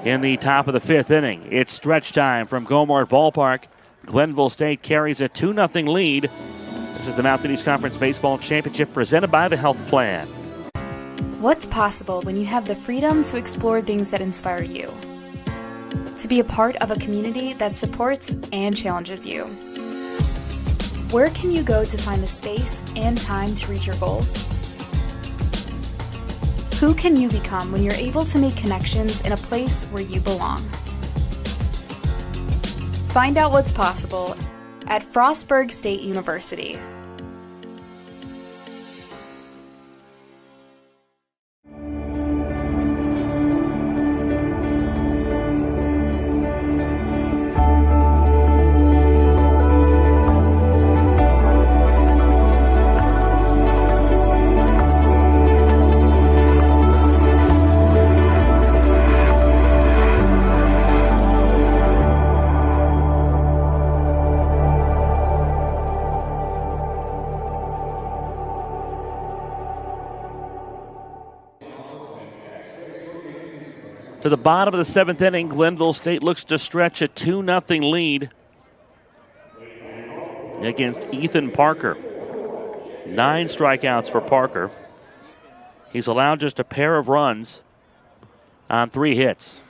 in the top of the 5th inning. It's stretch time from Gomart Ballpark. Glenville State carries a 2-0 lead. This is the Mountain East Conference Baseball Championship presented by the Health Plan. What's possible when you have the freedom to explore things that inspire you? To be a part of a community that supports and challenges you. Where can you go to find the space and time to reach your goals? Who can you become when you're able to make connections in a place where you belong? Find out what's possible at Frostburg State University. To the bottom of the 7th inning, Glenville State looks to stretch a 2-0 lead against Ethan Parker. 9 strikeouts for Parker. He's allowed just a pair of runs on 3 hits.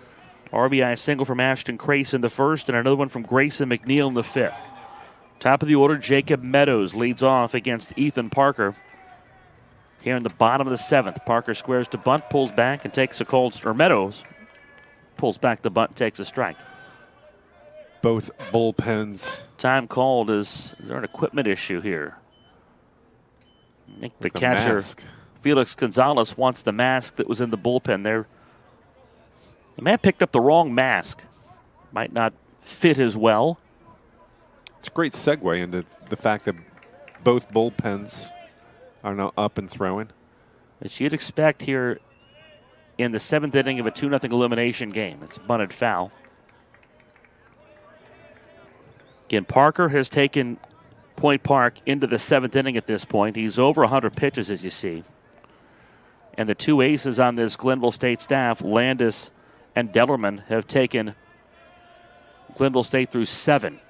RBI single from Ashton Crace in the first and another one from Grayson McNeil in the 5th. Top of the order, Jacob Meadows leads off against Ethan Parker. Here in the bottom of the 7th, Parker squares to bunt, pulls back, and takes a cold, or Meadows pulls back the bunt, takes a strike. Both bullpens. Time called. Is there an equipment issue here? I think the catcher, Felix Gonzalez, wants the mask that was in the bullpen there. The man picked up the wrong mask. Might not fit as well. It's a great segue into the fact that both bullpens are now up and throwing. As you'd expect here in the 7th inning of a 2-0 elimination game. It's bunted foul. Again, Parker has taken Point Park into the 7th inning at this point. He's over 100 pitches, as you see. And the 2 aces on this Glenville State staff, Landis and Dellerman, have taken Glenville State through 7.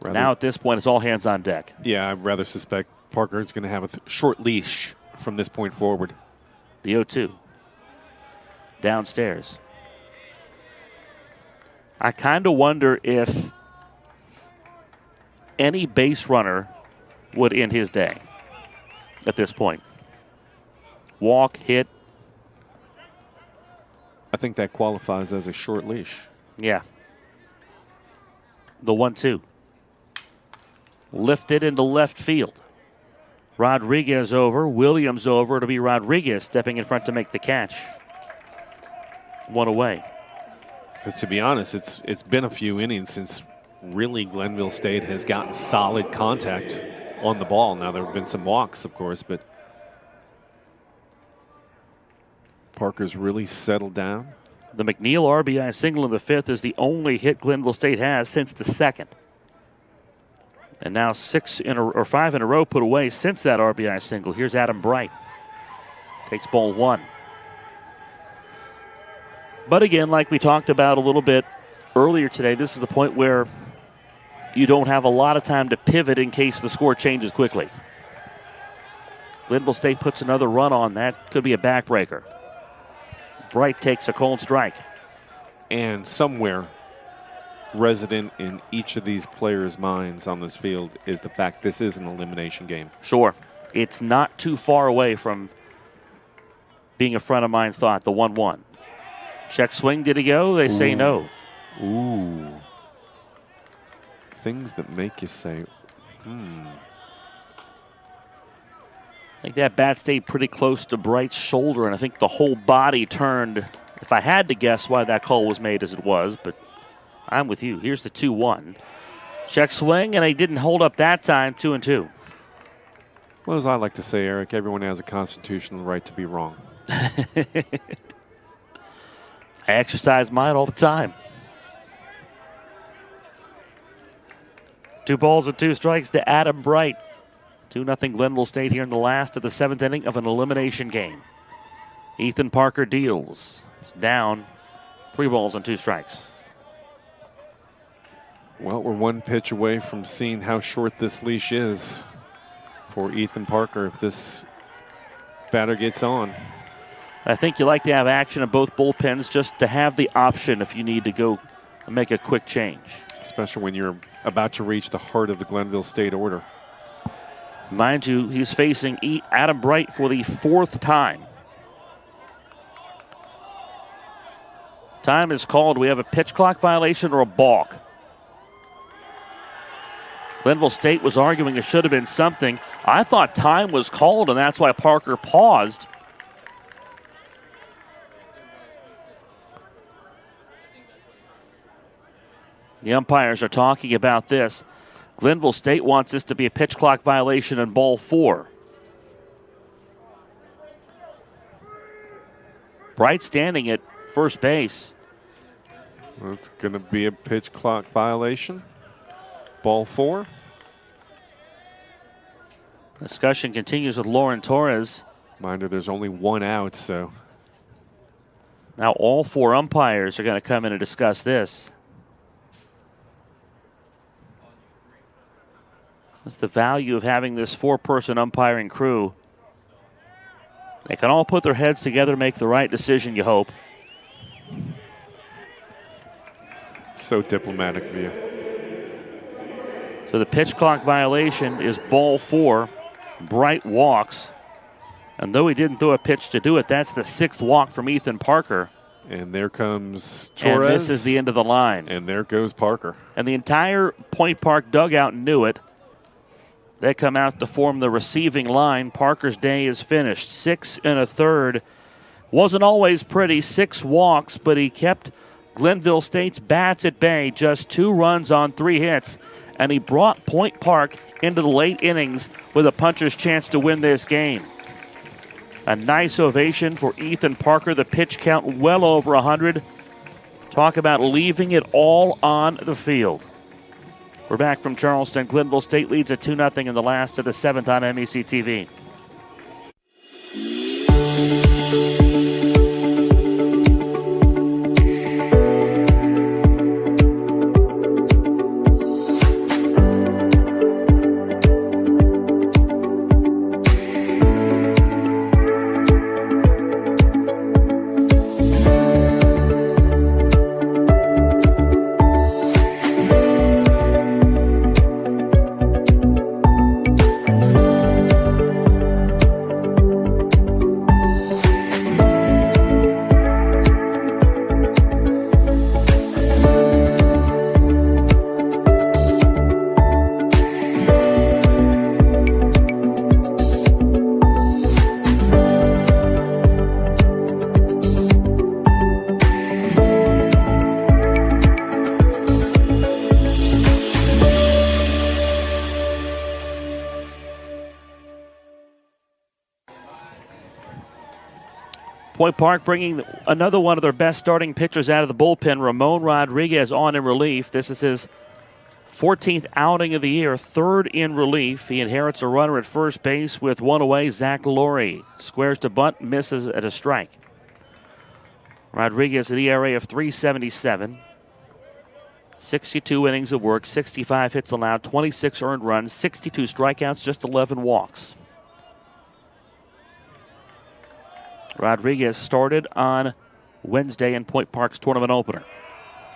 Now at this point, it's all hands on deck. Yeah, I rather suspect Parker is going to have a short leash from this point forward. The 0-2. Downstairs. I kind of wonder if any base runner would end his day at this point. Walk, hit. I think that qualifies as a short leash. Yeah. The 1-2. Lifted into left field. Rodriguez over. Williams over. It'll be Rodriguez stepping in front to make the catch. 1 away. Because to be honest, it's been a few innings since really Glenville State has gotten solid contact on the ball. Now there have been some walks, of course, but Parker's really settled down. The McNeil RBI single in the 5th is the only hit Glenville State has since the 2nd. And now 5 in a row put away since that RBI single. Here's Adam Bright. Takes ball 1. But again, like we talked about a little bit earlier today, this is the point where you don't have a lot of time to pivot in case the score changes quickly. Glenville State puts another run on. That could be a backbreaker. Bright takes a cold strike. And somewhere resident in each of these players' minds on this field is the fact this is an elimination game. Sure. It's not too far away from being a friend of mine thought, the 1-1. Check swing, did he go? They say no. Ooh. Things that make you say, I think that bat stayed pretty close to Bright's shoulder, and I think the whole body turned. If I had to guess why that call was made as it was, but I'm with you. Here's the 2-1. Check swing, and he didn't hold up that time, 2-2. Well, as I like to say, Eric, everyone has a constitutional right to be wrong. I exercise mine all the time. 2 balls and 2 strikes to Adam Bright. 2-0 Glenville State here in the last of the 7th inning of an elimination game. Ethan Parker deals. It's down 3 balls and 2 strikes. Well, we're 1 pitch away from seeing how short this leash is for Ethan Parker if this batter gets on. I think you like to have action in both bullpens just to have the option if you need to go and make a quick change. Especially when you're about to reach the heart of the Glenville State order. Mind you, he's facing Adam Bright for the 4th time. Time is called. We have a pitch clock violation or a balk. Glenville State was arguing it should have been something. I thought time was called, and that's why Parker paused. The umpires are talking about this. Glenville State wants this to be a pitch clock violation in ball 4. Bright standing at first base. Well, it's going to be a pitch clock violation. Ball 4. Discussion continues with Lauren Torres. Mind you, there's only 1 out, so. Now all 4 umpires are going to come in and discuss this. That's the value of having this 4-person umpiring crew. They can all put their heads together, make the right decision, you hope. So diplomatic of you. So the pitch clock violation is ball 4. Bright walks. And though he didn't throw a pitch to do it, that's the 6th walk from Ethan Parker. And there comes Torres. And this is the end of the line. And there goes Parker. And the entire Point Park dugout knew it. They come out to form the receiving line. Parker's day is finished. 6 1/3. Wasn't always pretty. 6 walks, but he kept Glenville State's bats at bay. Just 2 runs on 3 hits. And he brought Point Park into the late innings with a puncher's chance to win this game. A nice ovation for Ethan Parker. The pitch count well over 100. Talk about leaving it all on the field. We're back from Charleston. Glenville State leads at 2-0 in the last of the 7th on MEC TV. Point Park bringing another one of their best starting pitchers out of the bullpen, Ramon Rodriguez, on in relief. This is his 14th outing of the year, 3rd in relief. He inherits a runner at first base with 1 away. Zach Laurie squares to bunt, misses at a strike. Rodriguez, an ERA of 3.77. 62 innings of work, 65 hits allowed, 26 earned runs, 62 strikeouts, just 11 walks. Rodriguez started on Wednesday in Point Park's tournament opener.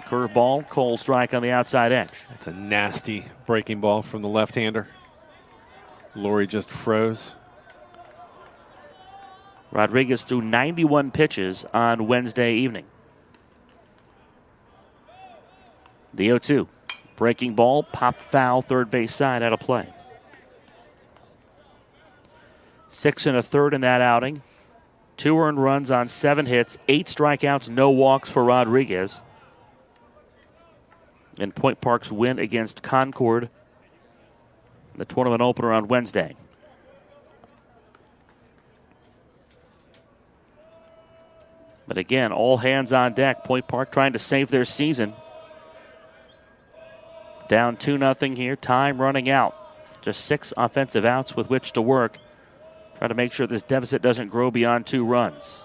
Curveball, cold strike on the outside edge. That's a nasty breaking ball from the left-hander. Laurie just froze. Rodriguez threw 91 pitches on Wednesday evening. The 0-2. Breaking ball, popped foul, third base side, out of play. 6 1/3 in that outing. 2 earned runs on 7 hits, 8 strikeouts, no walks for Rodriguez. In Point Park's win against Concord, the tournament opener on Wednesday. But again, all hands on deck. Point Park trying to save their season. Down 2-0 here. Time running out. Just 6 offensive outs with which to work. Try to make sure this deficit doesn't grow beyond 2 runs.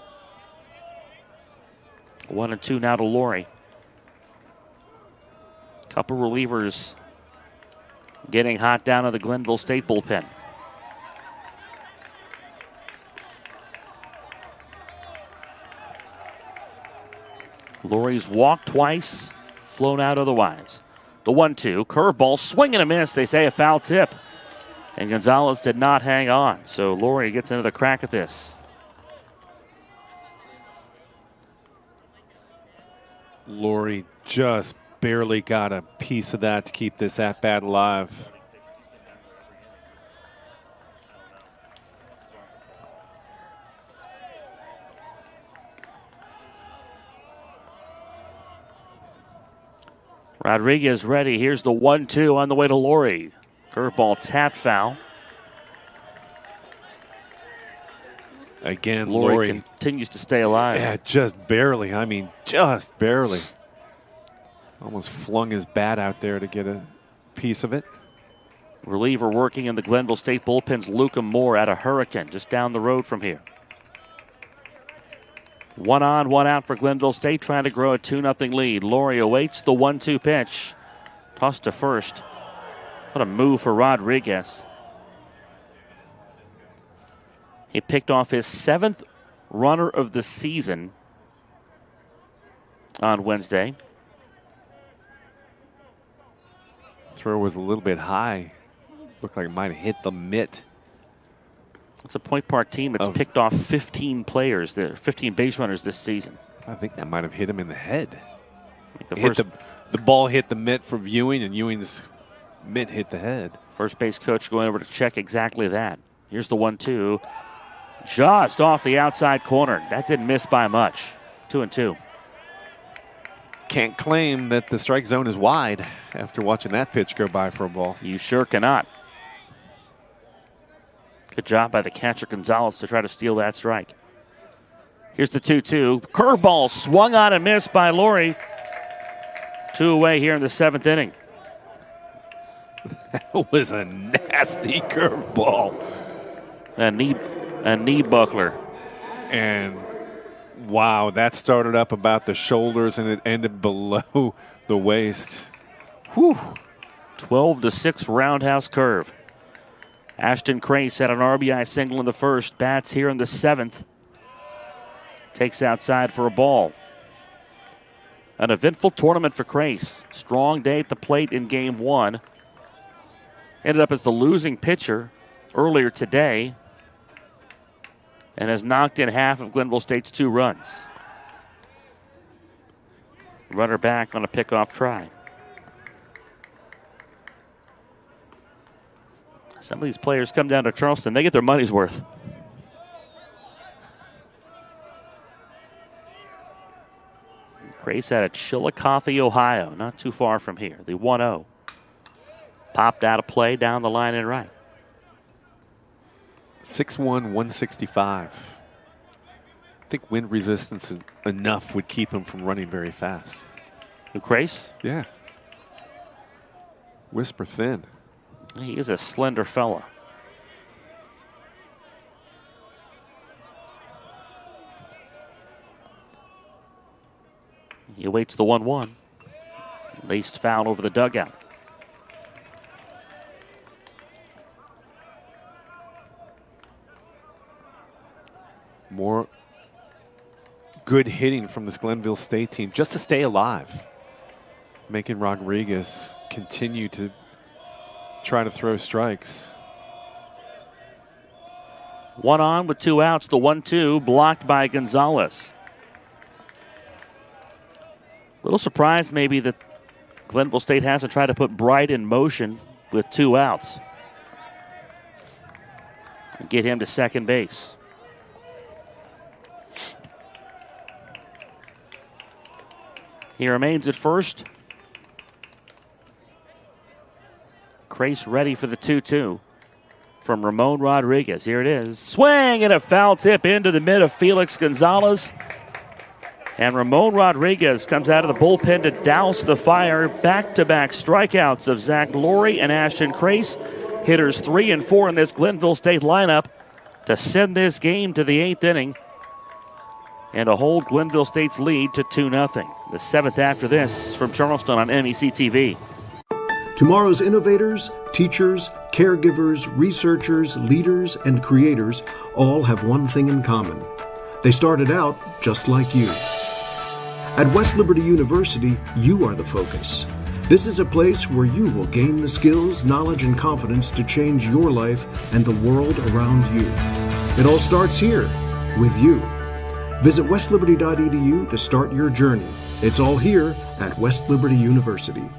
1-2 now to Laurie. Couple relievers getting hot down in the Glenville State bullpen. Laurie's walked twice, flown out otherwise. The 1-2, curveball, swing and a miss. They say a foul tip. And Gonzalez did not hang on, so Laurie gets another crack at this. Laurie just barely got a piece of that to keep this at-bat alive. Rodriguez ready. Here's the 1-2 on the way to Laurie. Curveball tapped foul. Again, Laurie continues to stay alive. Yeah, just barely. I mean, just barely. Almost flung his bat out there to get a piece of it. Reliever working in the Glenville State bullpen's Luca Moore at a Hurricane just down the road from here. 1 on, 1 out for Glenville State, trying to grow a 2-0 lead. Laurie awaits the 1-2 pitch. Tossed to first. What a move for Rodriguez. He picked off his 7th runner of the season on Wednesday. Throw was a little bit high. Looked like it might have hit the mitt. It's a Point Park team that's picked off 15 players, 15 base runners this season. I think that might have hit him in the head. The ball hit the mitt for Ewing, and Ewing's mitt hit the head. First base coach going over to check exactly that. Here's the 1-2. Just off the outside corner. That didn't miss by much. 2-2. Can't claim that the strike zone is wide after watching that pitch go by for a ball. You sure cannot. Good job by the catcher Gonzalez to try to steal that strike. Here's the 2-2. Curveball swung on and missed by Laurie. 2 away here in the 7th inning. That was a nasty curveball. A knee buckler. And wow, that started up about the shoulders and it ended below the waist. Whew. 12-6 roundhouse curve. Ashton Crace had an RBI single in the first. Bats here in the 7th. Takes outside for a ball. An eventful tournament for Crace. Strong day at the plate in Game 1. Ended up as the losing pitcher earlier today. And has knocked in half of Glenville State's 2 runs. Runner back on a pickoff try. Some of these players come down to Charleston, they get their money's worth. Grace out of Chillicothe, Ohio, not too far from here. The 1-0. Popped out of play down the line and right. 6'1", 165. I think wind resistance enough would keep him from running very fast. Grace? Yeah. Whisper thin. He is a slender fella. He awaits the 1-1. Laced foul over the dugout. More good hitting from this Glenville State team just to stay alive. Making Rodriguez continue to try to throw strikes. 1 on with 2 outs. The 1-2 blocked by Gonzalez. A little surprised maybe that Glenville State hasn't tried to put Bright in motion with 2 outs. and get him to second base. He remains at first. Crace ready for the 2-2 from Ramon Rodriguez. Here it is. Swing and a foul tip into the mid of Felix Gonzalez. And Ramon Rodriguez comes out of the bullpen to douse the fire. Back-to-back strikeouts of Zach Laurie and Ashton Crace. Hitters 3 and 4 in this Glenville State lineup to send this game to the 8th inning and to hold Glenville State's lead to 2-0. The 7th after this from Charleston on MEC TV. Tomorrow's innovators, teachers, caregivers, researchers, leaders, and creators all have one thing in common. They started out just like you. At West Liberty University, you are the focus. This is a place where you will gain the skills, knowledge, and confidence to change your life and the world around you. It all starts here, with you. Visit westliberty.edu to start your journey. It's all here at West Liberty University.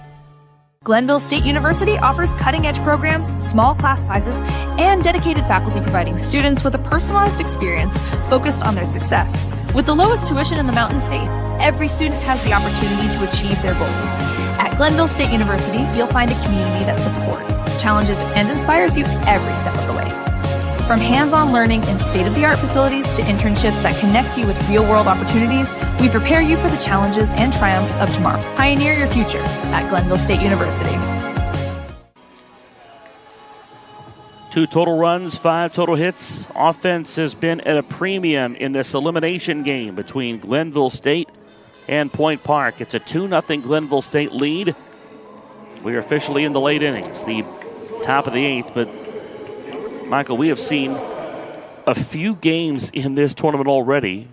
Glenville State University offers cutting-edge programs, small class sizes, and dedicated faculty providing students with a personalized experience focused on their success. With the lowest tuition in the Mountain State, every student has the opportunity to achieve their goals. At Glenville State University, you'll find a community that supports, challenges, and inspires you every step of the way. From hands-on learning in state-of-the-art facilities to internships that connect you with real-world opportunities, we prepare you for the challenges and triumphs of tomorrow. Pioneer your future at Glenville State University. 2 total runs, 5 total hits. Offense has been at a premium in this elimination game between Glenville State and Point Park. It's a 2-0 Glenville State lead. We are officially in the late innings, the top of the 8th, but Michael, we have seen a few games in this tournament already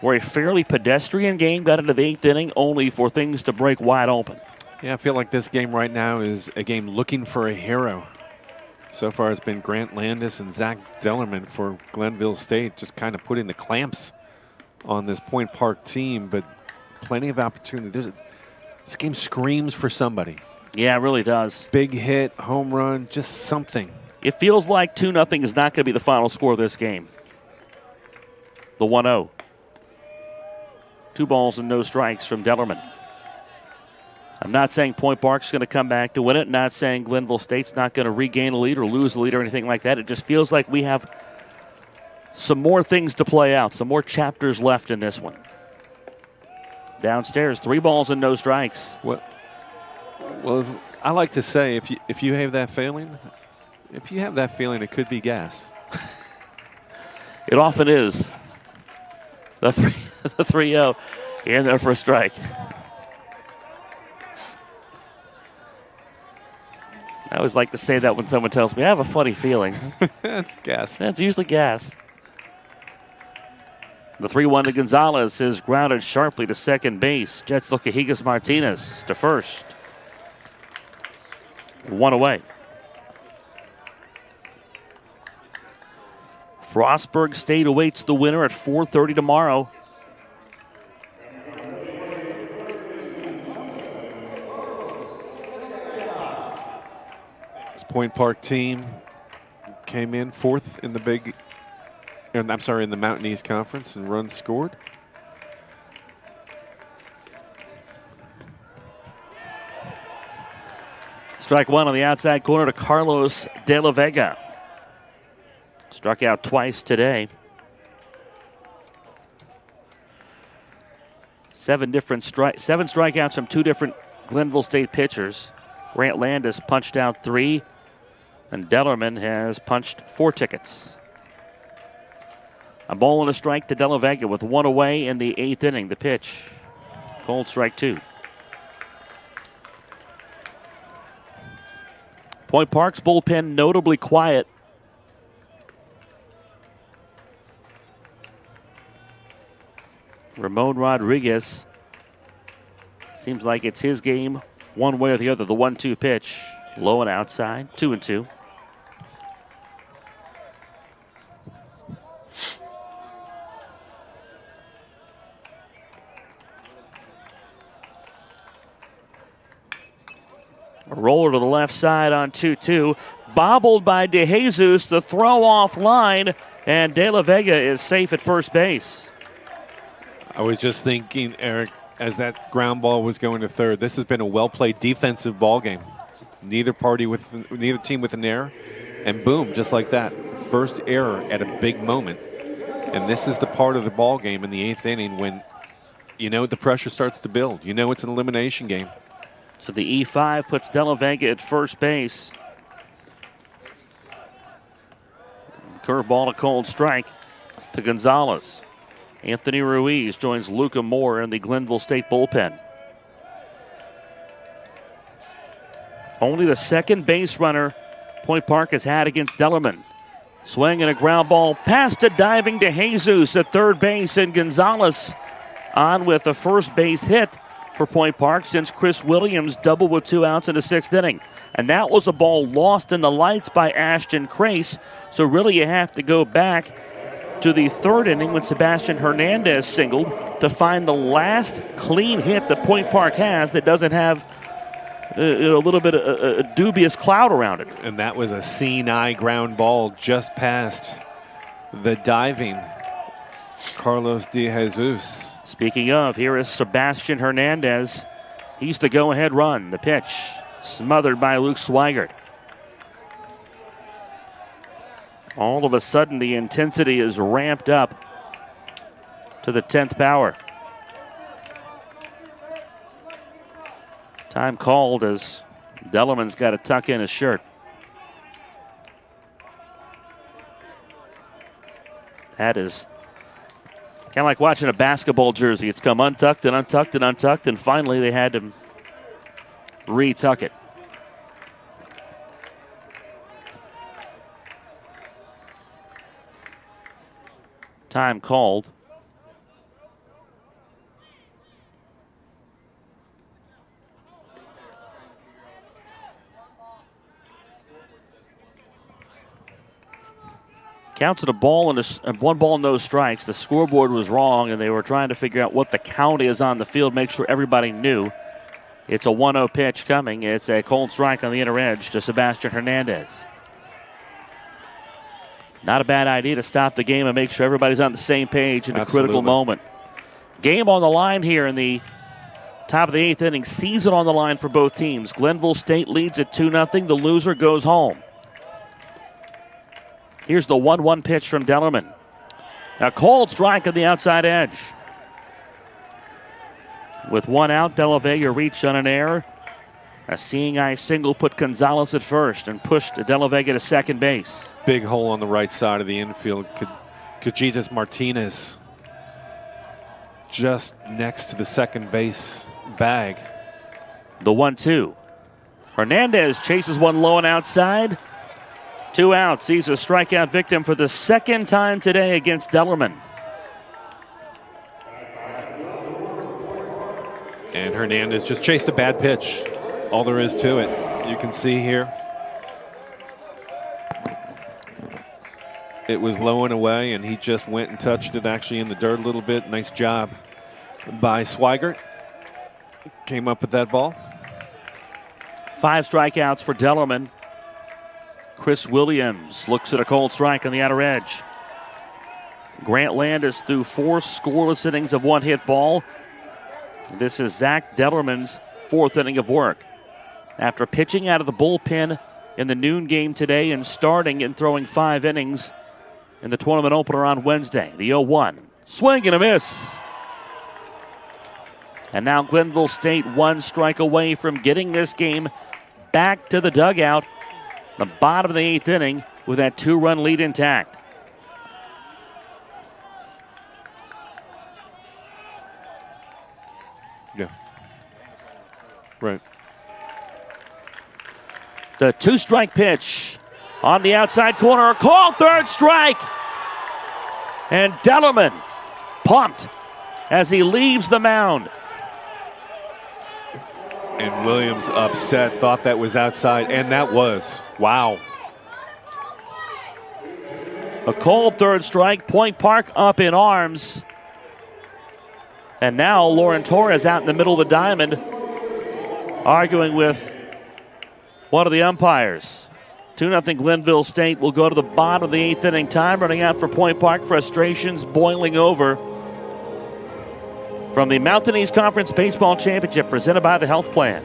where a fairly pedestrian game got into the 8th inning only for things to break wide open. Yeah, I feel like this game right now is a game looking for a hero. So far it's been Grant Landis and Zach Dellerman for Glenville State, just kind of putting the clamps on this Point Park team, but plenty of opportunity. This game screams for somebody. Yeah, it really does. Big hit, home run, just something. It feels like 2-0 is not going to be the final score of this game. The 1-0. 2 balls and no strikes from Dellerman. I'm not saying Point Park's going to come back to win it. Not saying Glenville State's not going to regain a lead or lose a lead or anything like that. It just feels like we have some more things to play out, some more chapters left in this one. Downstairs, 3 balls and no strikes. Well, I like to say, if you have that feeling, it could be gas. It often is. The 3-0 in there for a strike. I always like to say that when someone tells me, I have a funny feeling. That's gas. That's usually gas. The 3-1 to Gonzalez is grounded sharply to second base. Jets look at Higas Martinez to first. 1 away. Frostburg State awaits the winner at 4:30 tomorrow. This Point Park team came in 4th in the Mountain East Conference in runs scored. Strike 1 on the outside corner to Carlos De La Vega. Struck out twice today. 7 strikeouts from 2 different Glenville State pitchers. Grant Landis punched out 3, and Dellerman has punched 4 tickets. A ball and a strike to De La Vega with 1 away in the 8th inning. The pitch. Cold strike 2. Point Park's bullpen notably quiet. Ramon Rodriguez, seems like it's his game one way or the other. The 1-2 pitch, low and outside, 2-2. A roller to the left side on 2-2. Bobbled by DeJesus, the throw off line, and De La Vega is safe at first base. I was just thinking, Eric, as that ground ball was going to third, this has been a well-played defensive ball game. Neither team with an error, and boom, just like that, first error at a big moment. And this is the part of the ball game in the 8th inning when the pressure starts to build. It's an elimination game. So the E5 puts De La Vega at first base. Curveball, a cold strike to Gonzalez. Anthony Ruiz joins Luca Moore in the Glenville State bullpen. Only the second base runner Point Park has had against Dellerman. Swing and a ground ball past a diving DeJesus at third base, and Gonzalez on with a first base hit for Point Park since Chris Williams doubled with 2 outs in the 6th inning. And that was a ball lost in the lights by Ashton Crace. So really you have to go back to the 3rd inning when Sebastian Hernandez singled to find the last clean hit that Point Park has that doesn't have a little bit of a dubious cloud around it. And that was a seeing-eye ground ball just past the diving Carlos DeJesus. Speaking of, here is Sebastian Hernandez. He's the go-ahead run. The pitch smothered by Luke Swigert. All of a sudden, the intensity is ramped up to the 10th power. Time called as Dellerman's got to tuck in his shirt. That is kind of like watching a basketball jersey. It's come untucked and untucked and untucked, and finally they had to retuck it. Time called. Counted a ball and 1 ball, no strikes. The scoreboard was wrong, and they were trying to figure out what the count is on the field, make sure everybody knew. It's a 1-0 pitch coming. It's a cold strike on the inner edge to Sebastian Hernandez. Not a bad idea to stop the game and make sure everybody's on the same page in a critical moment. Game on the line here in the top of the 8th inning. Season on the line for both teams. Glenville State leads at 2-0. The loser goes home. Here's the 1-1 pitch from Dellerman. A cold strike on the outside edge. With 1 out, De La Vega reached on an error. A seeing-eye single put Gonzalez at first and pushed De La Vega to second base. Big hole on the right side of the infield. Cajitas Martinez just next to the second base bag. The 1-2. Hernandez chases one low and outside. 2 outs. He's a strikeout victim for the second time today against Dellerman. And Hernandez just chased a bad pitch. All there is to it. You can see here. It was low and away, and he just went and touched it actually in the dirt a little bit. Nice job by Swigert. Came up with that ball. 5 strikeouts for Dellerman. Chris Williams looks at a cold strike on the outer edge. Grant Landis threw 4 scoreless innings of 1-hit ball. This is Zach Dellerman's 4th inning of work. After pitching out of the bullpen in the noon game today and starting and throwing 5 innings in the tournament opener on Wednesday. The 0-1. Swing and a miss. And now Glenville State 1 strike away from getting this game back to the dugout. The bottom of the 8th inning with that 2-run lead intact. Yeah. Right. The 2-strike pitch on the outside corner. A call, 3rd strike. And Dellerman pumped as he leaves the mound. And Williams upset, thought that was outside, and that was. Wow. A cold 3rd strike. Point Park up in arms. And now Lauren Torres out in the middle of the diamond, arguing with one of the umpires. 2-0 Glenville State will go to the bottom of the 8th inning. Time running out for Point Park. Frustrations boiling over. From the Mountain East Conference Baseball Championship presented by the Health Plan.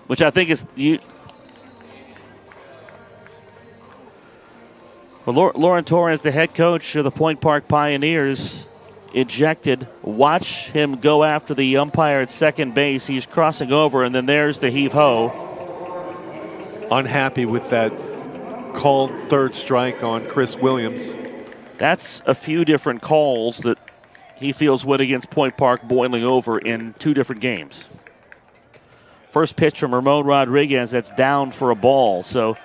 Which I think is Lauren Torres, the head coach of the Point Park Pioneers, ejected. Watch him go after the umpire at second base. He's crossing over, and then there's the heave-ho. Unhappy with that called third strike on Chris Williams. That's a few different calls that he feels went against Point Park boiling over in 2 different games. First pitch from Ramon Rodriguez, that's down for a ball. So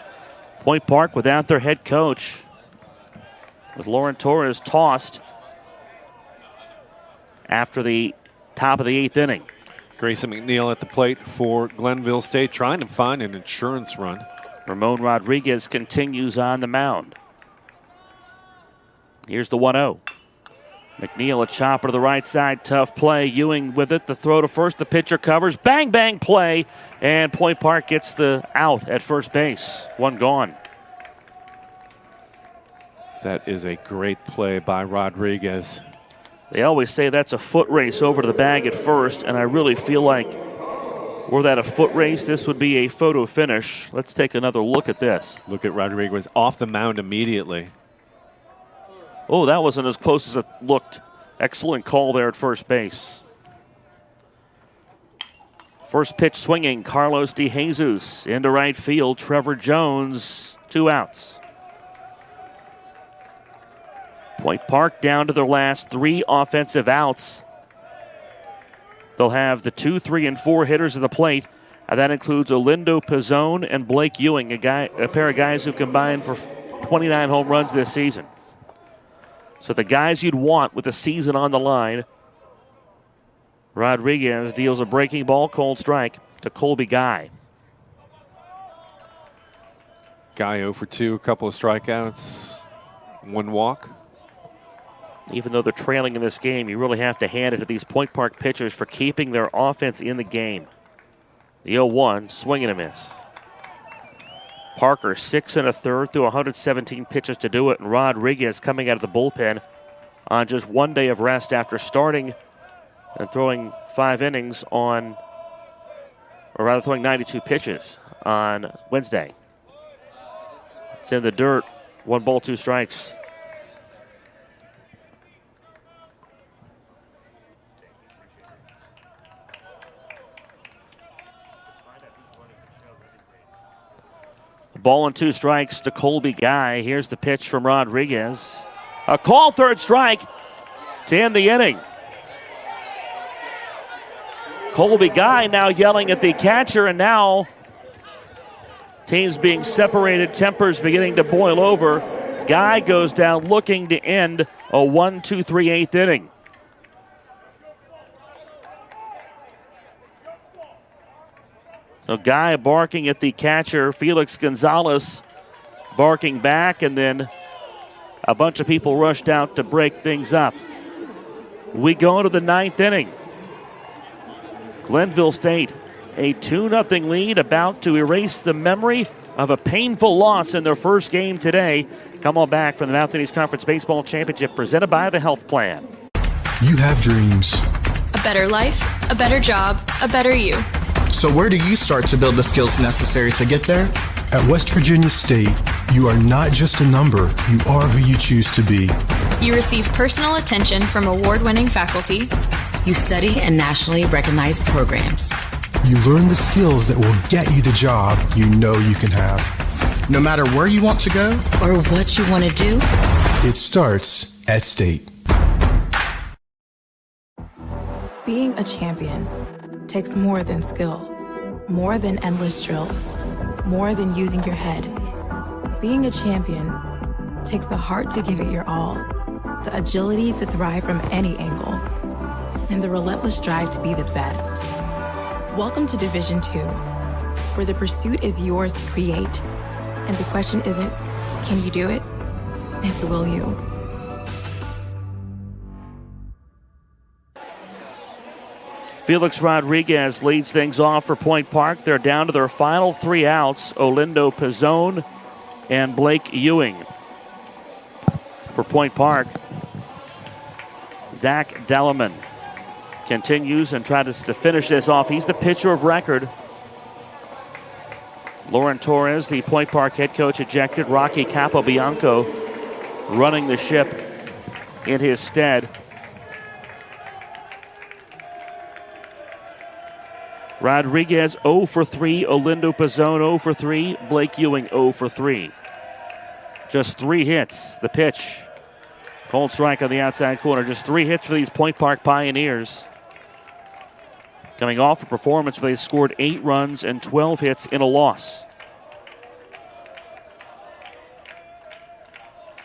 Point Park without their head coach, with Lauren Torres tossed after the top of the 8th inning. Grayson McNeil at the plate for Glenville State, trying to find an insurance run. Ramon Rodriguez continues on the mound. Here's the 1-0. McNeil, a chopper to the right side, tough play. Ewing with it, the throw to first, the pitcher covers, bang, bang play, and Point Park gets the out at first base. One gone. That is a great play by Rodriguez. They always say that's a foot race over to the bag at first, and I really feel like were that a foot race, this would be a photo finish. Let's take another look at this. Look at Rodriguez off the mound immediately. Oh, that wasn't as close as it looked. Excellent call there at first base. First pitch swinging, Carlos DeJesus into right field. Trevor Jones, 2 outs. Point Park down to their last 3 offensive outs. They'll have the 2, 3, and 4 hitters at the plate, and that includes Olindo Pizzone and Blake Ewing, a pair of guys who've combined for 29 home runs this season. So the guys you'd want with the season on the line. Rodriguez deals a breaking ball, cold strike to Colby Guy. Guy 0 for 2, a couple of strikeouts, 1 walk. Even though they're trailing in this game, you really have to hand it to these Point Park pitchers for keeping their offense in the game. The 0-1, swing and a miss. Parker, 6 1/3 through 117 pitches to do it, and Rodriguez coming out of the bullpen on just 1 day of rest after starting and throwing 5 innings on, or rather throwing 92 pitches on Wednesday. It's in the dirt, 1 ball, 2 strikes. Ball and 2 strikes to Colby Guy. Here's the pitch from Rodriguez. A call, third strike to end the inning. Colby Guy now yelling at the catcher, and now teams being separated, tempers beginning to boil over. Guy goes down looking to end a 1-2-3 8th inning. So Guy barking at the catcher, Felix Gonzalez barking back, and then a bunch of people rushed out to break things up. We go to the 9th inning. Glenville State, a 2-0 lead, about to erase the memory of a painful loss in their first game today. Come on back from the Mountain East Conference Baseball Championship presented by the Health Plan. You have dreams. A better life, a better job, a better you. So where do you start to build the skills necessary to get there? At West Virginia State, you are not just a number, you are who you choose to be. You receive personal attention from award-winning faculty. You study in nationally recognized programs. You learn the skills that will get you the job you know you can have. No matter where you want to go or what you want to do, it starts at State. Being a champion takes more than skill, more than endless drills, more than using your head. Being a champion takes the heart to give it your all, the agility to thrive from any angle, and the relentless drive to be the best. Welcome to Division II, where the pursuit is yours to create, and the question isn't, can you do it? It's will you? Felix Rodriguez leads things off for Point Park. They're down to their final 3 outs, Olindo Pizzone and Blake Ewing. For Point Park, Zach Dellerman continues and tries to finish this off. He's the pitcher of record. Lauren Torres, the Point Park head coach, ejected. Rocky Capobianco running the ship in his stead. Rodriguez 0 for 3, Olindo Pizzone 0 for 3, Blake Ewing 0 for 3. Just 3 hits. The pitch. Cold strike on the outside corner. Just 3 hits for these Point Park Pioneers. Coming off a performance where they scored 8 runs and 12 hits in a loss.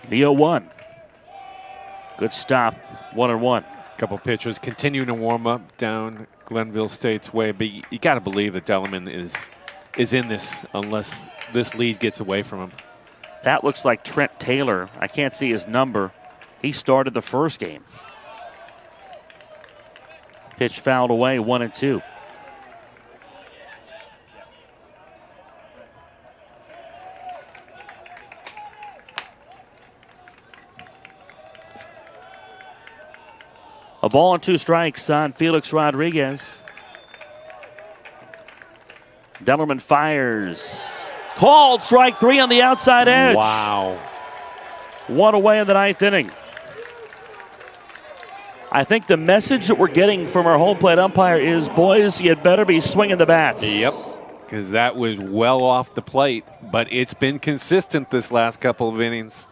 The 0-1. Good stop. 1-1. Couple pitchers continuing to warm up down Glenville State's way, but you got to believe that Dellerman is in this unless this lead gets away from him. That looks like Trent Taylor. I can't see his number. He started the first game. Pitch fouled away, 1-2. A ball and 2 strikes on Felix Rodriguez. Dellerman fires. Called strike 3 on the outside edge. Wow. 1 away in the 9th inning. I think the message that we're getting from our home plate umpire is, boys, you'd better be swinging the bats. Yep, because that was well off the plate, but it's been consistent this last couple of innings.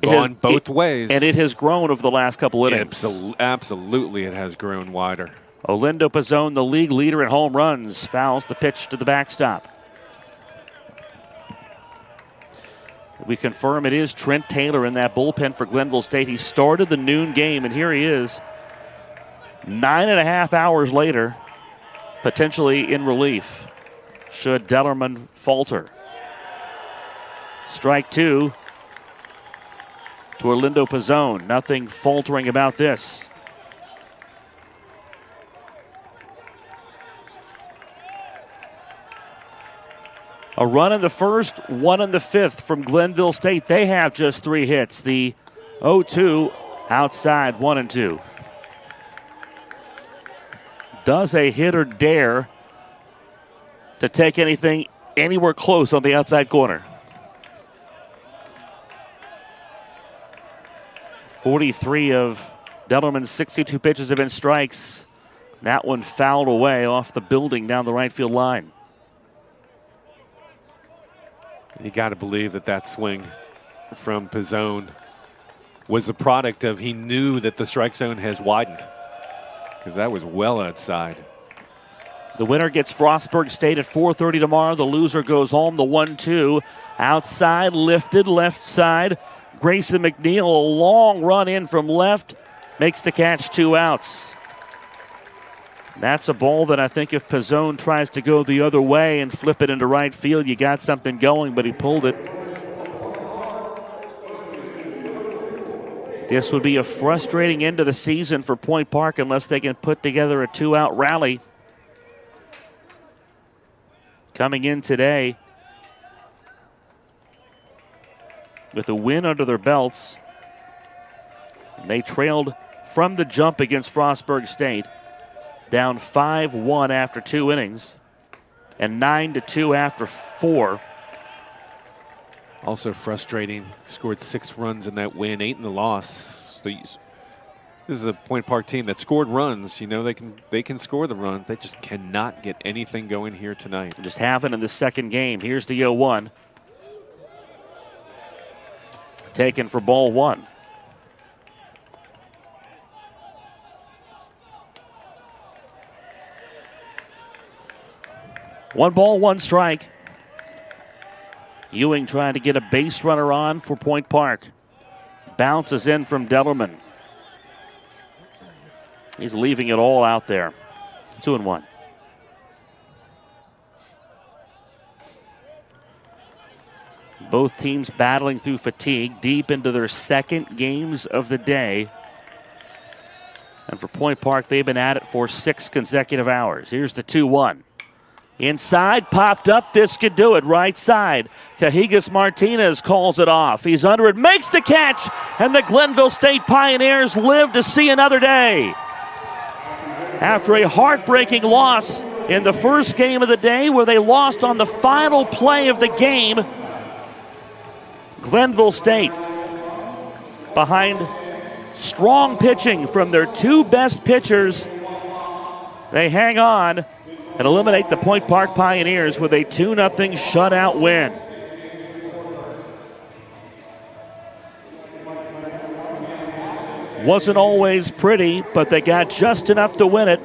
Gone both ways. And it has grown over the last couple innings. Absolutely, it has grown wider. Olindo Pizzone, the league leader in home runs, fouls the pitch to the backstop. We confirm it is Trent Taylor in that bullpen for Glenville State. He started the noon game, and here he is 9.5 hours later, potentially in relief, should Dellerman falter. Strike 2 to Olindo Pizzone. Nothing faltering about this. A run in the first, 1 in the 5th from Glenville State. They have just 3 hits. The 0-2 outside, 1-2. Does a hitter dare to take anything anywhere close on the outside corner? 43 of Dellerman's 62 pitches have been strikes. That one fouled away off the building down the right field line. You got to believe that swing from Pizzone was the product of he knew that the strike zone has widened, because that was well outside. The winner gets Frostburg State at 4:30 tomorrow. The loser goes home. The 1-2 outside, lifted left side. Grayson McNeil, a long run in from left, makes the catch, 2 outs. That's a ball that I think if Pizzone tries to go the other way and flip it into right field, you got something going, but he pulled it. This would be a frustrating end of the season for Point Park unless they can put together a 2-out rally. Coming in today with a win under their belts. They trailed from the jump against Frostburg State, down 5-1 after 2 innings. and 9-2 after 4. Also frustrating. Scored 6 runs in that win, 8 in the loss. So this is a Point Park team that scored runs. You know, they can score the run. They just cannot get anything going here tonight. Just happened in the second game. Here's the 0-1. Taken for ball 1. One ball, one strike. Ewing trying to get a base runner on for Point Park. Bounces in from Dellerman. He's leaving it all out there. 2-1. Both teams battling through fatigue deep into their second games of the day. And for Point Park, they've been at it for 6 consecutive hours. Here's the 2-1. Inside, popped up. This could do it. Right side. Cajigas Martinez calls it off. He's under it, makes the catch, and the Glenville State Pioneers live to see another day. After a heartbreaking loss in the first game of the day where they lost on the final play of the game, Glenville State, behind strong pitching from their 2 best pitchers, they hang on and eliminate the Point Park Pioneers with a 2-0 shutout win. Wasn't always pretty, but they got just enough to win it.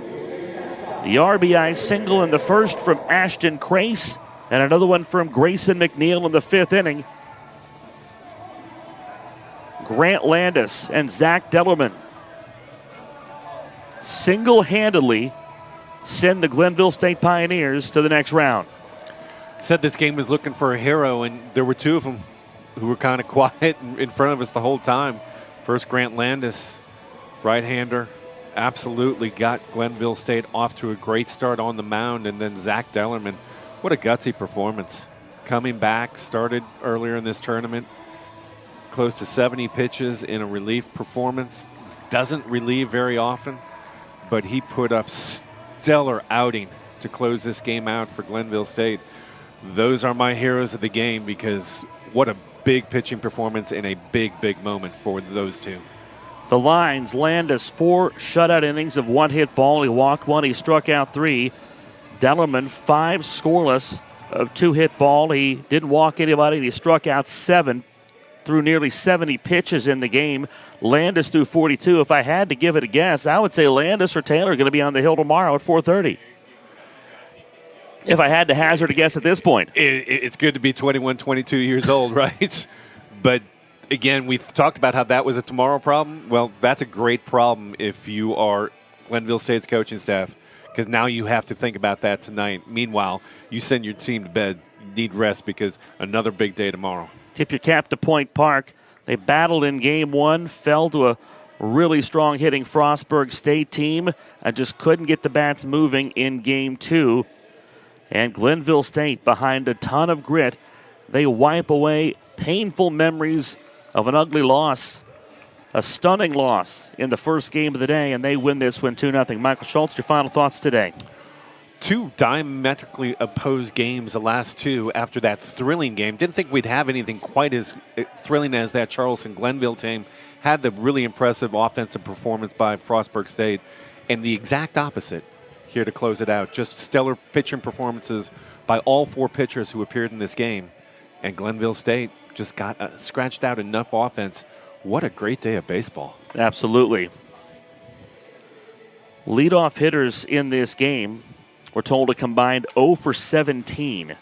The RBI single in the first from Ashton Crace, and another one from Grayson McNeil in the 5th inning. Grant Landis and Zach Dellerman single-handedly send the Glenville State Pioneers to the next round. Said this game was looking for a hero, and there were 2 of them who were kind of quiet in front of us the whole time. First, Grant Landis, right-hander, absolutely got Glenville State off to a great start on the mound, and then Zach Dellerman, what a gutsy performance. Coming back, started earlier in this tournament, close to 70 pitches in a relief performance. Doesn't relieve very often, but he put up stellar outing to close this game out for Glenville State. Those are my heroes of the game, because what a big pitching performance in a big, big moment for those 2. The lines: Landis 4 shutout innings of 1 hit ball. He walked 1, he struck out 3. Dellerman 5 scoreless of 2 hit ball. He didn't walk anybody, and he struck out 7 through nearly 70 pitches in the game. Landis threw 42. If I had to give it a guess, I would say Landis or Taylor are going to be on the hill tomorrow at 4:30. If I had to hazard a guess at this point. It's good to be 21, 22 years old, right? But again, we've talked about how that was a tomorrow problem. Well, that's a great problem if you are Glenville State's coaching staff, because now you have to think about that tonight. Meanwhile, you send your team to bed. You need rest, because another big day tomorrow. Tip your cap to Point Park. They battled in game 1, fell to a really strong hitting Frostburg State team, and just couldn't get the bats moving in game 2. And Glenville State, behind a ton of grit, they wipe away painful memories of an ugly loss, a stunning loss in the first game of the day, and they win this one 2-0. Michael Schultz, your final thoughts today? 2 diametrically opposed games, the last 2 after that thrilling game. Didn't think we'd have anything quite as thrilling as that Charleston-Glenville team. Had the really impressive offensive performance by Frostburg State, and the exact opposite here to close it out. Just stellar pitching performances by all 4 pitchers who appeared in this game, and Glenville State just got scratched out enough offense. What a great day of baseball. Absolutely. Leadoff hitters in this game, we're told, a combined 0 for 17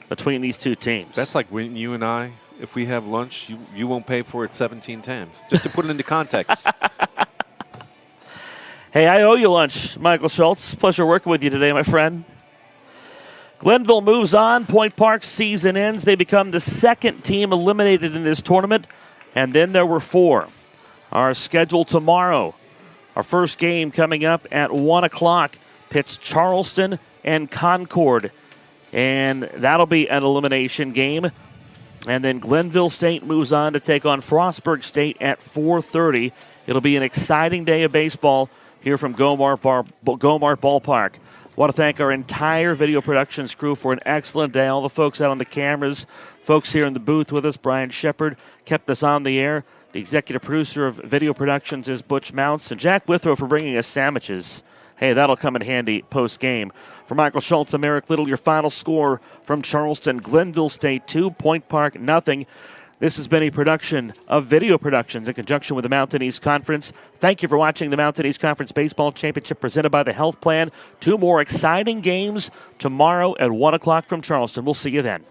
between these 2 teams. That's like when you and I, if we have lunch, you won't pay for it 17 times. Just to put it into context. Hey, I owe you lunch, Michael Schultz. Pleasure working with you today, my friend. Glenville moves on. Point Park's season ends. They become the 2nd team eliminated in this tournament, and then there were 4. Our schedule tomorrow, our first game coming up at 1 o'clock. Pits Charleston and Concord, and that'll be an elimination game. And then Glenville State moves on to take on Frostburg State at 4:30. It'll be an exciting day of baseball here from Gomart Ballpark. Want to thank our entire video productions crew for an excellent day. All the folks out on the cameras, folks here in the booth with us. Brian Shepard kept us on the air. The executive producer of video productions is Butch Mounts. And Jack Withrow for bringing us sandwiches. Hey, that'll come in handy post-game. For Michael Schultz, I'm Eric Little. Your final score from Charleston, Glenville State 2, Point Park 0. This has been a production of Video Productions in conjunction with the Mountain East Conference. Thank you for watching the Mountain East Conference Baseball Championship presented by the Health Plan. 2 more exciting games tomorrow at 1 o'clock from Charleston. We'll see you then.